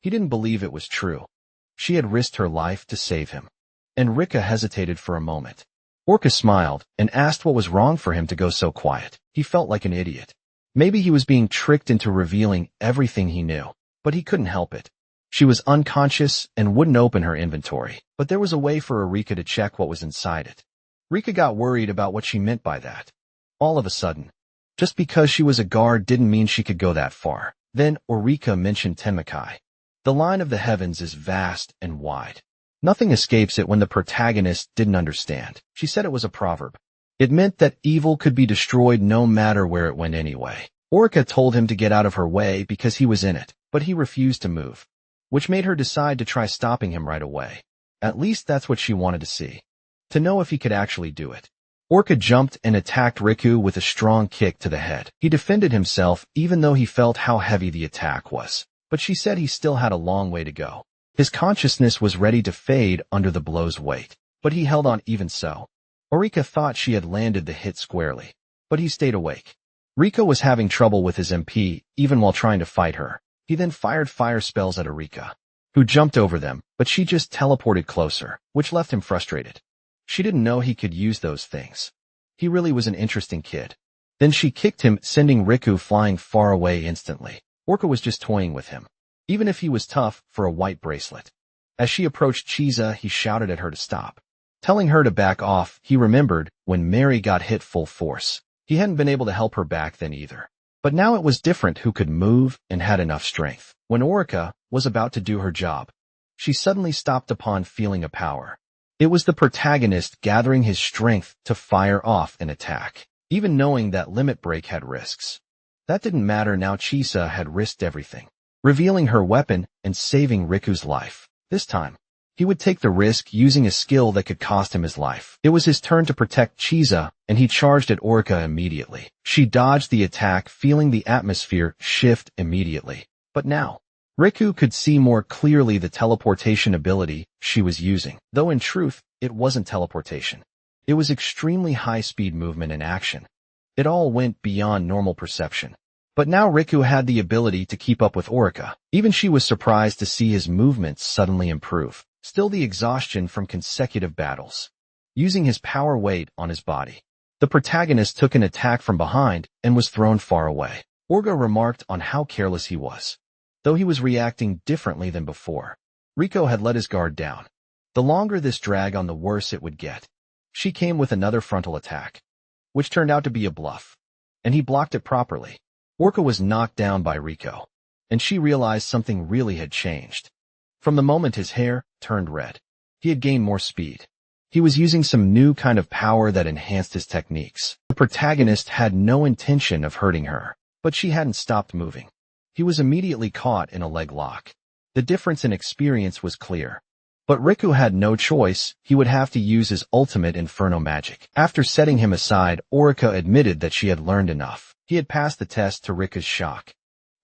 He didn't believe it was true. She had risked her life to save him. And Rika hesitated for a moment. Orca smiled and asked what was wrong for him to go so quiet. He felt like an idiot. Maybe he was being tricked into revealing everything he knew, but he couldn't help it. She was unconscious and wouldn't open her inventory, but there was a way for Rika to check what was inside it. Rika got worried about what she meant by that. All of a sudden, just because she was a guard didn't mean she could go that far. Then Eureka mentioned Tenmakai. The line of the heavens is vast and wide. Nothing escapes it when the protagonist didn't understand. She said it was a proverb. It meant that evil could be destroyed no matter where it went anyway. Orca told him to get out of her way because he was in it, but he refused to move, which made her decide to try stopping him right away. At least that's what she wanted to see. To know if he could actually do it. Orca jumped and attacked Riku with a strong kick to the head. He defended himself even though he felt how heavy the attack was, but she said he still had a long way to go. His consciousness was ready to fade under the blow's weight, but he held on even so. Eureka thought she had landed the hit squarely, but he stayed awake. Rika was having trouble with his MP even while trying to fight her. He then fired fire spells at Eureka, who jumped over them, but she just teleported closer, which left him frustrated. She didn't know he could use those things. He really was an interesting kid. Then she kicked him, sending Riku flying far away instantly. Orca was just toying with him, even if he was tough for a white bracelet. As she approached Chisa, he shouted at her to stop, telling her to back off. He remembered when Mary got hit full force. He hadn't been able to help her back then either. But now it was different, who could move and had enough strength. When Orca was about to do her job, she suddenly stopped upon feeling a power. It was the protagonist gathering his strength to fire off an attack, even knowing that limit break had risks. That didn't matter now. Chisa had risked everything, revealing her weapon and saving Riku's life. This time, he would take the risk using a skill that could cost him his life. It was his turn to protect Chisa, and he charged at Orca immediately. She dodged the attack, feeling the atmosphere shift immediately. But now, Riku could see more clearly the teleportation ability she was using, though in truth, it wasn't teleportation. It was extremely high-speed movement and action. It all went beyond normal perception. But now Riku had the ability to keep up with Orca. Even she was surprised to see his movements suddenly improve. Still the exhaustion from consecutive battles. Using his power weight on his body, the protagonist took an attack from behind and was thrown far away. Orca remarked on how careless he was, though he was reacting differently than before. Riku had let his guard down. The longer this dragged on, the worse it would get. She came with another frontal attack, which turned out to be a bluff, and he blocked it properly. Orca was knocked down by Riku, and she realized something really had changed. From the moment his hair turned red, he had gained more speed. He was using some new kind of power that enhanced his techniques. The protagonist had no intention of hurting her, but she hadn't stopped moving. He was immediately caught in a leg lock. The difference in experience was clear. But Riku had no choice. He would have to use his ultimate inferno magic. After setting him aside, Orca admitted that she had learned enough. He had passed the test, to Riku's shock,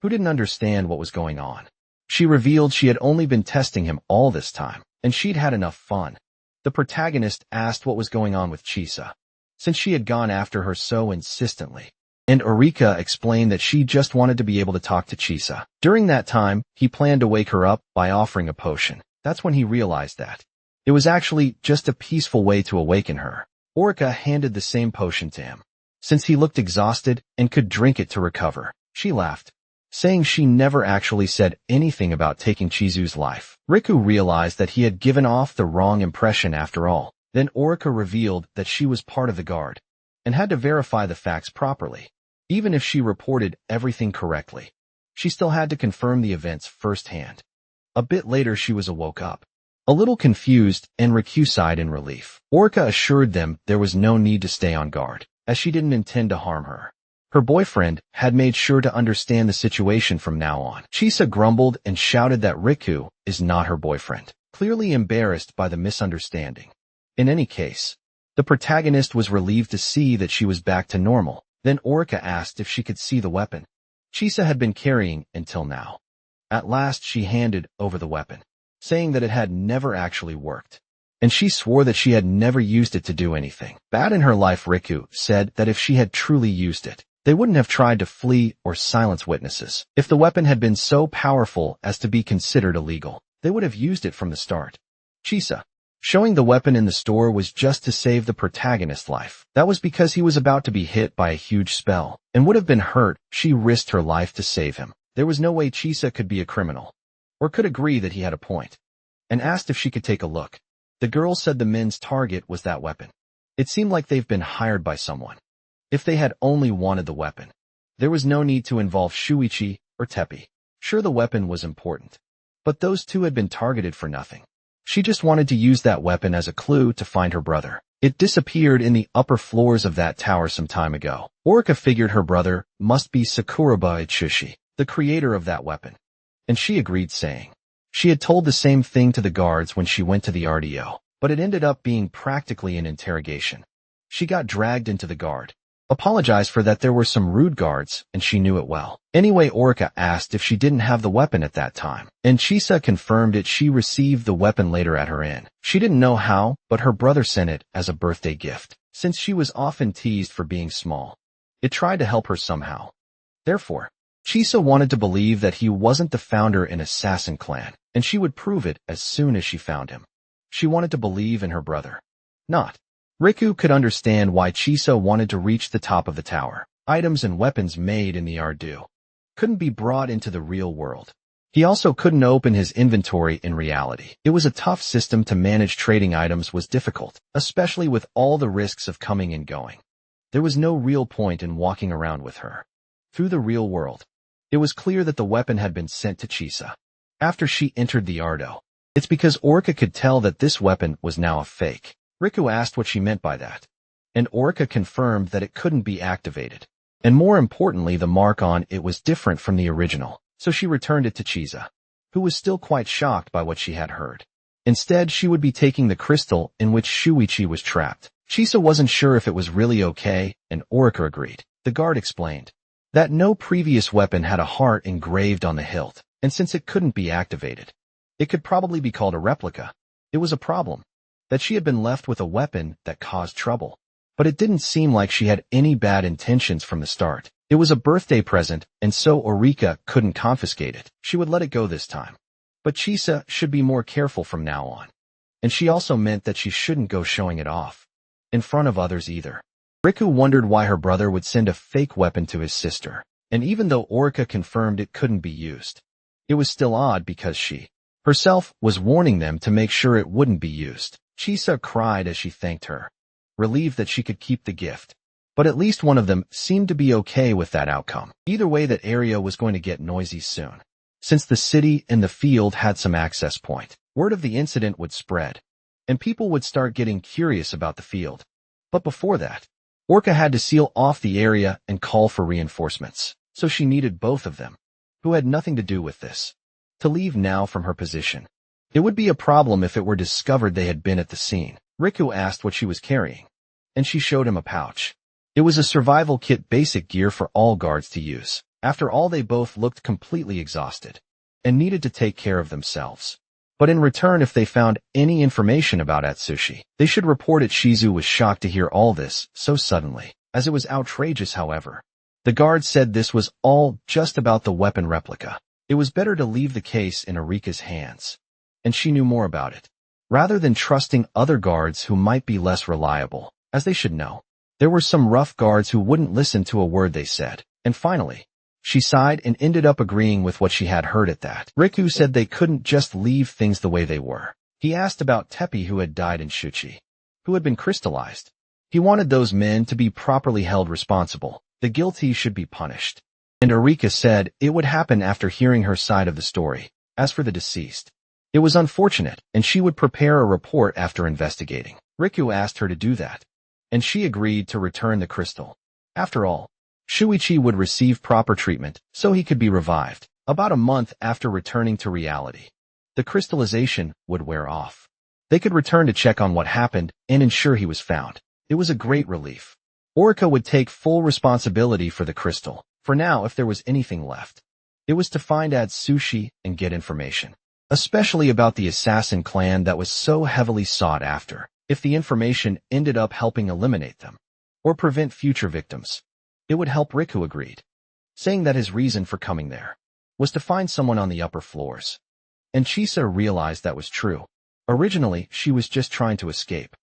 who didn't understand what was going on. She revealed she had only been testing him all this time, and she'd had enough fun. The protagonist asked what was going on with Chisa, since she had gone after her so insistently, and Eureka explained that she just wanted to be able to talk to Chisa. During that time, he planned to wake her up by offering a potion. That's when he realized that it was actually just a peaceful way to awaken her. Orca handed the same potion to him, since he looked exhausted and could drink it to recover. She laughed, saying she never actually said anything about taking Chizu's life. Riku realized that he had given off the wrong impression after all. Then Orca revealed that she was part of the guard, and had to verify the facts properly. Even if she reported everything correctly, she still had to confirm the events firsthand. A bit later she was woke up. A little confused, and Riku sighed in relief. Orca assured them there was no need to stay on guard, as she didn't intend to harm her. Her boyfriend had made sure to understand the situation from now on. Chisa grumbled and shouted that Riku is not her boyfriend, clearly embarrassed by the misunderstanding. In any case, the protagonist was relieved to see that she was back to normal. Then Orca asked if she could see the weapon Chisa had been carrying until now. At last she handed over the weapon, saying that it had never actually worked, and she swore that she had never used it to do anything bad in her life. Riku said that if she had truly used it, they wouldn't have tried to flee or silence witnesses. If the weapon had been so powerful as to be considered illegal, they would have used it from the start. Chisa showing the weapon in the store was just to save the protagonist's life. That was because he was about to be hit by a huge spell and would have been hurt. She risked her life to save him. There was no way Chisa could be a criminal, or could agree that he had a point, and asked if she could take a look. The girl said the men's target was that weapon. It seemed like they've been hired by someone. If they had only wanted the weapon, there was no need to involve Shuichi or Teppei. Sure, the weapon was important, but those two had been targeted for nothing. She just wanted to use that weapon as a clue to find her brother. It disappeared in the upper floors of that tower some time ago. Orca figured her brother must be Sakuraba Itsushi, the creator of that weapon, and she agreed, saying she had told the same thing to the guards when she went to the RDO, but it ended up being practically an interrogation. She got dragged into the guard, apologized for that there were some rude guards, and she knew it well. Anyway, Orca asked if she didn't have the weapon at that time, and Chisa confirmed it. She received the weapon later at her inn. She didn't know how, but her brother sent it as a birthday gift. Since she was often teased for being small, it tried to help her somehow. Therefore, Chisa wanted to believe that he wasn't the founder in Assassin Clan, and she would prove it as soon as she found him. She wanted to believe in her brother, not Riku. Could understand why Chisa wanted to reach the top of the tower. Items and weapons made in the Ardu couldn't be brought into the real world. He also couldn't open his inventory in reality. It was a tough system to manage. Trading items was difficult, especially with all the risks of coming and going. There was no real point in walking around with her through the real world. It was clear that the weapon had been sent to Chisa after she entered the Ardo. It's because Orca could tell that this weapon was now a fake. Riku asked what she meant by that, and Orca confirmed that it couldn't be activated. And more importantly, the mark on it was different from the original, so she returned it to Chisa, who was still quite shocked by what she had heard. Instead, she would be taking the crystal in which Shuichi was trapped. Chisa wasn't sure if it was really okay, and Orca agreed. The guard explained that no previous weapon had a heart engraved on the hilt, and since it couldn't be activated, it could probably be called a replica. It was a problem that she had been left with a weapon that caused trouble. But it didn't seem like she had any bad intentions from the start. It was a birthday present, and so Orika couldn't confiscate it. She would let it go this time. But Chisa should be more careful from now on. And she also meant that she shouldn't go showing it off in front of others either. Riku wondered why her brother would send a fake weapon to his sister, and even though Orika confirmed it couldn't be used, it was still odd because she herself was warning them to make sure it wouldn't be used. Chisa cried as she thanked her, relieved that she could keep the gift. But at least one of them seemed to be okay with that outcome. Either way, that area was going to get noisy soon. Since the city and the field had some access point, word of the incident would spread, and people would start getting curious about the field. But before that, Orca had to seal off the area and call for reinforcements, so she needed both of them, who had nothing to do with this, to leave now from her position. It would be a problem if it were discovered they had been at the scene. Riku asked what she was carrying, and she showed him a pouch. It was a survival kit, basic gear for all guards to use. After all, they both looked completely exhausted and needed to take care of themselves. But in return, if they found any information about Atsushi, they should report it. Shizu was shocked to hear all this so suddenly, as it was outrageous. However, the guard said this was all just about the weapon replica. It was better to leave the case in Arika's hands, and she knew more about it, rather than trusting other guards who might be less reliable, as they should know. There were some rough guards who wouldn't listen to a word they said, and finally, she sighed and ended up agreeing with what she had heard at that. Riku said they couldn't just leave things the way they were. He asked about Teppei, who had died, in Shuchi, who had been crystallized. He wanted those men to be properly held responsible. The guilty should be punished. And Arika said it would happen after hearing her side of the story. As for the deceased, it was unfortunate, and she would prepare a report after investigating. Riku asked her to do that, and she agreed to return the crystal. After all, Shuichi would receive proper treatment so he could be revived. About a month after returning to reality, the crystallization would wear off. They could return to check on what happened and ensure he was found. It was a great relief. Orica would take full responsibility for the crystal. For now, if there was anything left, it was to find Atsushi and get information, especially about the assassin clan that was so heavily sought after. If the information ended up helping eliminate them or prevent future victims, it would help. Riku agreed, saying that his reason for coming there was to find someone on the upper floors. And Chisa realized that was true. Originally, she was just trying to escape.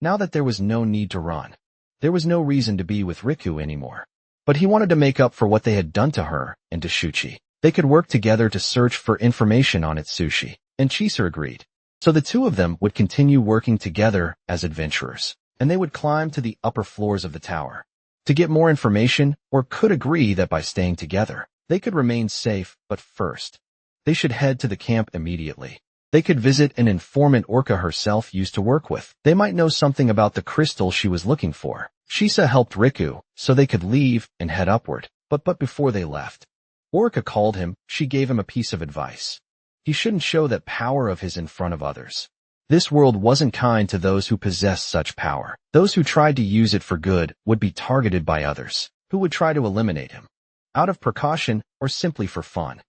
Now that there was no need to run, there was no reason to be with Riku anymore. But he wanted to make up for what they had done to her and to Shuichi. They could work together to search for information on Atsushi, and Chisa agreed. So the two of them would continue working together as adventurers, and they would climb to the upper floors of the tower to get more information, or could agree that by staying together, they could remain safe. But first, they should head to the camp immediately. They could visit an informant Orca herself used to work with. They might know something about the crystal she was looking for. Chisa helped Riku, so they could leave and head upward. But before they left, Orca called him. She gave him a piece of advice. He shouldn't show that power of his in front of others. This world wasn't kind to those who possessed such power. Those who tried to use it for good would be targeted by others, who would try to eliminate him, out of precaution or simply for fun.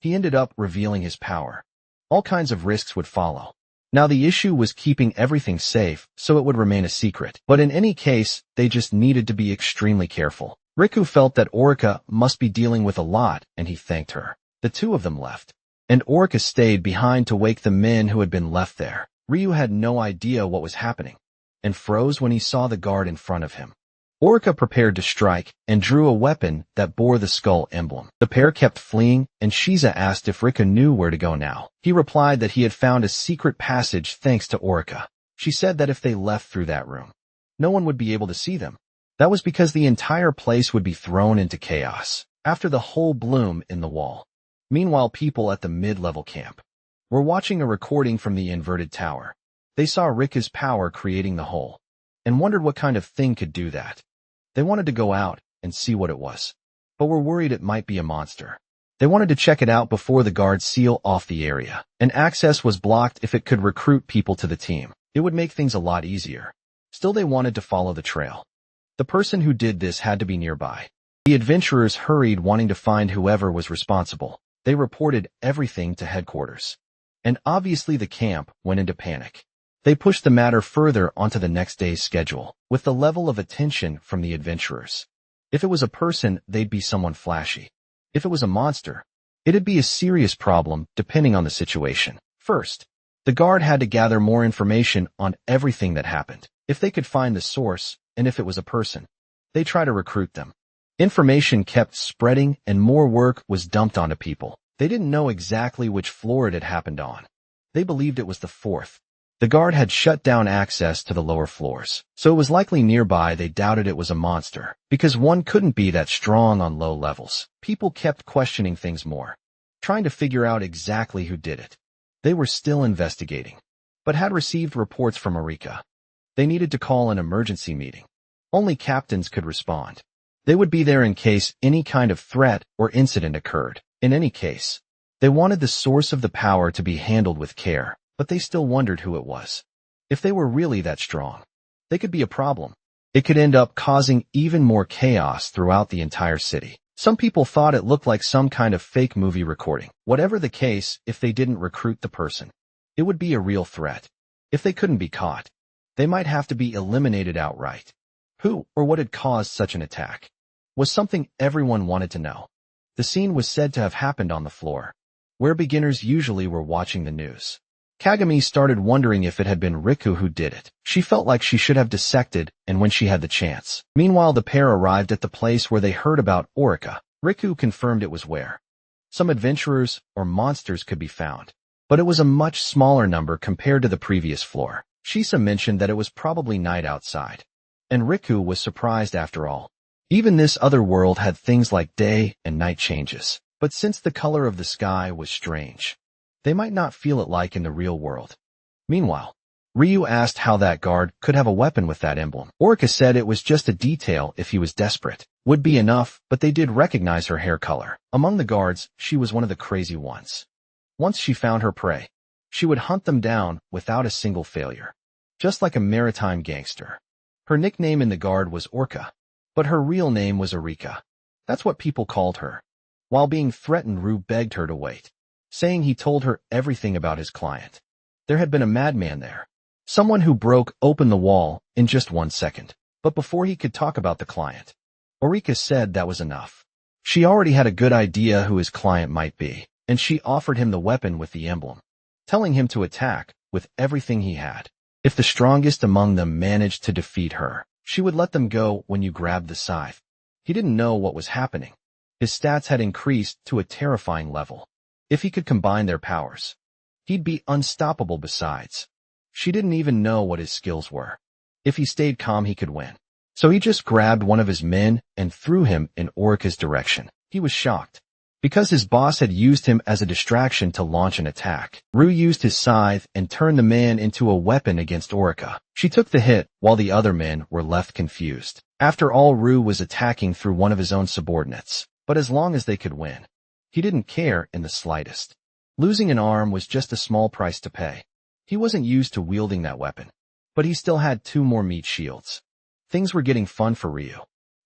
He ended up revealing his power. All kinds of risks would follow. Now the issue was keeping everything safe, so it would remain a secret. But in any case, they just needed to be extremely careful. Riku felt that Orica must be dealing with a lot, and he thanked her. The two of them left, and Orica stayed behind to wake the men who had been left there. Ryu had no idea what was happening, and froze when he saw the guard in front of him. Orica prepared to strike and drew a weapon that bore the skull emblem. The pair kept fleeing, and Shiza asked if Rika knew where to go now. He replied that he had found a secret passage thanks to Orica. She said that if they left through that room, no one would be able to see them. That was because the entire place would be thrown into chaos after the hole blew in the wall. Meanwhile, people at the mid-level camp were watching a recording from the inverted tower. They saw Rika's power creating the hole and wondered what kind of thing could do that. They wanted to go out and see what it was, but were worried it might be a monster. They wanted to check it out before the guards seal off the area, and access was blocked. If it could recruit people to the team, it would make things a lot easier. Still, they wanted to follow the trail. The person who did this had to be nearby. The adventurers hurried, wanting to find whoever was responsible. They reported everything to headquarters, and obviously the camp went into panic. They pushed the matter further onto the next day's schedule, with the level of attention from the adventurers. If it was a person, they'd be someone flashy. If it was a monster, it'd be a serious problem depending on the situation. First, the guard had to gather more information on everything that happened. If they could find the source, and if it was a person, they try to recruit them. Information kept spreading, and more work was dumped onto people. They didn't know exactly which floor it had happened on. They believed it was the fourth. The guard had shut down access to the lower floors, so it was likely nearby. They doubted it was a monster, because one couldn't be that strong on low levels. People kept questioning things more, trying to figure out exactly who did it. They were still investigating, but had received reports from Arika. They needed to call an emergency meeting. Only captains could respond. They would be there in case any kind of threat or incident occurred. In any case, they wanted the source of the power to be handled with care. But they still wondered who it was. If they were really that strong, they could be a problem. It could end up causing even more chaos throughout the entire city. Some people thought it looked like some kind of fake movie recording. Whatever the case, if they didn't recruit the person, it would be a real threat. If they couldn't be caught, they might have to be eliminated outright. Who or what had caused such an attack was something everyone wanted to know. The scene was said to have happened on the floor, where beginners usually were watching the news. Kagami started wondering if it had been Riku who did it. She felt like she should have dissected, and when she had the chance. Meanwhile, the pair arrived at the place where they heard about Orica. Riku confirmed it was where some adventurers or monsters could be found, but it was a much smaller number compared to the previous floor. Shisa mentioned that it was probably night outside, and Riku was surprised after all. Even this other world had things like day and night changes, but since the color of the sky was strange, they might not feel it like in the real world. Meanwhile, Ryu asked how that guard could have a weapon with that emblem. Orca said it was just a detail if he was desperate. Would be enough, but they did recognize her hair color. Among the guards, she was one of the crazy ones. Once she found her prey, she would hunt them down without a single failure. Just like a maritime gangster. Her nickname in the guard was Orca, but her real name was Erika. That's what people called her. While being threatened, Ryu begged her to wait, saying he told her everything about his client. There had been a madman there. Someone who broke open the wall in just 1 second. But before he could talk about the client, Erika said that was enough. She already had a good idea who his client might be, and she offered him the weapon with the emblem, telling him to attack with everything he had. If the strongest among them managed to defeat her, she would let them go when you grabbed the scythe. He didn't know what was happening. His stats had increased to a terrifying level. If he could combine their powers, he'd be unstoppable. Besides, she didn't even know what his skills were. If he stayed calm, he could win. So he just grabbed one of his men and threw him in Orika's direction. He was shocked, because his boss had used him as a distraction to launch an attack. Ryu used his scythe and turned the man into a weapon against Orika. She took the hit, while the other men were left confused. After all, Ryu was attacking through one of his own subordinates, but as long as they could win, he didn't care in the slightest. Losing an arm was just a small price to pay. He wasn't used to wielding that weapon, but he still had 2 more meat shields. Things were getting fun for Ryu,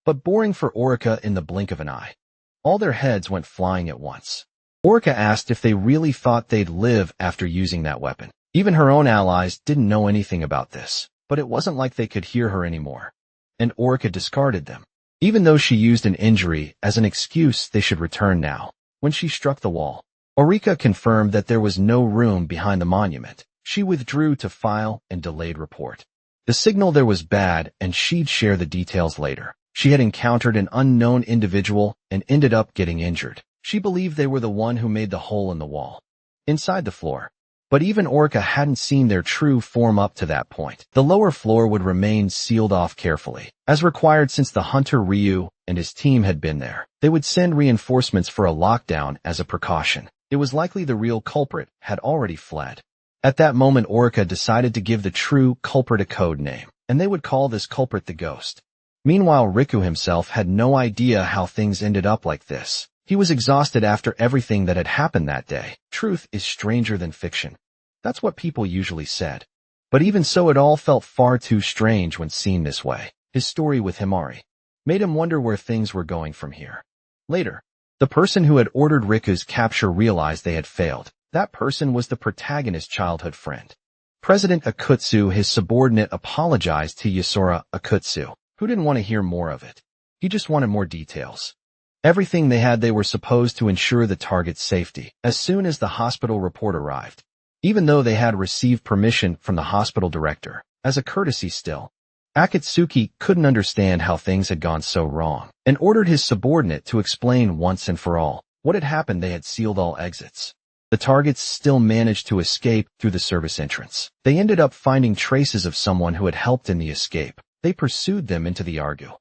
but boring for Orika in the blink of an eye. All their heads went flying at once. Orika asked if they really thought they'd live after using that weapon. Even her own allies didn't know anything about this, but it wasn't like they could hear her anymore. And Orika discarded them. Even though she used an injury as an excuse, they should return now. When she struck the wall, Orika confirmed that there was no room behind the monument. She withdrew to file and delayed report. The signal there was bad, and she'd share the details later. She had encountered an unknown individual and ended up getting injured. She believed they were the one who made the hole in the wall, inside the floor. But even Orika hadn't seen their true form up to that point. The lower floor would remain sealed off carefully, as required since the hunter Ryu and his team had been there. They would send reinforcements for a lockdown as a precaution. It was likely the real culprit had already fled. At that moment, Orika decided to give the true culprit a code name, and they would call this culprit the Ghost. Meanwhile, Riku himself had no idea how things ended up like this. He was exhausted after everything that had happened that day. Truth is stranger than fiction. That's what people usually said. But even so, it all felt far too strange when seen this way. His story with Himari made him wonder where things were going from here. Later, the person who had ordered Riku's capture realized they had failed. That person was the protagonist's childhood friend, President Akutsu. His subordinate apologized to Yasura Akutsu, who didn't want to hear more of it. He just wanted more details. Everything they had, they were supposed to ensure the target's safety. As soon as the hospital report arrived, even though they had received permission from the hospital director, as a courtesy still, Akatsuki couldn't understand how things had gone so wrong, and ordered his subordinate to explain once and for all what had happened. They had sealed all exits. The targets still managed to escape through the service entrance. They ended up finding traces of someone who had helped in the escape. They pursued them into the Argu,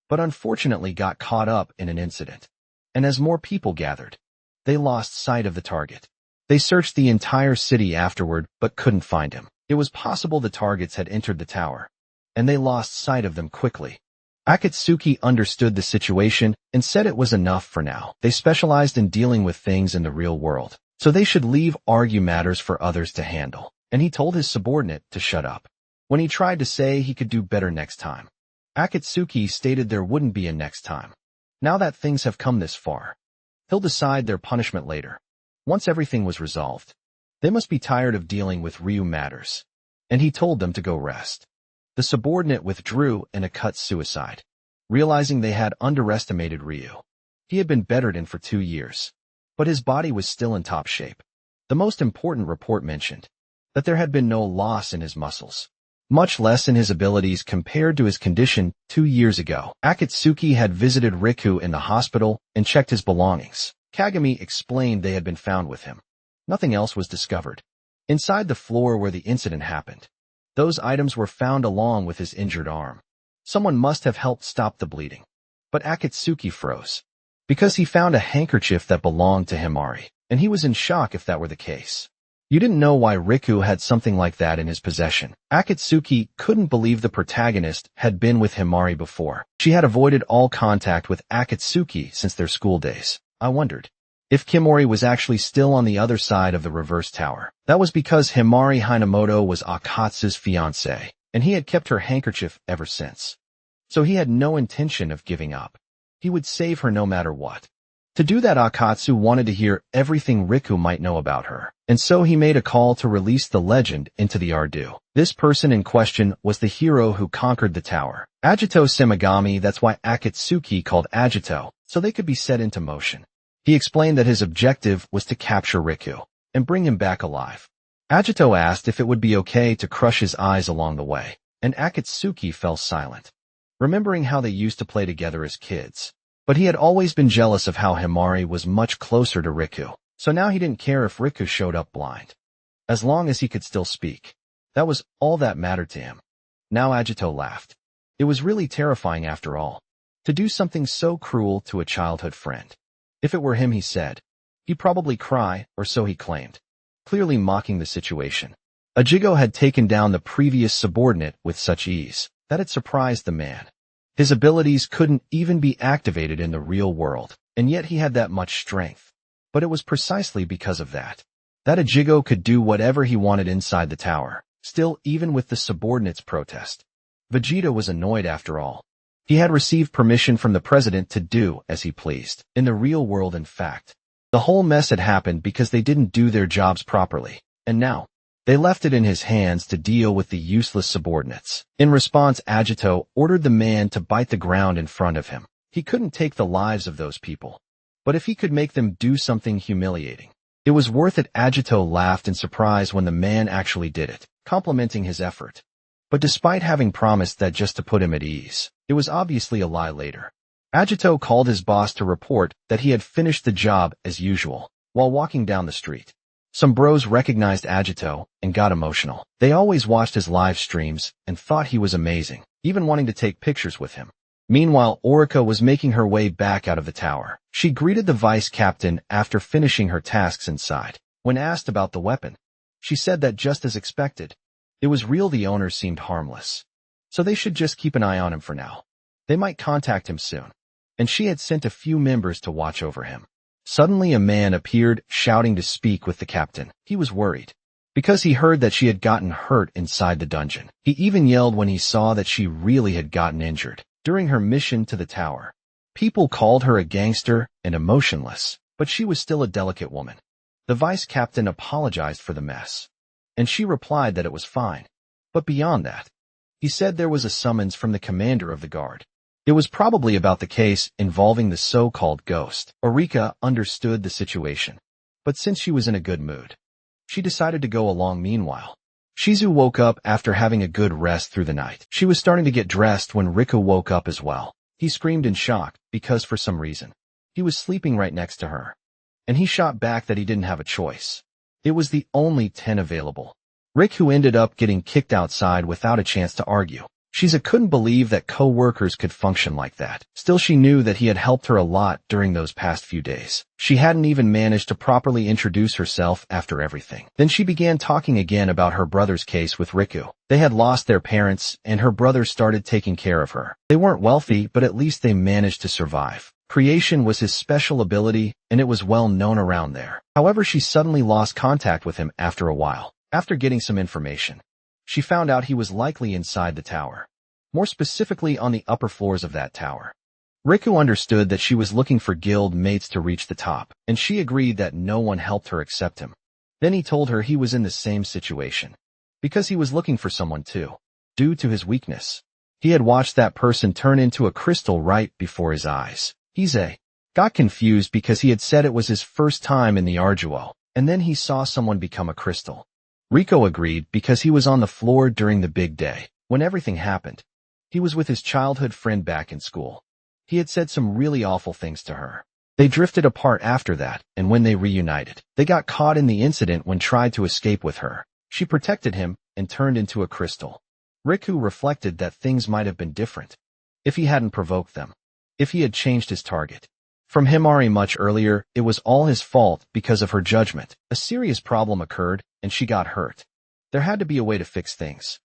but unfortunately got caught up in an incident. And as more people gathered, they lost sight of the target. They searched the entire city afterward, but couldn't find him. It was possible the targets had entered the tower, and they lost sight of them quickly. Akatsuki understood the situation and said it was enough for now. They specialized in dealing with things in the real world, so they should leave argue matters for others to handle. And he told his subordinate to shut up when he tried to say he could do better next time. Akatsuki stated there wouldn't be a next time. Now that things have come this far, he'll decide their punishment later, once everything was resolved. They must be tired of dealing with Ryu matters, and he told them to go rest. The subordinate withdrew in a cut suicide, realizing they had underestimated Ryu. He had been bettered in for 2 years, but his body was still in top shape. The most important report mentioned that there had been no loss in his muscles, much less in his abilities compared to his condition 2 years ago. Akatsuki had visited Riku in the hospital and checked his belongings. Kagami explained they had been found with him. Nothing else was discovered. Inside the floor where the incident happened, those items were found along with his injured arm. Someone must have helped stop the bleeding. But Akatsuki froze, because he found a handkerchief that belonged to Himari, and he was in shock if that were the case. You didn't know why Riku had something like that in his possession. Akatsuki couldn't believe the protagonist had been with Himari before. She had avoided all contact with Akatsuki since their school days. I wondered if Kimori was actually still on the other side of the reverse tower. That was because Himari Hinamoto was Akatsu's fiancée, and he had kept her handkerchief ever since. So he had no intention of giving up. He would save her no matter what. To do that, Akatsu wanted to hear everything Riku might know about her, and so he made a call to release the legend into the Ardu. This person in question was the hero who conquered the tower, Agito Semigami. That's why Akatsuki called Agito, so they could be set into motion. He explained that his objective was to capture Riku and bring him back alive. Agito asked if it would be okay to crush his eyes along the way, and Akatsuki fell silent, remembering how they used to play together as kids. But he had always been jealous of how Himari was much closer to Riku, so now he didn't care if Riku showed up blind. As long as he could still speak, that was all that mattered to him. Now Agito laughed. It was really terrifying after all, to do something so cruel to a childhood friend. If it were him, he said, he'd probably cry, or so he claimed, clearly mocking the situation. Ajigo had taken down the previous subordinate with such ease that it surprised the man. His abilities couldn't even be activated in the real world, and yet he had that much strength. But it was precisely because of that Ajigo could do whatever he wanted inside the tower, still even with the subordinates' protest. Vegeta was annoyed after all. He had received permission from the president to do as he pleased. In the real world, in fact, the whole mess had happened because they didn't do their jobs properly, and now they left it in his hands to deal with the useless subordinates. In response, Agito ordered the man to bite the ground in front of him. He couldn't take the lives of those people, but if he could make them do something humiliating, it was worth it. Agito laughed in surprise when the man actually did it, complimenting his effort. But despite having promised that just to put him at ease, it was obviously a lie later. Agito called his boss to report that he had finished the job as usual. While walking down the street, some bros recognized Agito and got emotional. They always watched his live streams and thought he was amazing, even wanting to take pictures with him. Meanwhile, Orika was making her way back out of the tower. She greeted the vice captain after finishing her tasks inside. When asked about the weapon, she said that just as expected, it was real. The owner seemed harmless, so they should just keep an eye on him for now. They might contact him soon, and she had sent a few members to watch over him. Suddenly a man appeared, shouting to speak with the captain. He was worried, because he heard that she had gotten hurt inside the dungeon. He even yelled when he saw that she really had gotten injured during her mission to the tower. People called her a gangster and emotionless, but she was still a delicate woman. The vice captain apologized for the mess, and she replied that it was fine. But beyond that, he said there was a summons from the commander of the guard. It was probably about the case involving the so-called ghost. Orika understood the situation, but since she was in a good mood, she decided to go along. Meanwhile, Shizu woke up after having a good rest through the night. She was starting to get dressed when Riku woke up as well. He screamed in shock because for some reason, he was sleeping right next to her, and he shot back that he didn't have a choice. It was the only 10 available. Riku ended up getting kicked outside without a chance to argue. Shizu couldn't believe that co-workers could function like that. Still, she knew that he had helped her a lot during those past few days. She hadn't even managed to properly introduce herself after everything. Then she began talking again about her brother's case with Riku. They had lost their parents, and her brother started taking care of her. They weren't wealthy, but at least they managed to survive. Creation was his special ability, and it was well known around there. However, she suddenly lost contact with him after a while. After getting some information, she found out he was likely inside the tower, more specifically on the upper floors of that tower. Riku understood that she was looking for guild mates to reach the top, and she agreed that no one helped her except him. Then he told her he was in the same situation, because he was looking for someone too, due to his weakness. He had watched that person turn into a crystal right before his eyes. Hize got confused because he had said it was his first time in the Arduo, and then he saw someone become a crystal. Rico agreed because he was on the floor during the big day. When everything happened, he was with his childhood friend back in school. He had said some really awful things to her. They drifted apart after that, and when they reunited, they got caught in the incident when tried to escape with her. She protected him and turned into a crystal. Riku reflected that things might have been different if he hadn't provoked them, if he had changed his target. From Himari much earlier, it was all his fault because of her judgment. A serious problem occurred, and she got hurt. There had to be a way to fix things.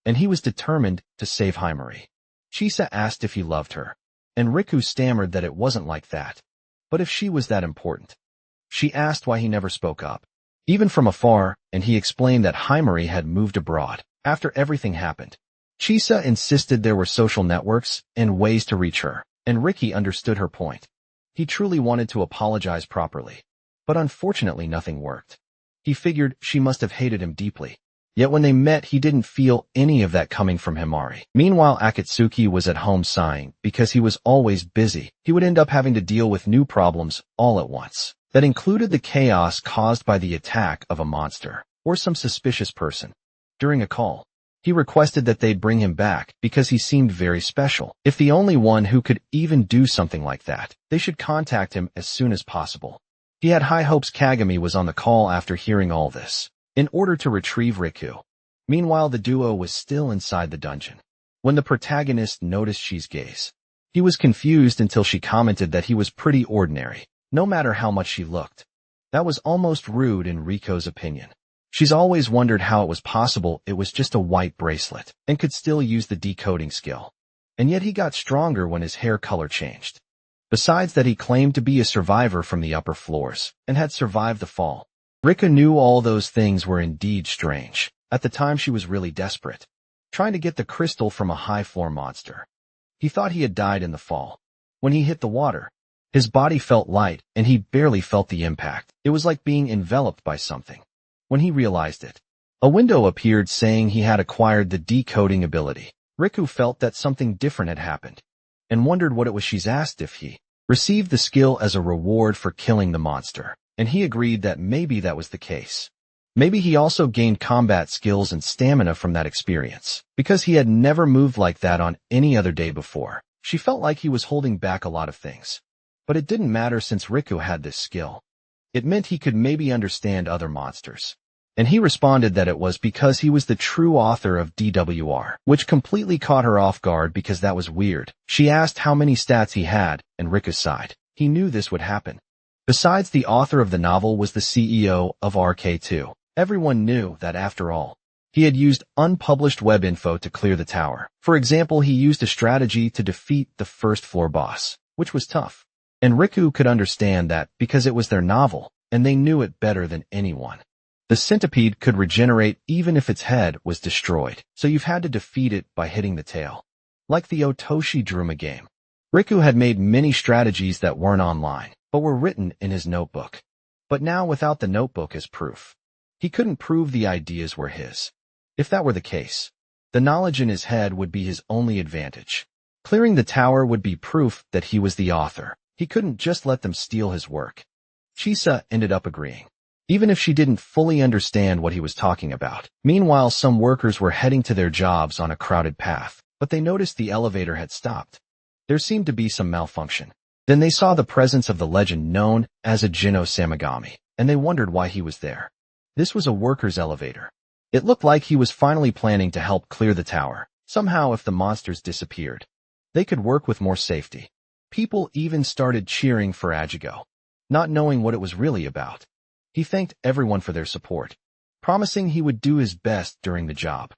And he was determined to save Himari. Chisa asked if he loved her, and Riku stammered that it wasn't like that. But if she was that important? She asked why he never spoke up, even from afar, and he explained that Himari had moved abroad after everything happened. Chisa insisted there were social networks and ways to reach her, and Ricky understood her point. He truly wanted to apologize properly, but unfortunately nothing worked. He figured she must have hated him deeply. Yet when they met, he didn't feel any of that coming from Himari. Meanwhile, Akatsuki was at home sighing because he was always busy. He would end up having to deal with new problems all at once. That included the chaos caused by the attack of a monster or some suspicious person. During a call, he requested that they'd bring him back because he seemed very special. If the only one who could even do something like that, they should contact him as soon as possible. He had high hopes. Kagami was on the call after hearing all this, in order to retrieve Riku. Meanwhile, the duo was still inside the dungeon when the protagonist noticed Shi's gaze. He was confused until she commented that he was pretty ordinary, no matter how much she looked. That was almost rude in Riko's opinion. She's always wondered how it was possible it was just a white bracelet and could still use the decoding skill. And yet he got stronger when his hair color changed. Besides that, he claimed to be a survivor from the upper floors and had survived the fall. Rika knew all those things were indeed strange. At the time, she was really desperate, trying to get the crystal from a high-floor monster. He thought he had died in the fall. When he hit the water, his body felt light and he barely felt the impact. It was like being enveloped by something. When he realized it, a window appeared saying he had acquired the decoding ability. Riku felt that something different had happened and wondered what it was. She's asked if he received the skill as a reward for killing the monster, and he agreed that maybe that was the case. Maybe he also gained combat skills and stamina from that experience, because he had never moved like that on any other day before. She felt like he was holding back a lot of things. But it didn't matter since Riku had this skill. It meant he could maybe understand other monsters. And he responded that it was because he was the true author of DWR, which completely caught her off guard because that was weird. She asked how many stats he had, and Riku sighed. He knew this would happen. Besides, the author of the novel was the CEO of RK2. Everyone knew that after all, he had used unpublished web info to clear the tower. For example, he used a strategy to defeat the first floor boss, which was tough. And Riku could understand that because it was their novel, and they knew it better than anyone. The centipede could regenerate even if its head was destroyed, so you've had to defeat it by hitting the tail. Like the Otoshi Druma game. Riku had made many strategies that weren't online, but were written in his notebook. But now without the notebook as proof, he couldn't prove the ideas were his. If that were the case, the knowledge in his head would be his only advantage. Clearing the tower would be proof that he was the author. He couldn't just let them steal his work. Chisa ended up agreeing, even if she didn't fully understand what he was talking about. Meanwhile, some workers were heading to their jobs on a crowded path, but they noticed the elevator had stopped. There seemed to be some malfunction. Then they saw the presence of the legend known as a Jinno Samagami, and they wondered why he was there. This was a worker's elevator. It looked like he was finally planning to help clear the tower. Somehow, if the monsters disappeared, they could work with more safety. People even started cheering for Ajigo, not knowing what it was really about. He thanked everyone for their support, promising he would do his best during the job.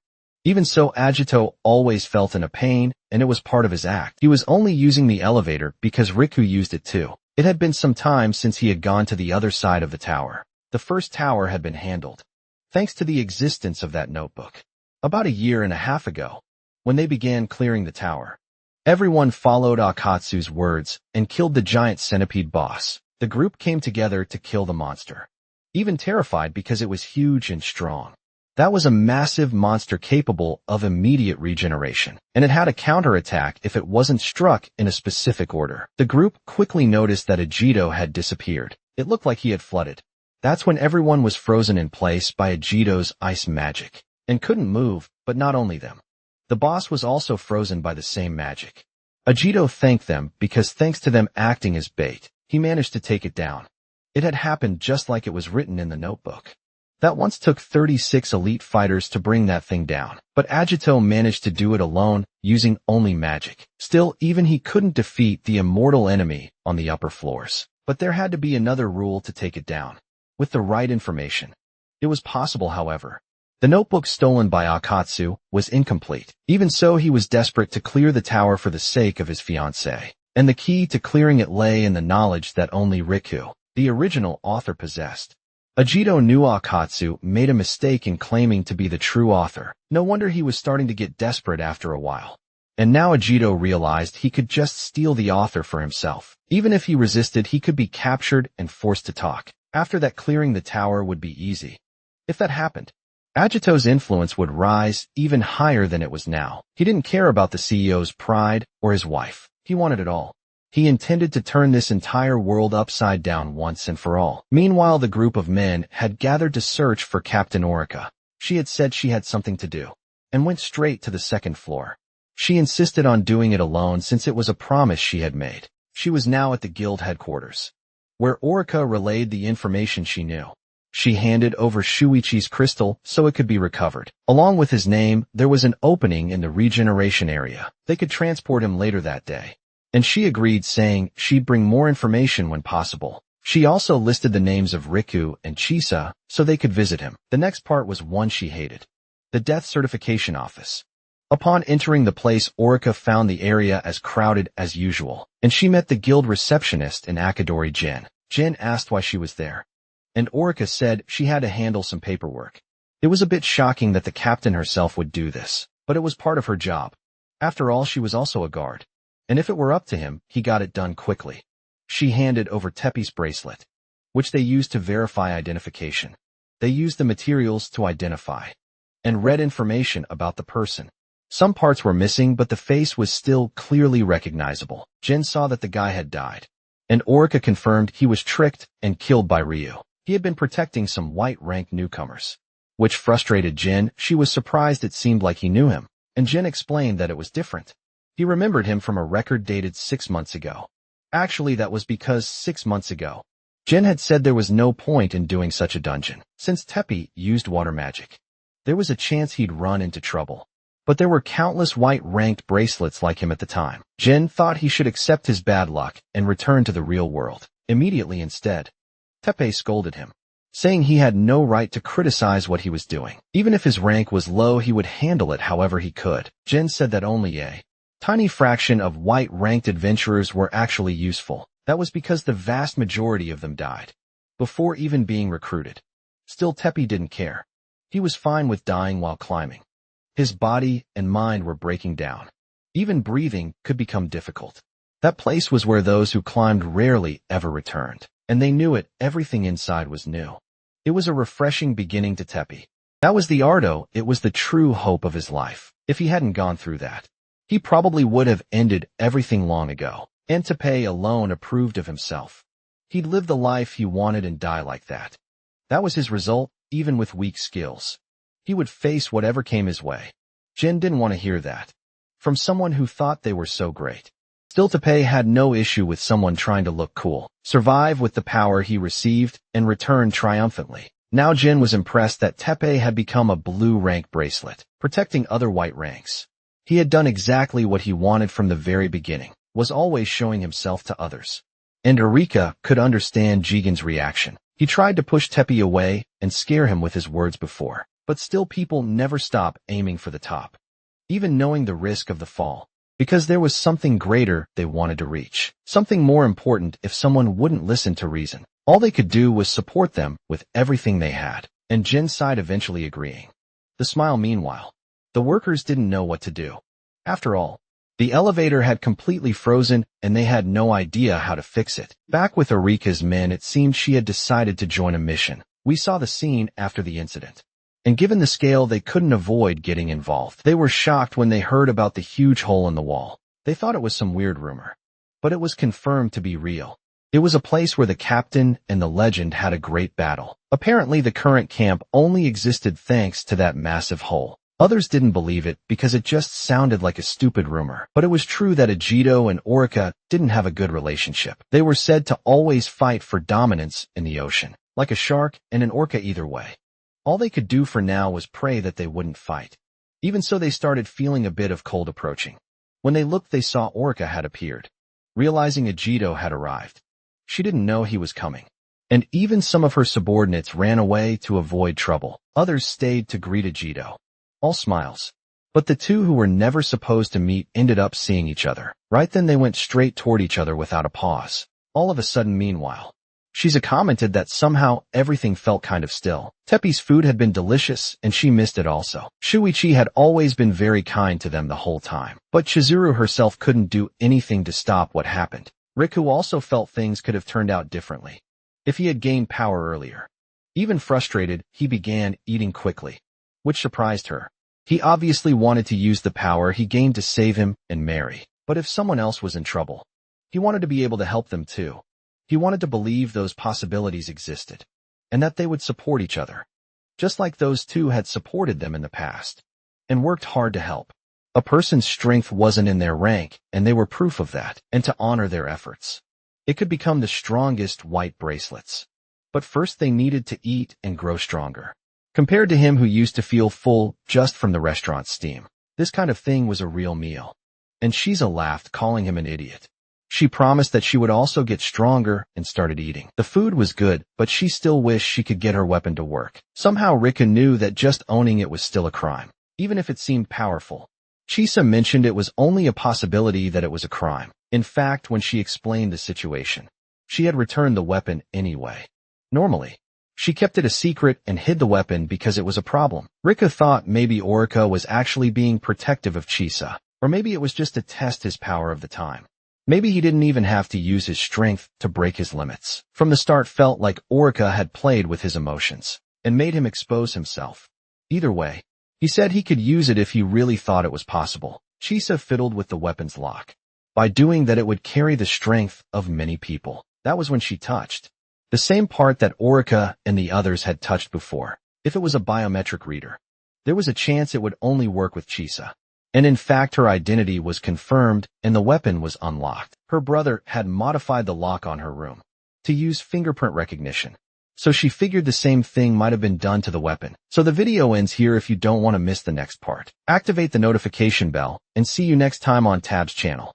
Even so, Agito always felt in a pain, and it was part of his act. He was only using the elevator because Riku used it too. It had been some time since he had gone to the other side of the tower. The first tower had been handled, thanks to the existence of that notebook. About a year and a half ago, when they began clearing the tower, everyone followed Akatsu's words and killed the giant centipede boss. The group came together to kill the monster, even terrified because it was huge and strong. That was a massive monster capable of immediate regeneration, and it had a counterattack if it wasn't struck in a specific order. The group quickly noticed that Agito had disappeared. It looked like he had flooded. That's when everyone was frozen in place by Agito's ice magic, and couldn't move. But not only them. The boss was also frozen by the same magic. Agito thanked them because thanks to them acting as bait, he managed to take it down. It had happened just like it was written in the notebook. That once took 36 elite fighters to bring that thing down, but Agito managed to do it alone, using only magic. Still, even he couldn't defeat the immortal enemy on the upper floors. But there had to be another rule to take it down. With the right information. It was possible, however. The notebook stolen by Akatsu was incomplete. Even so, he was desperate to clear the tower for the sake of his fiancée. And the key to clearing it lay in the knowledge that only Riku, the original author, possessed. Agito knew Akatsu made a mistake in claiming to be the true author. No wonder he was starting to get desperate after a while. And now Agito realized he could just steal the author for himself. Even if he resisted, he could be captured and forced to talk. After that, clearing the tower would be easy. If that happened, Agito's influence would rise even higher than it was now. He didn't care about the CEO's pride or his wife. He wanted it all. He intended to turn this entire world upside down once and for all. Meanwhile, the group of men had gathered to search for Captain Orica. She had said she had something to do, and went straight to the second floor. She insisted on doing it alone since it was a promise she had made. She was now at the guild headquarters, where Orica relayed the information she knew. She handed over Shuichi's crystal so it could be recovered. Along with his name, there was an opening in the regeneration area. They could transport him later that day. And she agreed, saying she'd bring more information when possible. She also listed the names of Riku and Chisa so they could visit him. The next part was one she hated. The death certification office. Upon entering the place, Orica found the area as crowded as usual, and she met the guild receptionist in Akadori Jin. Jin asked why she was there, and Orica said she had to handle some paperwork. It was a bit shocking that the captain herself would do this, but it was part of her job. After all, she was also a guard. And if it were up to him, he got it done quickly. She handed over Teppei's bracelet, which they used to verify identification. They used the materials to identify, and read information about the person. Some parts were missing, but the face was still clearly recognizable. Jin saw that the guy had died, and Orica confirmed he was tricked and killed by Ryu. He had been protecting some white-rank newcomers, which frustrated Jin. She was surprised it seemed like he knew him, and Jin explained that it was different. He remembered him from a record dated 6 months ago. Actually, that was because 6 months ago, Jin had said there was no point in doing such a dungeon, since Teppei used water magic. There was a chance he'd run into trouble. But there were countless white-ranked bracelets like him at the time. Jin thought he should accept his bad luck and return to the real world. Immediately instead, Teppei scolded him, saying he had no right to criticize what he was doing. Even if his rank was low, he would handle it however he could. Jin said that only a tiny fraction of white-ranked adventurers were actually useful. That was because the vast majority of them died before even being recruited. Still, Teppei didn't care. He was fine with dying while climbing. His body and mind were breaking down. Even breathing could become difficult. That place was where those who climbed rarely ever returned, and they knew it. Everything inside was new. It was a refreshing beginning to Teppei. That was the Ardo. It was the true hope of his life. If he hadn't gone through that, he probably would have ended everything long ago. And Teppei alone approved of himself. He'd live the life he wanted and die like that. That was his result, even with weak skills. He would face whatever came his way. Jin didn't want to hear that from someone who thought they were so great. Still, Teppei had no issue with someone trying to look cool, survive with the power he received, and return triumphantly. Now Jin was impressed that Teppei had become a blue rank bracelet, protecting other white ranks. He had done exactly what he wanted from the very beginning, was always showing himself to others. And Erika could understand Jigen's reaction. He tried to push Teppei away and scare him with his words before. But still, people never stop aiming for the top, even knowing the risk of the fall, because there was something greater they wanted to reach, something more important. If someone wouldn't listen to reason, all they could do was support them with everything they had, and Jin sighed, eventually agreeing. The smile, meanwhile. The workers didn't know what to do. After all, the elevator had completely frozen, and they had no idea how to fix it. Back with Erika's men, it seemed she had decided to join a mission. We saw the scene after the incident. And given the scale, they couldn't avoid getting involved. They were shocked when they heard about the huge hole in the wall. They thought it was some weird rumor, but it was confirmed to be real. It was a place where the captain and the legend had a great battle. Apparently, the current camp only existed thanks to that massive hole. Others didn't believe it because it just sounded like a stupid rumor. But it was true that Agito and Orica didn't have a good relationship. They were said to always fight for dominance in the ocean, like a shark and an orca either way. All they could do for now was pray that they wouldn't fight. Even so, they started feeling a bit of cold approaching. When they looked, they saw Orca had appeared. Realizing Ajito had arrived, she didn't know he was coming. And even some of her subordinates ran away to avoid trouble. Others stayed to greet Ajito. All smiles. But the two who were never supposed to meet ended up seeing each other. Right then they went straight toward each other without a pause. All of a sudden, meanwhile, Shiza commented that somehow everything felt kind of still. Teppei's food had been delicious, and she missed it also. Shuichi had always been very kind to them the whole time. But Chizuru herself couldn't do anything to stop what happened. Riku also felt things could have turned out differently if he had gained power earlier. Even frustrated, he began eating quickly, which surprised her. He obviously wanted to use the power he gained to save him and Mary. But if someone else was in trouble, he wanted to be able to help them too. He wanted to believe those possibilities existed, and that they would support each other, just like those two had supported them in the past, and worked hard to help. A person's strength wasn't in their rank, and they were proof of that, and to honor their efforts. It could become the strongest white bracelets. But first they needed to eat and grow stronger. Compared to him who used to feel full just from the restaurant's steam, this kind of thing was a real meal. And Shiza laughed, calling him an idiot. She promised that she would also get stronger and started eating. The food was good, but she still wished she could get her weapon to work. Somehow Rika knew that just owning it was still a crime, even if it seemed powerful. Chisa mentioned it was only a possibility that it was a crime. In fact, when she explained the situation, she had returned the weapon anyway. Normally, she kept it a secret and hid the weapon because it was a problem. Rika thought maybe Orica was actually being protective of Chisa, or maybe it was just to test his power of the time. Maybe he didn't even have to use his strength to break his limits. From the start felt like Orica had played with his emotions and made him expose himself. Either way, he said he could use it if he really thought it was possible. Chisa fiddled with the weapon's lock. By doing that, it would carry the strength of many people. That was when she touched the same part that Orica and the others had touched before. If it was a biometric reader, there was a chance it would only work with Chisa. And in fact, her identity was confirmed and the weapon was unlocked. Her brother had modified the lock on her room to use fingerprint recognition. So she figured the same thing might have been done to the weapon. So the video ends here. If you don't want to miss the next part, activate the notification bell and see you next time on Tab's channel.